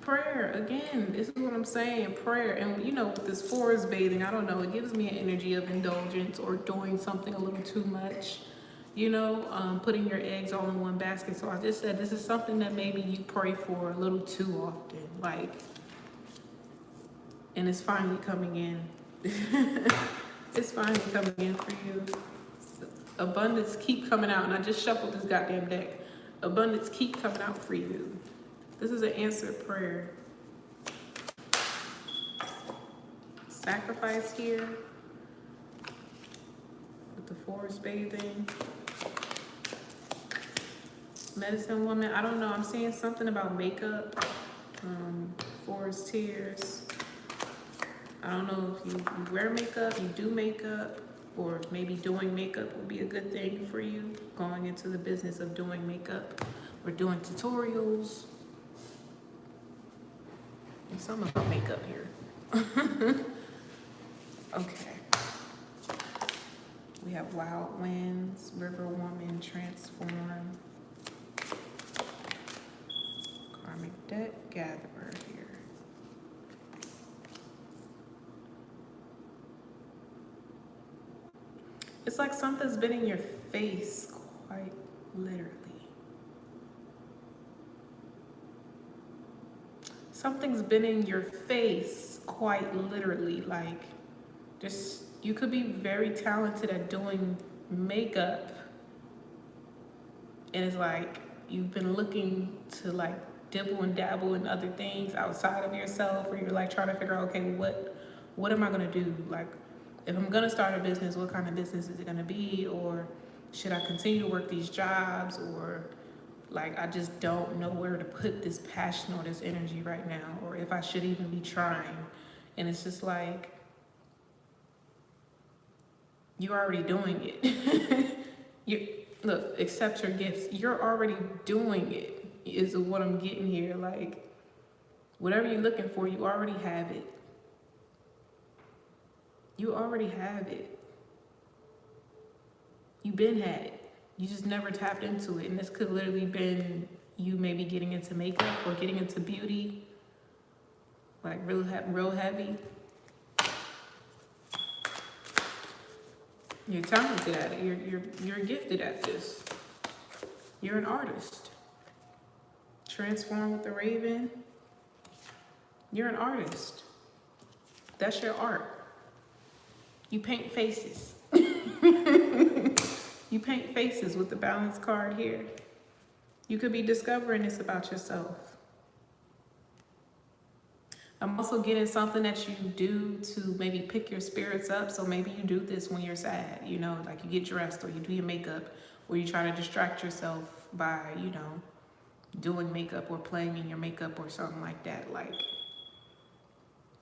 Prayer, again, this is what I'm saying, prayer. And you know, with this forest bathing, I don't know, it gives me an energy of indulgence or doing something a little too much. You know, putting your eggs all in one basket. So I just said this is something that maybe you pray for a little too often, like, and it's finally coming in. It's finally coming in for you. Abundance keep coming out, and I just shuffled this goddamn deck. Abundance keep coming out for you. This is an answered prayer. Sacrifice here with the forest bathing. Medicine woman, I don't know. I'm seeing something about makeup. Forest tears. I don't know if you wear makeup, you do makeup, or maybe doing makeup would be a good thing for you. Going into the business of doing makeup or doing tutorials. There's something about makeup here. Okay. We have Wild Winds, River Woman, Transform. Karmic Debt Gatherer here. It's like something's been in your face, quite literally. Something's been in your face, quite literally. Like, just, you could be very talented at doing makeup. And it's like, you've been looking to like dibble and dabble in other things outside of yourself, or you're like trying to figure out, okay, what am I gonna do? Like, if I'm gonna start a business, what kind of business is it gonna be? Or should I continue to work these jobs? Or like, I just don't know where to put this passion or this energy right now, or if I should even be trying. And it's just like, you're already doing it. Look, accept your gifts. You're already doing it, is what I'm getting here. Like, whatever you're looking for, you already have it. You already have it. You've been had it. You just never tapped into it. And this could literally been you maybe getting into makeup or getting into beauty, like real heavy. You're talented at it. You're gifted at this. You're an artist. Transform with the Raven. You're an artist. That's your art. You paint faces. You paint faces with the balance card here. You could be discovering this about yourself. I'm also getting something that you do to maybe pick your spirits up. So maybe you do this when you're sad, you know, like you get dressed or you do your makeup, or you try to distract yourself by, you know, doing makeup or playing in your makeup or something like that. Like,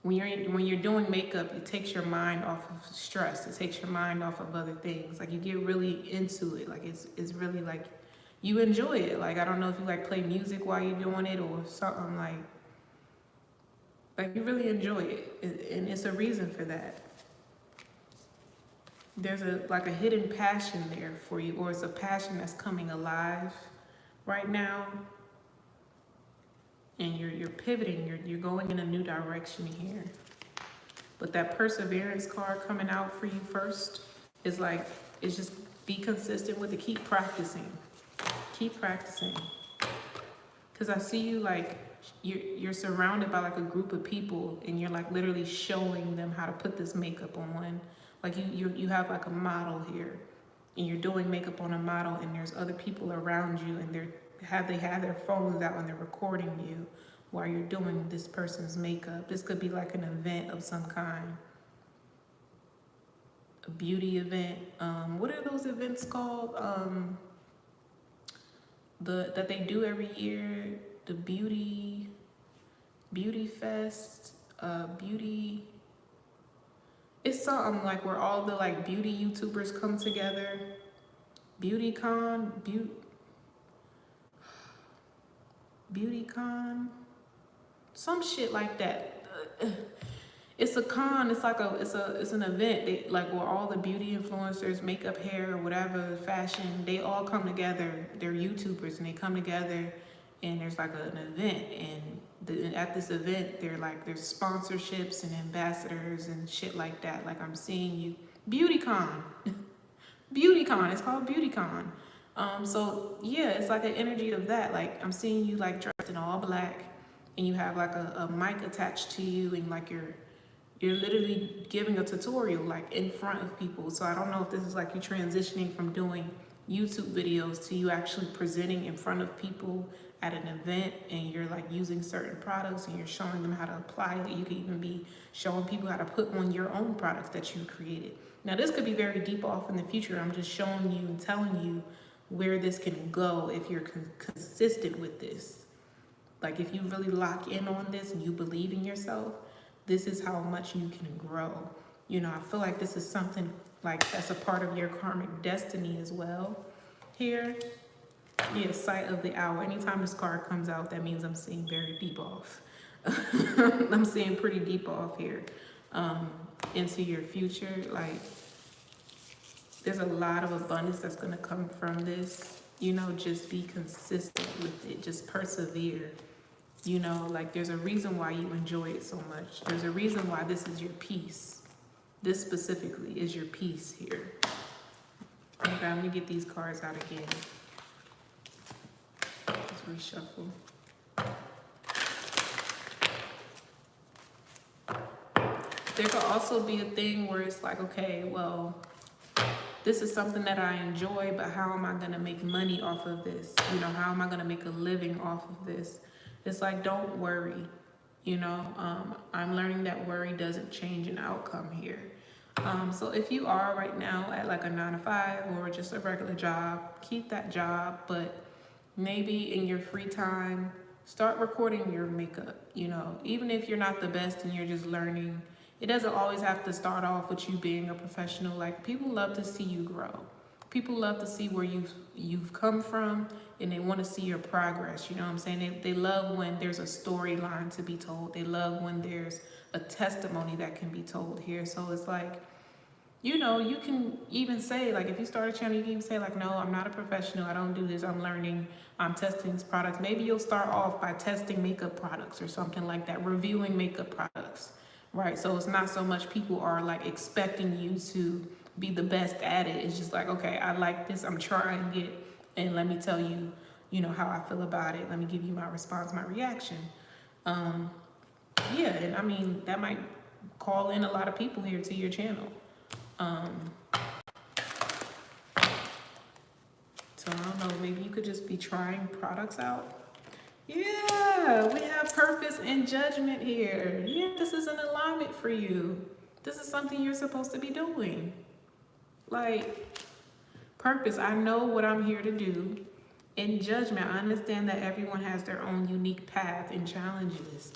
when you're doing makeup, it takes your mind off of stress. It takes your mind off of other things. Like, you get really into it. Like, it's really like you enjoy it. Like, I don't know if you like play music while you're doing it or something, like you really enjoy it, and it's a reason for that. There's a hidden passion there for you, or it's a passion that's coming alive right now. And you're pivoting, you're going in a new direction here. But that perseverance card coming out for you first is like, it's just be consistent with it. Keep practicing. Keep practicing. Because I see you like, you're surrounded by like a group of people, and you're like literally showing them how to put this makeup on. Like you have like a model here, and you're doing makeup on a model, and there's other people around you, and they have their phones out and they're recording you while you're doing this person's makeup. This could be like an event of some kind, a beauty event. What are those events called? That they do every year, the beauty fest, beauty. It's something like where all the like beauty YouTubers come together. BeautyCon, BeautyCon, some shit like that. It's a con. It's like it's an event. They like where all the beauty influencers, makeup, hair, whatever, fashion, they all come together. They're YouTubers, and they come together, and there's like an event. And at this event, there's sponsorships and ambassadors and shit like that. Like, I'm seeing you, BeautyCon, BeautyCon. It's called BeautyCon. So yeah, it's like an energy of that. Like, I'm seeing you like dressed in all black, and you have like a mic attached to you, and like you're literally giving a tutorial like in front of people. So I don't know if this is like you transitioning from doing YouTube videos to you actually presenting in front of people at an event, and you're like using certain products and you're showing them how to apply it. You could even be showing people how to put on your own products that you created. Now, this could be very deep off in the future. I'm just showing you and telling you where this can go if you're consistent with this. Like, if you really lock in on this and you believe in yourself, this is how much you can grow. You know, I feel like this is something like that's a part of your karmic destiny as well here. Yeah, sight of the hour. Anytime this card comes out, that means I'm seeing very deep off. I'm seeing pretty deep off here into your future. Like, there's a lot of abundance that's going to come from this. You know, just be consistent with it. Just persevere. You know, like, there's a reason why you enjoy it so much. There's a reason why this is your peace. This specifically is your peace here. Okay, I'm going to get these cards out again. Let's reshuffle. There could also be a thing where it's like, okay, well, this is something that I enjoy, but how am I going to make money off of this? You know, how am I going to make a living off of this? It's like, don't worry. You know, I'm learning that worry doesn't change an outcome here. So if you are right now at like a 9 to 5 or just a regular job, keep that job, but maybe in your free time, start recording your makeup. You know, even if you're not the best and you're just learning, it doesn't always have to start off with you being a professional. Like, people love to see you grow. People love to see where you've come from, and they want to see your progress. You know what I'm saying? They love when there's a storyline to be told. They love when there's a testimony that can be told here. So it's like, you know, you can even say, like, if you start a channel, you can even say, like, no, I'm not a professional. I don't do this. I'm learning. I'm testing these products. Maybe you'll start off by testing makeup products or something like that, reviewing makeup products, right? So it's not so much people are like expecting you to be the best at it. It's just like, okay, I like this. I'm trying it. And let me tell you, you know, how I feel about it. Let me give you my response, my reaction. Yeah, and I mean, that might call in a lot of people here to your channel. So I don't know, maybe you could just be trying products out. Yeah, we have purpose and judgment here. Yeah, this is an alignment for you. This is something you're supposed to be doing. Like, purpose, I know what I'm here to do. In judgment, I understand that everyone has their own unique path and challenges.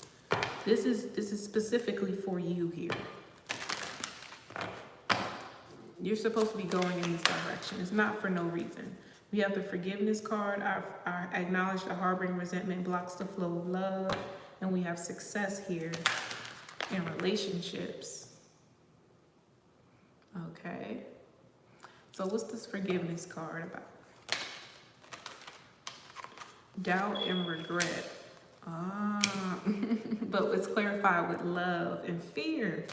This is specifically for you here. You're supposed to be going in this direction. It's not for no reason. We have the forgiveness card. I acknowledge that harboring resentment blocks the flow of love. And we have success here in relationships. Okay. So what's this forgiveness card about? Doubt and regret. But it's clarified with love and fear.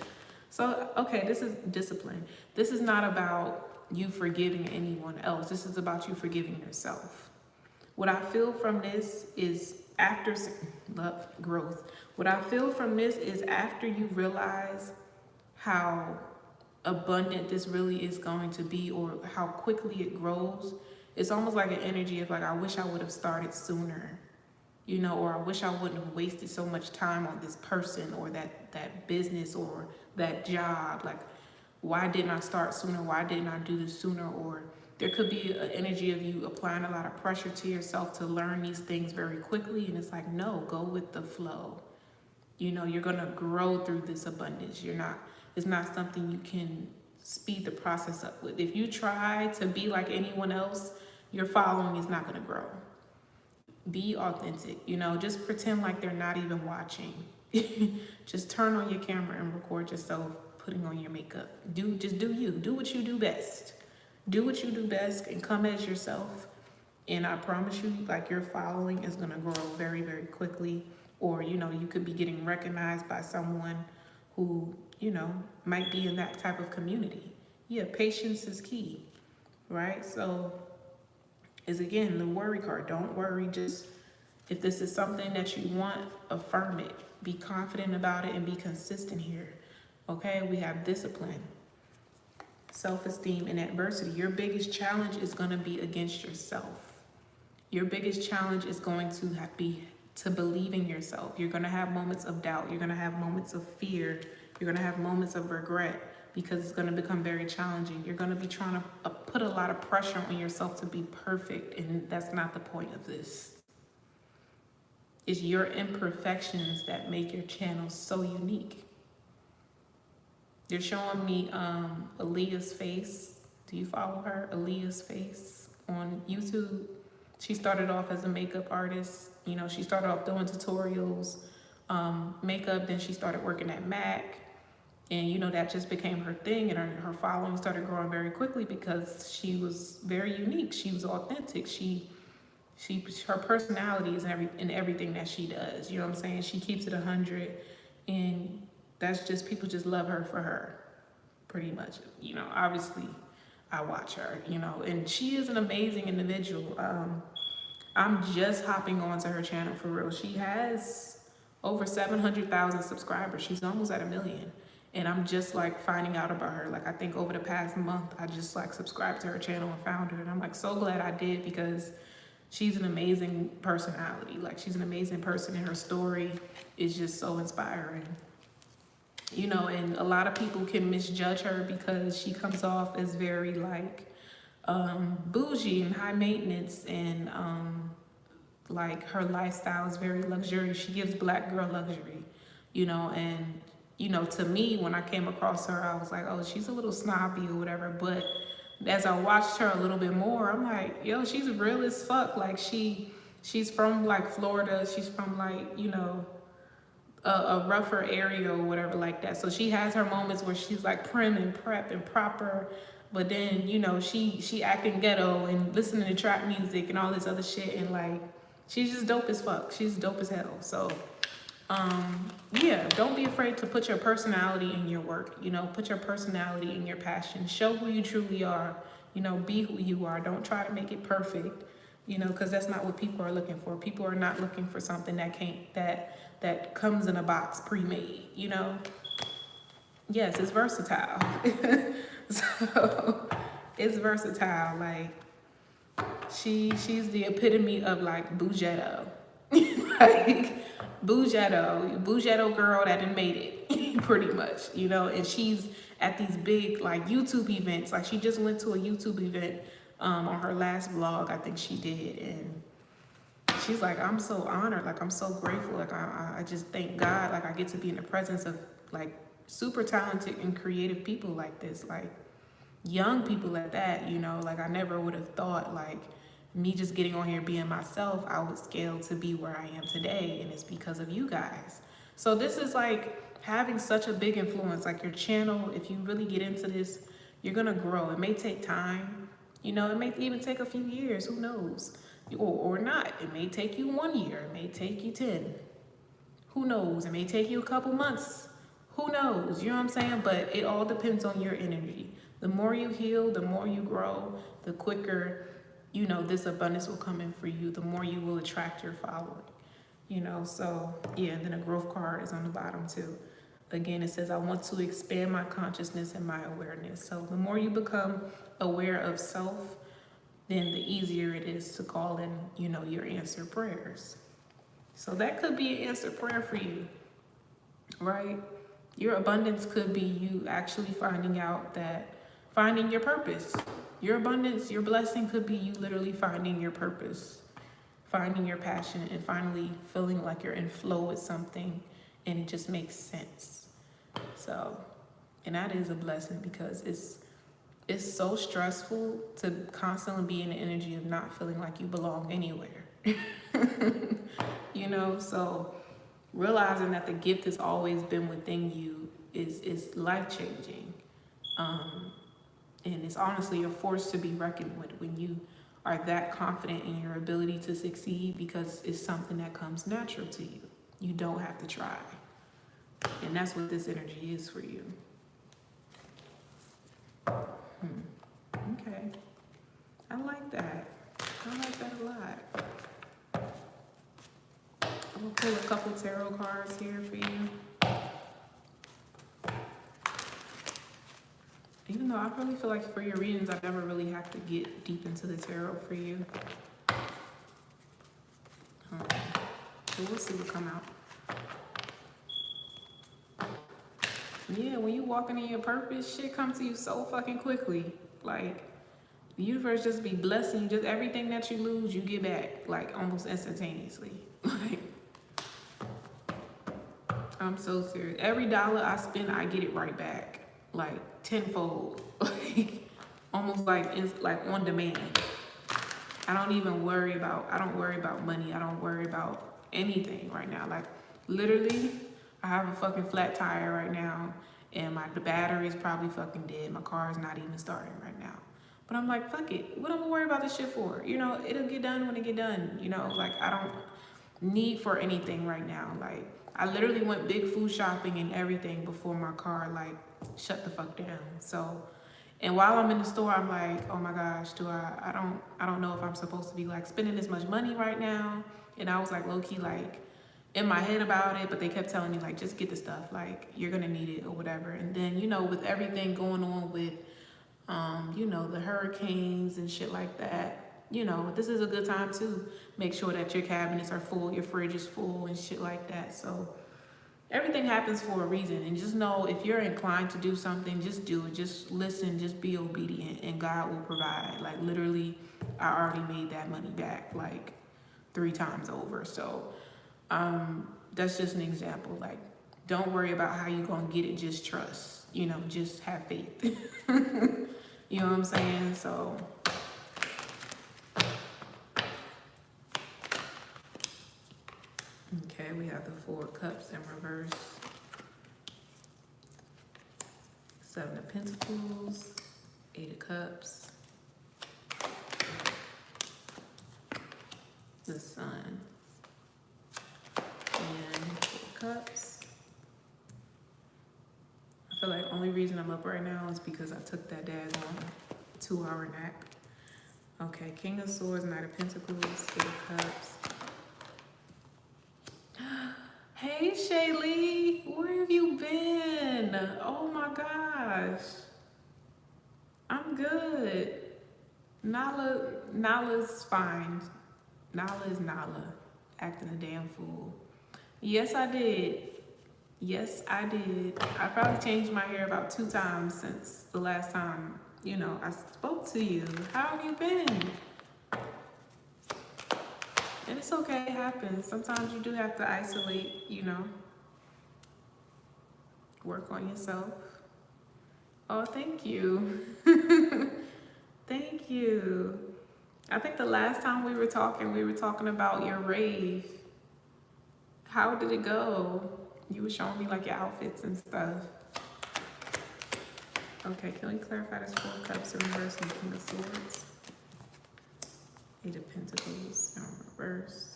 So, okay, this is discipline. This is not about you forgiving anyone else. This is about you forgiving yourself. What I feel from this is after love, growth. What I feel from this is after you realize how abundant this really is going to be, or how quickly it grows, it's almost like an energy of like, I wish I would have started sooner. You know, or I wish I wouldn't have wasted so much time on this person or that business or that job. Like, why didn't I start sooner? Why didn't I do this sooner? Or there could be an energy of you applying a lot of pressure to yourself to learn these things very quickly. And it's like, no, go with the flow. You know, you're going to grow through this abundance. It's not something you can speed the process up with. If you try to be like anyone else, your following is not going to grow. Be authentic, you know, just pretend like they're not even watching. Just turn on your camera and record yourself putting on your makeup. Just do you. Do what you do best. Do what you do best and come as yourself. And I promise you, like, your following is going to grow very, very quickly. Or, you know, you could be getting recognized by someone who, you know, might be in that type of community. Yeah, patience is key, right? So is again the worry card. Don't worry. Just, if this is something that you want, affirm it. Be confident about it and be consistent here. Okay, we have discipline, self-esteem, and adversity. Your biggest challenge is going to be against yourself. Your biggest challenge is going to be to believe in yourself. You're going to have moments of doubt. You're going to have moments of fear. You're going to have moments of regret, because it's going to become very challenging. You're going to be trying to put a lot of pressure on yourself to be perfect, and that's not the point of this. It's your imperfections that make your channel so unique. They're showing me Aaliyah's face. Do you follow her? Aaliyah's face on YouTube. She started off as a makeup artist. You know, she started off doing tutorials, makeup, then she started working at MAC. And, you know, that just became her thing, and her following started growing very quickly because she was very unique. She was authentic. Her personality is in everything that she does. You know what I'm saying? She keeps it 100, and that's just, people just love her for her, pretty much. You know, obviously, I watch her, you know, and she is an amazing individual. I'm just hopping onto her channel for real. She has over 700,000 subscribers. She's almost at 1 million. And I'm just like finding out about her. Like, I think over the past month, I just like subscribed to her channel and found her. And I'm like so glad I did, because she's an amazing personality. Like, she's an amazing person, and her story is just so inspiring. You know, and a lot of people can misjudge her because she comes off as very like bougie and high maintenance, and like her lifestyle is very luxurious. She gives black girl luxury, you know, and you know, to me, when I came across her, I was like, oh, she's a little snobby or whatever. But as I watched her a little bit more, I'm like, yo, she's real as fuck. Like, she's from like Florida. She's from like, you know, a rougher area or whatever like that. So she has her moments where she's like prim and prep and proper, but then, you know, she acting ghetto and listening to trap music and all this other shit, and like, she's just dope as fuck. She's dope as hell. So yeah, don't be afraid to put your personality in your work. You know, put your personality in your passion. Show who you truly are. You know, be who you are. Don't try to make it perfect, you know, because that's not what people are looking for. People are not looking for something that comes in a box pre-made, you know. Yes, it's versatile. So it's versatile. Like, she's the epitome of like Bougetto. Like, Bougetto girl that done made it, pretty much, you know. And she's at these big like YouTube events. Like, she just went to a YouTube event on her last vlog, I think she did, and she's like, I'm so honored, like, I'm so grateful, like, I just thank God, like, I get to be in the presence of like super talented and creative people like this, like young people at that, you know. Like, I never would have thought, like, me just getting on here being myself, I would scale to be where I am today, and it's because of you guys. So this is like having such a big influence. Like, your channel, if you really get into this, you're gonna grow. It may take time, you know, it may even take a few years, who knows, or not. It may take you 1 year, it may take you 10, who knows, it may take you a couple months, who knows, you know what I'm saying? But it all depends on your energy. The more you heal, the more you grow, the quicker, you know, this abundance will come in for you, the more you will attract your following, you know. So yeah, and then a growth card is on the bottom too. Again, it says, I want to expand my consciousness and my awareness. So the more you become aware of self, then the easier it is to call in, you know, your answered prayers. So that could be an answered prayer for you, right? Your abundance could be you actually finding your purpose. Your abundance, your blessing could be you literally finding your purpose, finding your passion, and finally feeling like you're in flow with something and it just makes sense. So, and that is a blessing, because it's so stressful to constantly be in the energy of not feeling like you belong anywhere. You know, so realizing that the gift has always been within you is life-changing. And it's honestly a force to be reckoned with when you are that confident in your ability to succeed, because it's something that comes natural to you. You don't have to try. And that's what this energy is for you. Okay. I like that. I like that a lot. I'm going to pull a couple tarot cards here for you. Even though I really feel like for your readings, I never really have to get deep into the tarot for you. So we'll see what come out. Yeah, when you walking in your purpose, shit comes to you so fucking quickly. Like, the universe just be blessing you. Just everything that you lose, you get back, like, almost instantaneously. Like, I'm so serious. Every dollar I spend, I get it right back. Like, tenfold. Like, almost like it's like on demand. I don't worry about money. I don't worry about anything right now. Like, literally, I have a fucking flat tire right now, and the battery is probably fucking dead. My car is not even starting right now. But I'm like, fuck it. What am I gonna worry about this shit for? You know, it'll get done when it get done. You know, like, I don't need for anything right now. Like, I literally went big food shopping and everything before my car, like, shut the fuck down. So, and while I'm in the store, I'm like, oh my gosh, I don't know if I'm supposed to be like spending this much money right now. And I was like low-key like in my head about it, but they kept telling me like, just get the stuff, like, you're gonna need it or whatever. And then, you know, with everything going on with you know, the hurricanes and shit like that, you know, this is a good time to make sure that your cabinets are full, your fridge is full and shit like that. So everything happens for a reason. And just know if you're inclined to do something, just do it. Just listen, just be obedient, and God will provide. Like literally, I already made that money back like 3 times over. So that's just an example. Like, don't worry about how you're gonna get it, just trust. You know, just have faith. You know what I'm saying? So okay, we have the 4 of Cups in reverse, 7 of Pentacles, 8 of Cups, the Sun, and 4 of Cups. I feel like the only reason I'm up right now is because I took that daggone 2-hour nap. Okay, King of Swords, Knight of Pentacles, 8 of Cups. Hey Shaylee, where have you been? Oh my gosh. I'm good. Nala's fine. Nala is Nala, acting a damn fool. Yes, I did. Yes, I did. I probably changed my hair about 2 times since the last time, you know, I spoke to you. How have you been? And it's okay, it happens. Sometimes you do have to isolate, you know. Work on yourself. Oh, thank you. Thank you. I think the last time we were talking about your rave. How did it go? You were showing me like your outfits and stuff. Okay, can we clarify this 4 of Cups in reverse and King of Swords? 8 of Pentacles in reverse.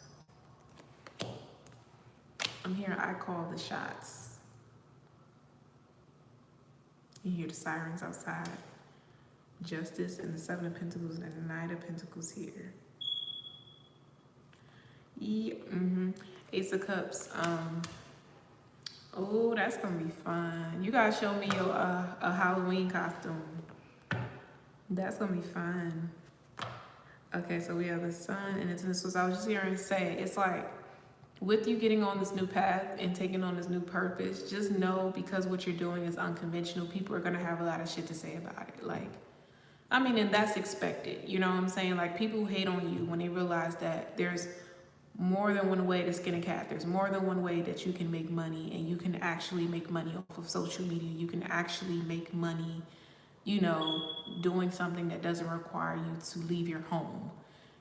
I'm hearing I call the shots. You hear the sirens outside. Justice and the 7 of Pentacles and the 9 of Pentacles here. Yeah, Ace of Cups. Oh, that's gonna be fun. You guys show me your a Halloween costume. That's gonna be fun. Okay, so we have the Sun and it's what I was just hearing say. It's like with you getting on this new path and taking on this new purpose, just know because what you're doing is unconventional, people are gonna have a lot of shit to say about it. Like, I mean, and that's expected. You know what I'm saying? Like, people hate on you when they realize that there's more than one way to skin a cat. There's more than one way that you can make money, and you can actually make money off of social media. You can actually make money, you know, doing something that doesn't require you to leave your home.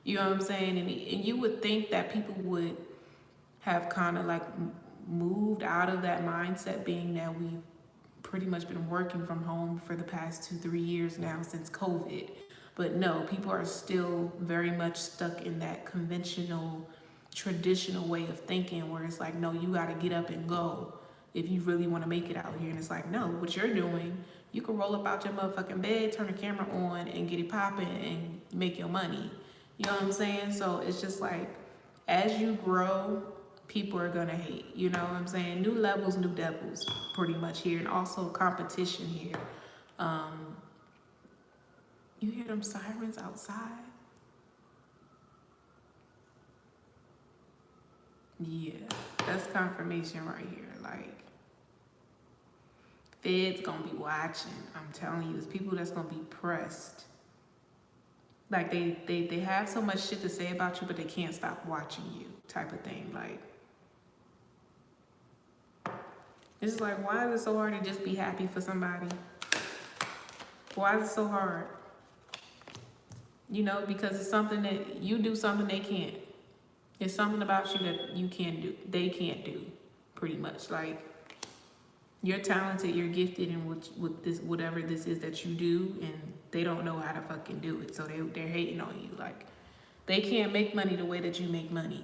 You know what I'm saying? And you would think that people would have kind of like moved out of that mindset, being that we've pretty much been working from home for the past 2-3 years now since COVID. But no, people are still very much stuck in that conventional, traditional way of thinking, where it's like, no, you got to get up and go if you really want to make it out here. And it's like, no, what you're doing, you can roll up out your motherfucking bed, turn the camera on and get it popping and make your money. You know what I'm saying? So it's just like, as you grow, people are gonna hate. You know what I'm saying? New levels, new devils, pretty much here. And also competition here. You hear them sirens outside? Yeah, that's confirmation right here. Like, Fed's gonna be watching. I'm telling you, it's people that's gonna be pressed. Like, they have so much shit to say about you, but they can't stop watching you, type of thing. Like, it's just like, why is it so hard to just be happy for somebody? Why is it so hard? You know, because it's something that you do, something they can't. It's something about you that you can do, they can't do, pretty much. Like, you're talented, you're gifted in with this, whatever this is that you do, and they don't know how to fucking do it. So they're hating on you. Like, they can't make money the way that you make money.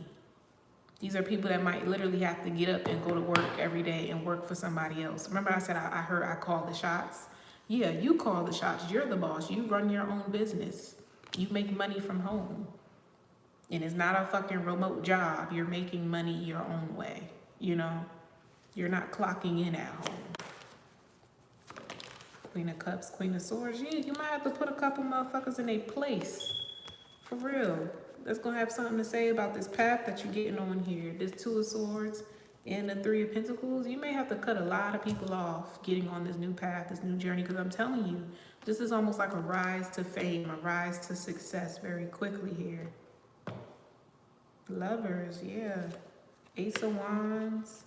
These are people that might literally have to get up and go to work every day and work for somebody else. Remember I said I heard I call the shots? Yeah, you call the shots. You're the boss. You run your own business. You make money from home. And it's not a fucking remote job. You're making money your own way, you know? You're not clocking in at home. Queen of Cups, Queen of Swords. Yeah, you might have to put a couple motherfuckers in their place For real. That's going to have something to say about this path that you're getting on here. This Two of Swords and the Three of Pentacles. You may have to cut a lot of people off getting on this new path, this new journey, because I'm telling you, this is almost like a rise to fame, a rise to success very quickly here. Lovers, yeah. Ace of Wands.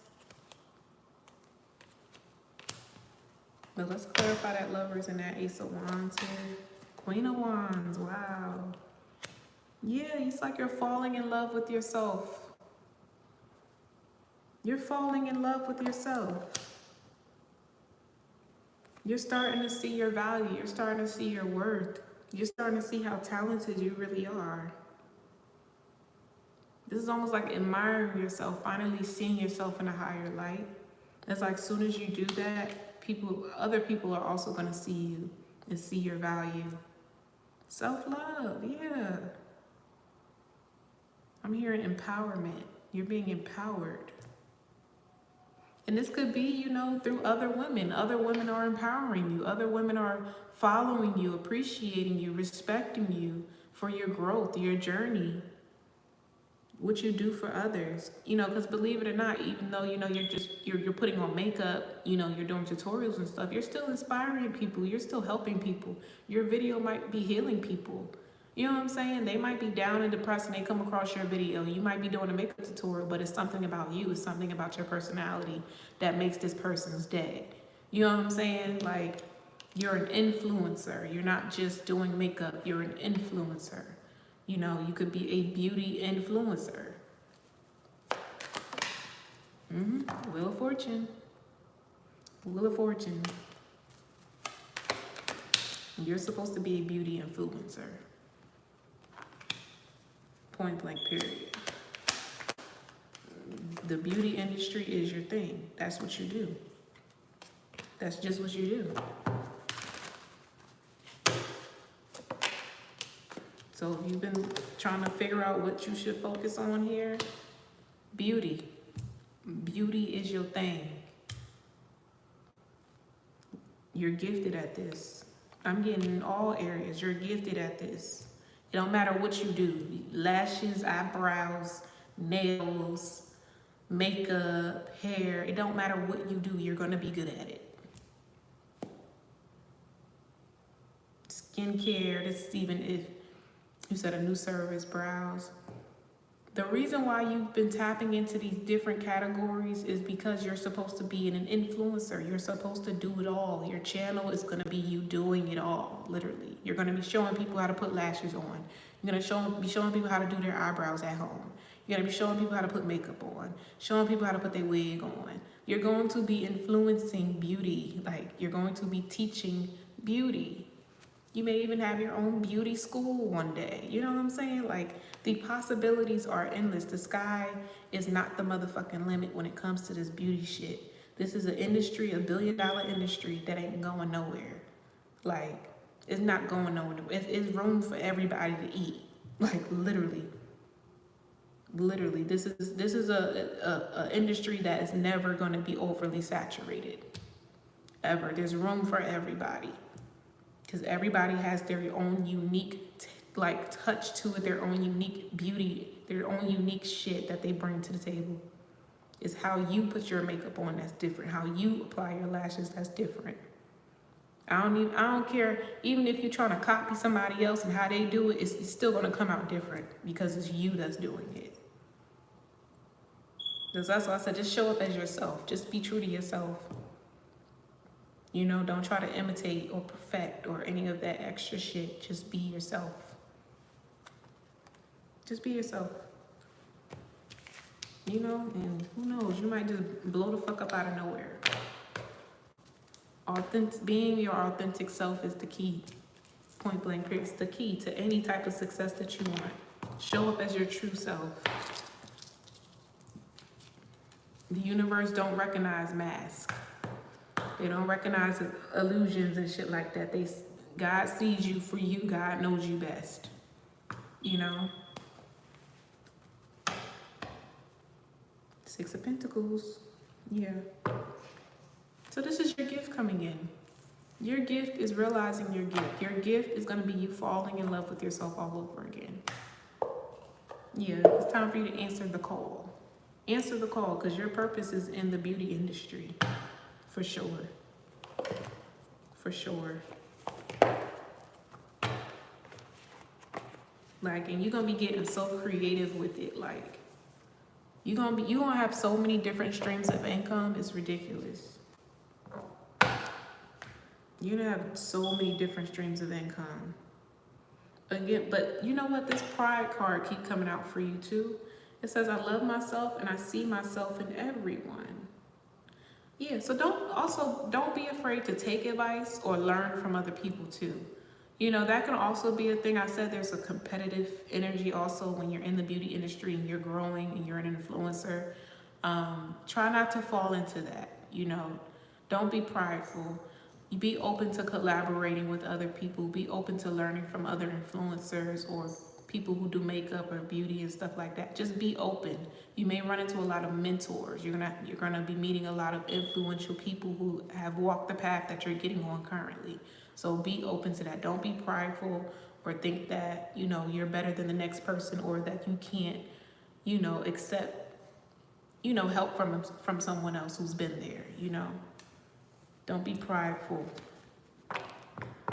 But let's clarify that Lovers and that Ace of Wands here. Queen of Wands, wow. Yeah, it's like you're falling in love with yourself. You're falling in love with yourself. You're starting to see your value. You're starting to see your worth. You're starting to see how talented you really are. This is almost like admiring yourself, finally seeing yourself in a higher light. It's like as soon as you do that, other people are also going to see you and see your value. Self-love, yeah. I'm hearing empowerment. You're being empowered. And this could be, you know, through other women. Other women are empowering you. Other women are following you, appreciating you, respecting you for your growth, your journey, what you do for others. You know, because believe it or not, even though, you know, you're putting on makeup, you know, you're doing tutorials and stuff, you're still inspiring people. You're still helping people. Your video might be healing people. You know what I'm saying? They might be down and depressed and they come across your video. You might be doing a makeup tutorial, but it's something about you. It's something about your personality that makes this person's day. You know what I'm saying? Like, you're an influencer. You're not just doing makeup. You're an influencer. You know, you could be a beauty influencer. Wheel of Fortune. Wheel of Fortune. You're supposed to be a beauty influencer. Point blank, period. The beauty industry is your thing. That's what you do. That's just what you do. So if you've been trying to figure out what you should focus on here, beauty. Beauty is your thing. You're gifted at this. I'm getting in all areas. You're gifted at this. It don't matter what you do. Lashes, eyebrows, nails, makeup, hair. It don't matter what you do. You're going to be good at it. Skincare. This is even if you said a new service, brows. The reason why you've been tapping into these different categories is because you're supposed to be an influencer. You're supposed to do it all. Your channel is going to be you doing it all, literally. You're going to be showing people how to put lashes on. You're going to be showing people how to do their eyebrows at home. You're going to be showing people how to put makeup on, showing people how to put their wig on. You're going to be influencing beauty. Like, you're going to be teaching beauty. You may even have your own beauty school one day. You know what I'm saying? Like, the possibilities are endless. The sky is not the motherfucking limit when it comes to this beauty shit. This is an industry, $1 billion industry that ain't going nowhere. Like, it's not going nowhere. It's room for everybody to eat. Like, literally. Literally, this is a industry that is never going to be overly saturated. Ever. There's room for everybody. Because everybody has their own unique touch to it, their own unique beauty, their own unique shit that they bring to the table. It's how you put your makeup on that's different. How you apply your lashes that's different. I don't care, even if you're trying to copy somebody else and how they do it, it's still gonna come out different because it's you that's doing it. That's why I said just show up as yourself. Just be true to yourself. You know, don't try to imitate or perfect or any of that extra shit. Just be yourself. Just be yourself. You know, and who knows, you might just blow the fuck up out of nowhere. Being your authentic self is the key. Point blank, it's the key to any type of success that you want. Show up as your true self. The universe don't recognize masks. They don't recognize illusions and shit like that. God sees you for you. God knows you best. You know? Six of Pentacles. Yeah. So this is your gift coming in. Your gift is realizing your gift. Your gift is going to be you falling in love with yourself all over again. Yeah, it's time for you to answer the call. Answer the call, because your purpose is in the beauty industry. For sure. For sure. Like, and you're going to be getting so creative with it. Like, you're gonna have so many different streams of income. It's ridiculous. You're gonna have so many different streams of income. Again, but you know what? This pride card keep coming out for you too. It says, I love myself and I see myself in everyone. Yeah, so don't be afraid to take advice or learn from other people too. You know, that can also be a thing. I said there's a competitive energy also when you're in the beauty industry and you're growing and you're an influencer. Try not to fall into that. You know, don't be prideful. You be open to collaborating with other people. Be open to learning from other influencers or people who do makeup or beauty and stuff like that. Just be open. You may run into a lot of mentors. You're gonna be meeting a lot of influential people who have walked the path that you're getting on currently. So be open to that. Don't be prideful or think that, you know, you're better than the next person or that you can't, you know, accept, you know, help from someone else who's been there, you know. Don't be prideful.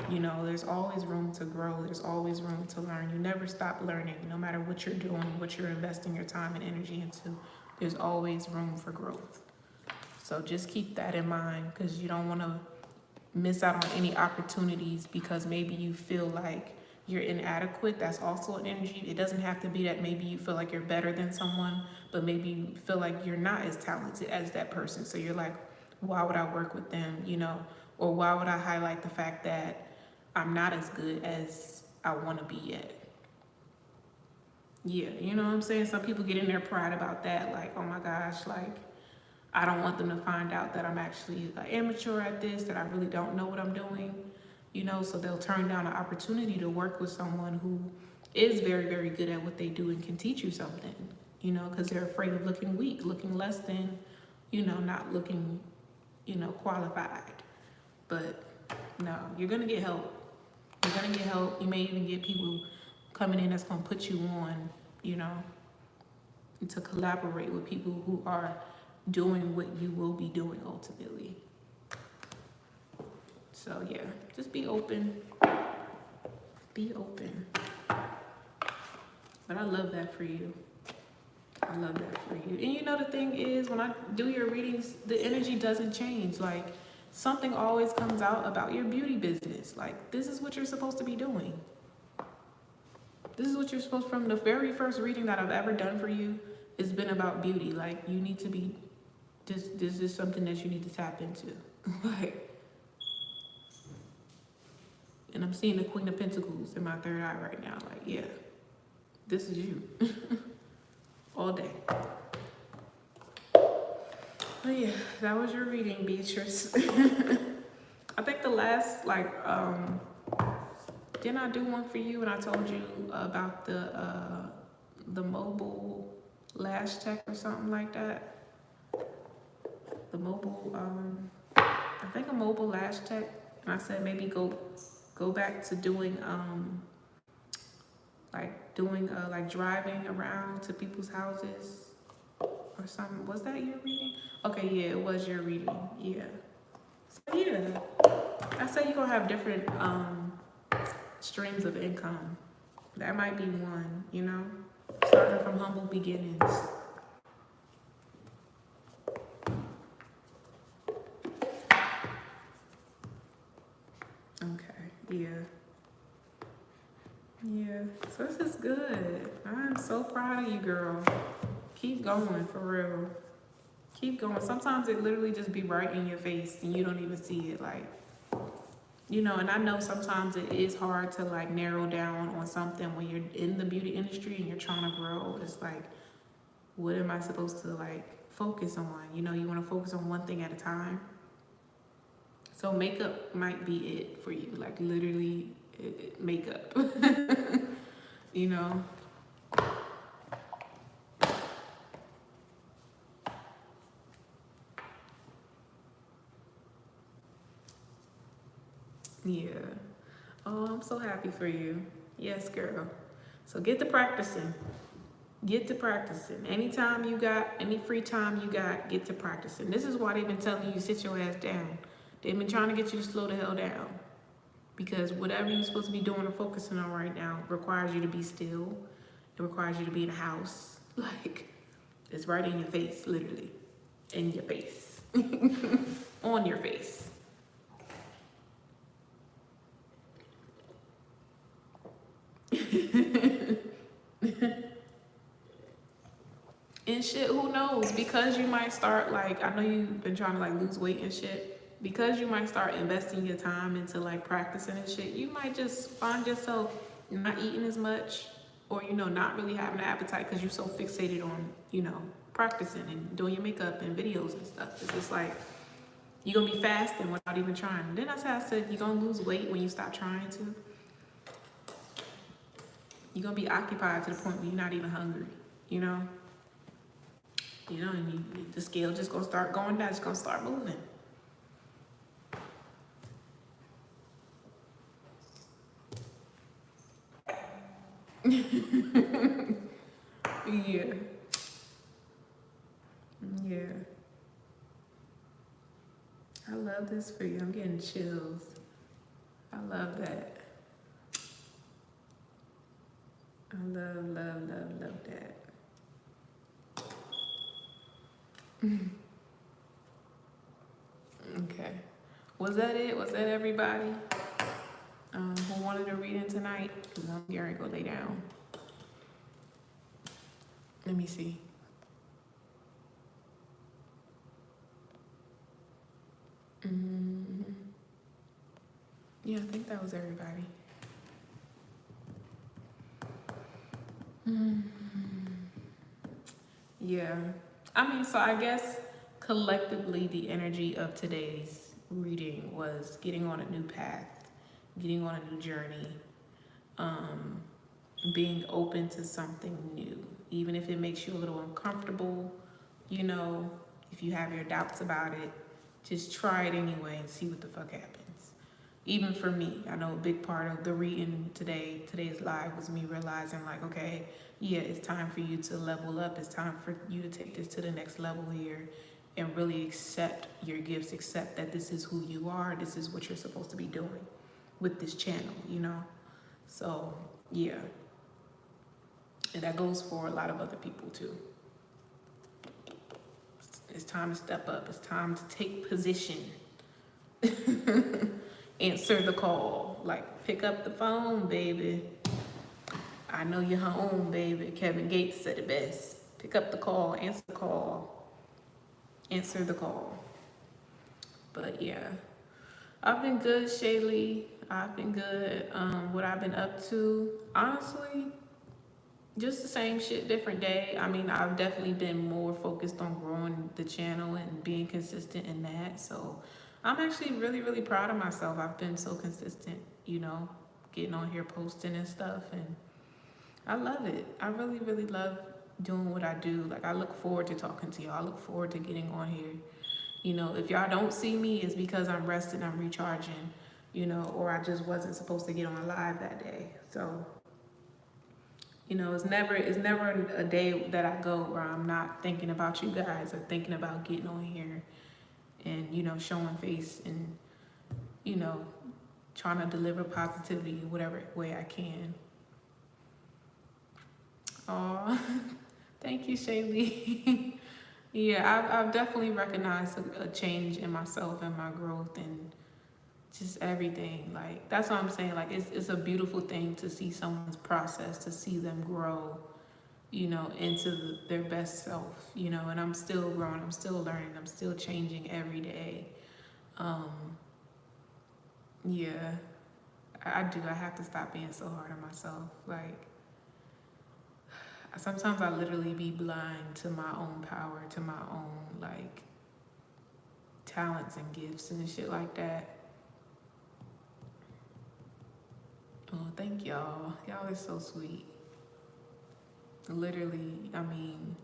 You know, there's always room to grow. There's always room to learn. You never stop learning, no matter what you're doing, what you're investing your time and energy into. There's always room for growth. So just keep that in mind, because you don't want to miss out on any opportunities because maybe you feel like you're inadequate. That's also an energy. It doesn't have to be that maybe you feel like you're better than someone, but maybe you feel like you're not as talented as that person. So you're like, why would I work with them, you know? Or why would I highlight the fact that I'm not as good as I want to be yet? Yeah, you know what I'm saying? Some people get in their pride about that, like, oh my gosh, like, I don't want them to find out that I'm actually an amateur at this, that I really don't know what I'm doing, you know? So they'll turn down an opportunity to work with someone who is very, very good at what they do and can teach you something, you know, because they're afraid of looking weak, looking less than, you know, not looking, you know, qualified. But no, you're gonna get help. You're gonna get help. You may even get people coming in that's gonna put you on, you know, to collaborate with people who are doing what you will be doing ultimately. So yeah, just be open. Be open. But I love that for you. I love that for you. And you know, the thing is, when I do your readings, the energy doesn't change. Like, something always comes out about your beauty business. Like, this is what you're supposed to be doing. This is what you're supposed, from the very first reading that I've ever done for you, it's been about beauty. Like, you need to be, this is something that you need to tap into. Like, and I'm seeing the Queen of Pentacles in my third eye right now. Like, yeah, this is you. All day. But yeah, that was your reading, Beatrice. I think the last, like, didn't I do one for you when I told you about the mobile lash tech or something like that? The mobile, I think a mobile lash tech. And I said maybe go back to doing, like driving around to people's houses or something. Was that your reading? Okay, yeah, it was your reading. Yeah. So yeah, I said you're gonna have different streams of income. That might be one, you know, starting from humble beginnings. Okay, yeah. Yeah, so this is good. I'm so proud of you, girl. Keep going, for real. Keep going. Sometimes it literally just be right in your face and you don't even see it. Like, you know, and I know sometimes it is hard to like narrow down on something when you're in the beauty industry and you're trying to grow. It's like, what am I supposed to like focus on? You know, you want to focus on one thing at a time. So makeup might be it for you, like literally makeup, you know? Yeah. Oh, I'm so happy for you. Yes, girl. So get to practicing. Get to practicing. Anytime you got, any free time you got, get to practicing. This is why they've been telling you sit your ass down. They've been trying to get you to slow the hell down. Because whatever you're supposed to be doing or focusing on right now requires you to be still. It requires you to be in a house. Like, it's right in your face, literally. In your face. On your face. And shit, who knows? Because you might start, like, I know you've been trying to like lose weight and shit. Because you might start investing your time into like practicing and shit, you might just find yourself not eating as much, or not really having an appetite because you're so fixated on practicing and doing your makeup and videos and stuff. It's just like you're gonna be fasting without even trying. Then that's how I said you're gonna lose weight when you stop trying to. You're gonna be occupied to the point where you're not even hungry, and the scale just gonna start going down. It's gonna start moving. Yeah. Yeah. I love this for you. I'm getting chills. I love that. I love, love, love, love that. Okay. Was that it? Was that everybody who wanted to read in tonight? Because I'm going to go lay down. Let me see. Yeah, I think that was everybody. Yeah. I mean, so I guess collectively the energy of today's reading was getting on a new path, getting on a new journey, being open to something new, even if it makes you a little uncomfortable, if you have your doubts about it, just try it anyway and see what the fuck happens. Even for me, I know a big part of the reading today's live was me realizing like, okay, yeah, it's time for you to level up. It's time for you to take this to the next level here and really accept your gifts, accept that this is who you are. This is what you're supposed to be doing with this channel, So, yeah. And that goes for a lot of other people too. It's time to step up. It's time to take position. Answer the call. Like, pick up the phone, baby. I know you're home, baby. Kevin Gates said it best. Pick up the call. Answer the call. Answer the call. But yeah. I've been good, Shaylee. I've been good. What I've been up to, honestly, just the same shit, different day. I mean, I've definitely been more focused on growing the channel and being consistent in that. So I'm actually really, really proud of myself. I've been so consistent, getting on here posting and stuff. And I love it. I really, really love doing what I do. Like, I look forward to talking to y'all. I look forward to getting on here. If y'all don't see me, it's because I'm resting, I'm recharging, or I just wasn't supposed to get on live that day. So, it's never a day that I go where I'm not thinking about you guys or thinking about getting on here and, showing face and, trying to deliver positivity in whatever way I can. Aw, thank you, Shaylee. Yeah, I've definitely recognized a change in myself and my growth and just everything. Like, that's what I'm saying. Like, it's a beautiful thing to see someone's process, to see them grow, into their best self, and I'm still growing, I'm still learning, I'm still changing every day. Yeah, I do. I have to stop being so hard on myself. Like, sometimes I literally be blind to my own power, to my own, like, talents and gifts and shit like that. Oh, thank y'all. Y'all are so sweet. Literally, I mean,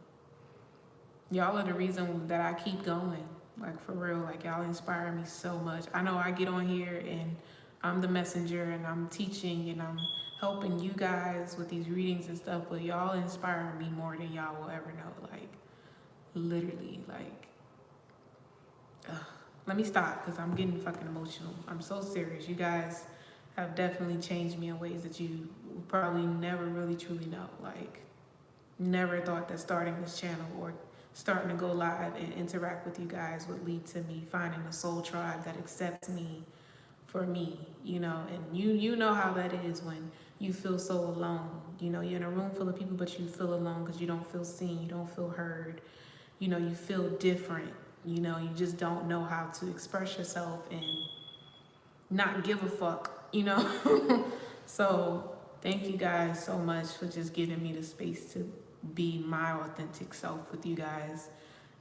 y'all are the reason that I keep going. Like, for real, like, y'all inspire me so much. I know I get on here and I'm the messenger and I'm teaching and I'm helping you guys with these readings and stuff, but y'all inspire me more than y'all will ever know. Like, literally, like, ugh. Let me stop because I'm getting fucking emotional. I'm so serious. You guys have definitely changed me in ways that you probably never really truly know. Like, never thought that starting this channel or starting to go live and interact with you guys would lead to me finding a soul tribe that accepts me for me, you know. And you know how that is when you feel so alone. You know, you're in a room full of people, but you feel alone because you don't feel seen, you don't feel heard. You know, you feel different. You know, you just don't know how to express yourself and not give a fuck, you know. So thank you guys so much for just giving me the space to be my authentic self with you guys.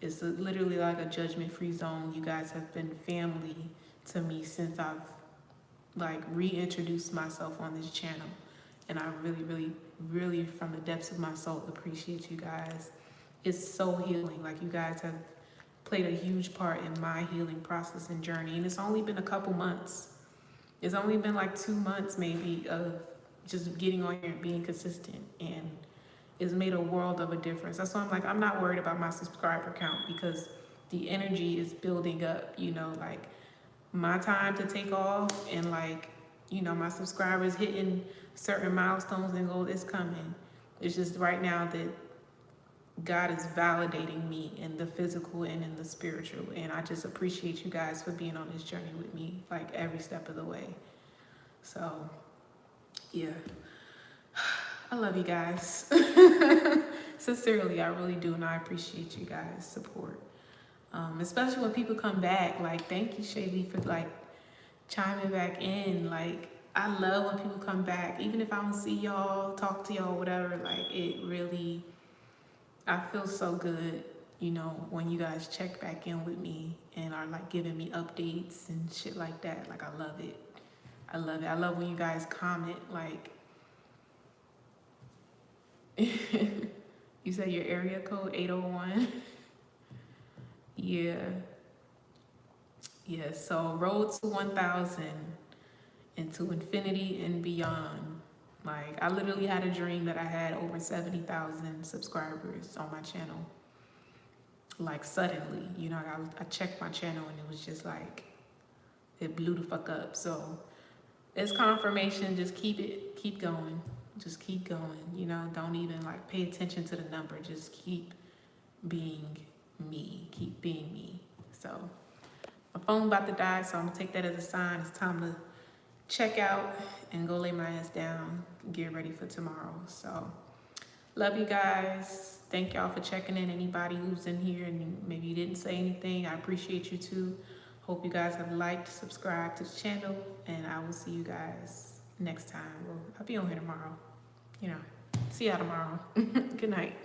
It's literally like a judgment-free zone. You guys have been family to me since I've like reintroduced myself on this channel, and I really from the depths of my soul appreciate you guys. It's so healing. Like, you guys have played a huge part in my healing process and journey, and it's only been a couple months. It's only been like 2 months maybe of just getting on here and being consistent, and it's made a world of a difference. That's why I'm like, I'm not worried about my subscriber count because the energy is building up, you know. Like, my time to take off and, like, you know, my subscribers hitting certain milestones and goals is coming. It's just right now that God is validating me in the physical and in the spiritual, and I just appreciate you guys for being on this journey with me, like, every step of the way. So yeah, I love you guys. Sincerely, I really do, and I appreciate you guys' support. Especially when people come back. Like, thank you, Shaylee, for like chiming back in. Like, I love when people come back, even if I don't see y'all, talk to y'all, whatever. Like, it really, I feel so good, you know, when you guys check back in with me and are like giving me updates and shit like that. Like, I love it. I love it. I love when you guys comment, like, you said your area code 801. Yeah. Yeah, so road to 1,000 and to infinity and beyond. Like, I literally had a dream that I had over 70,000 subscribers on my channel. Like, suddenly, you know, I checked my channel and it was just like, it blew the fuck up. So it's confirmation. Just keep going. Just keep going. You know, don't even like pay attention to the number. Just keep being me. Keep being me. So my phone about to die, so I'm gonna take that as a sign. It's time to check out and go lay my ass down, get ready for tomorrow. So love you guys. Thank y'all for checking in. Anybody who's in here and maybe you didn't say anything, I appreciate you too. Hope you guys have liked, subscribed to the channel, and I will see you guys next time. Well, I'll be on here tomorrow. You know, see y'all tomorrow. Good night.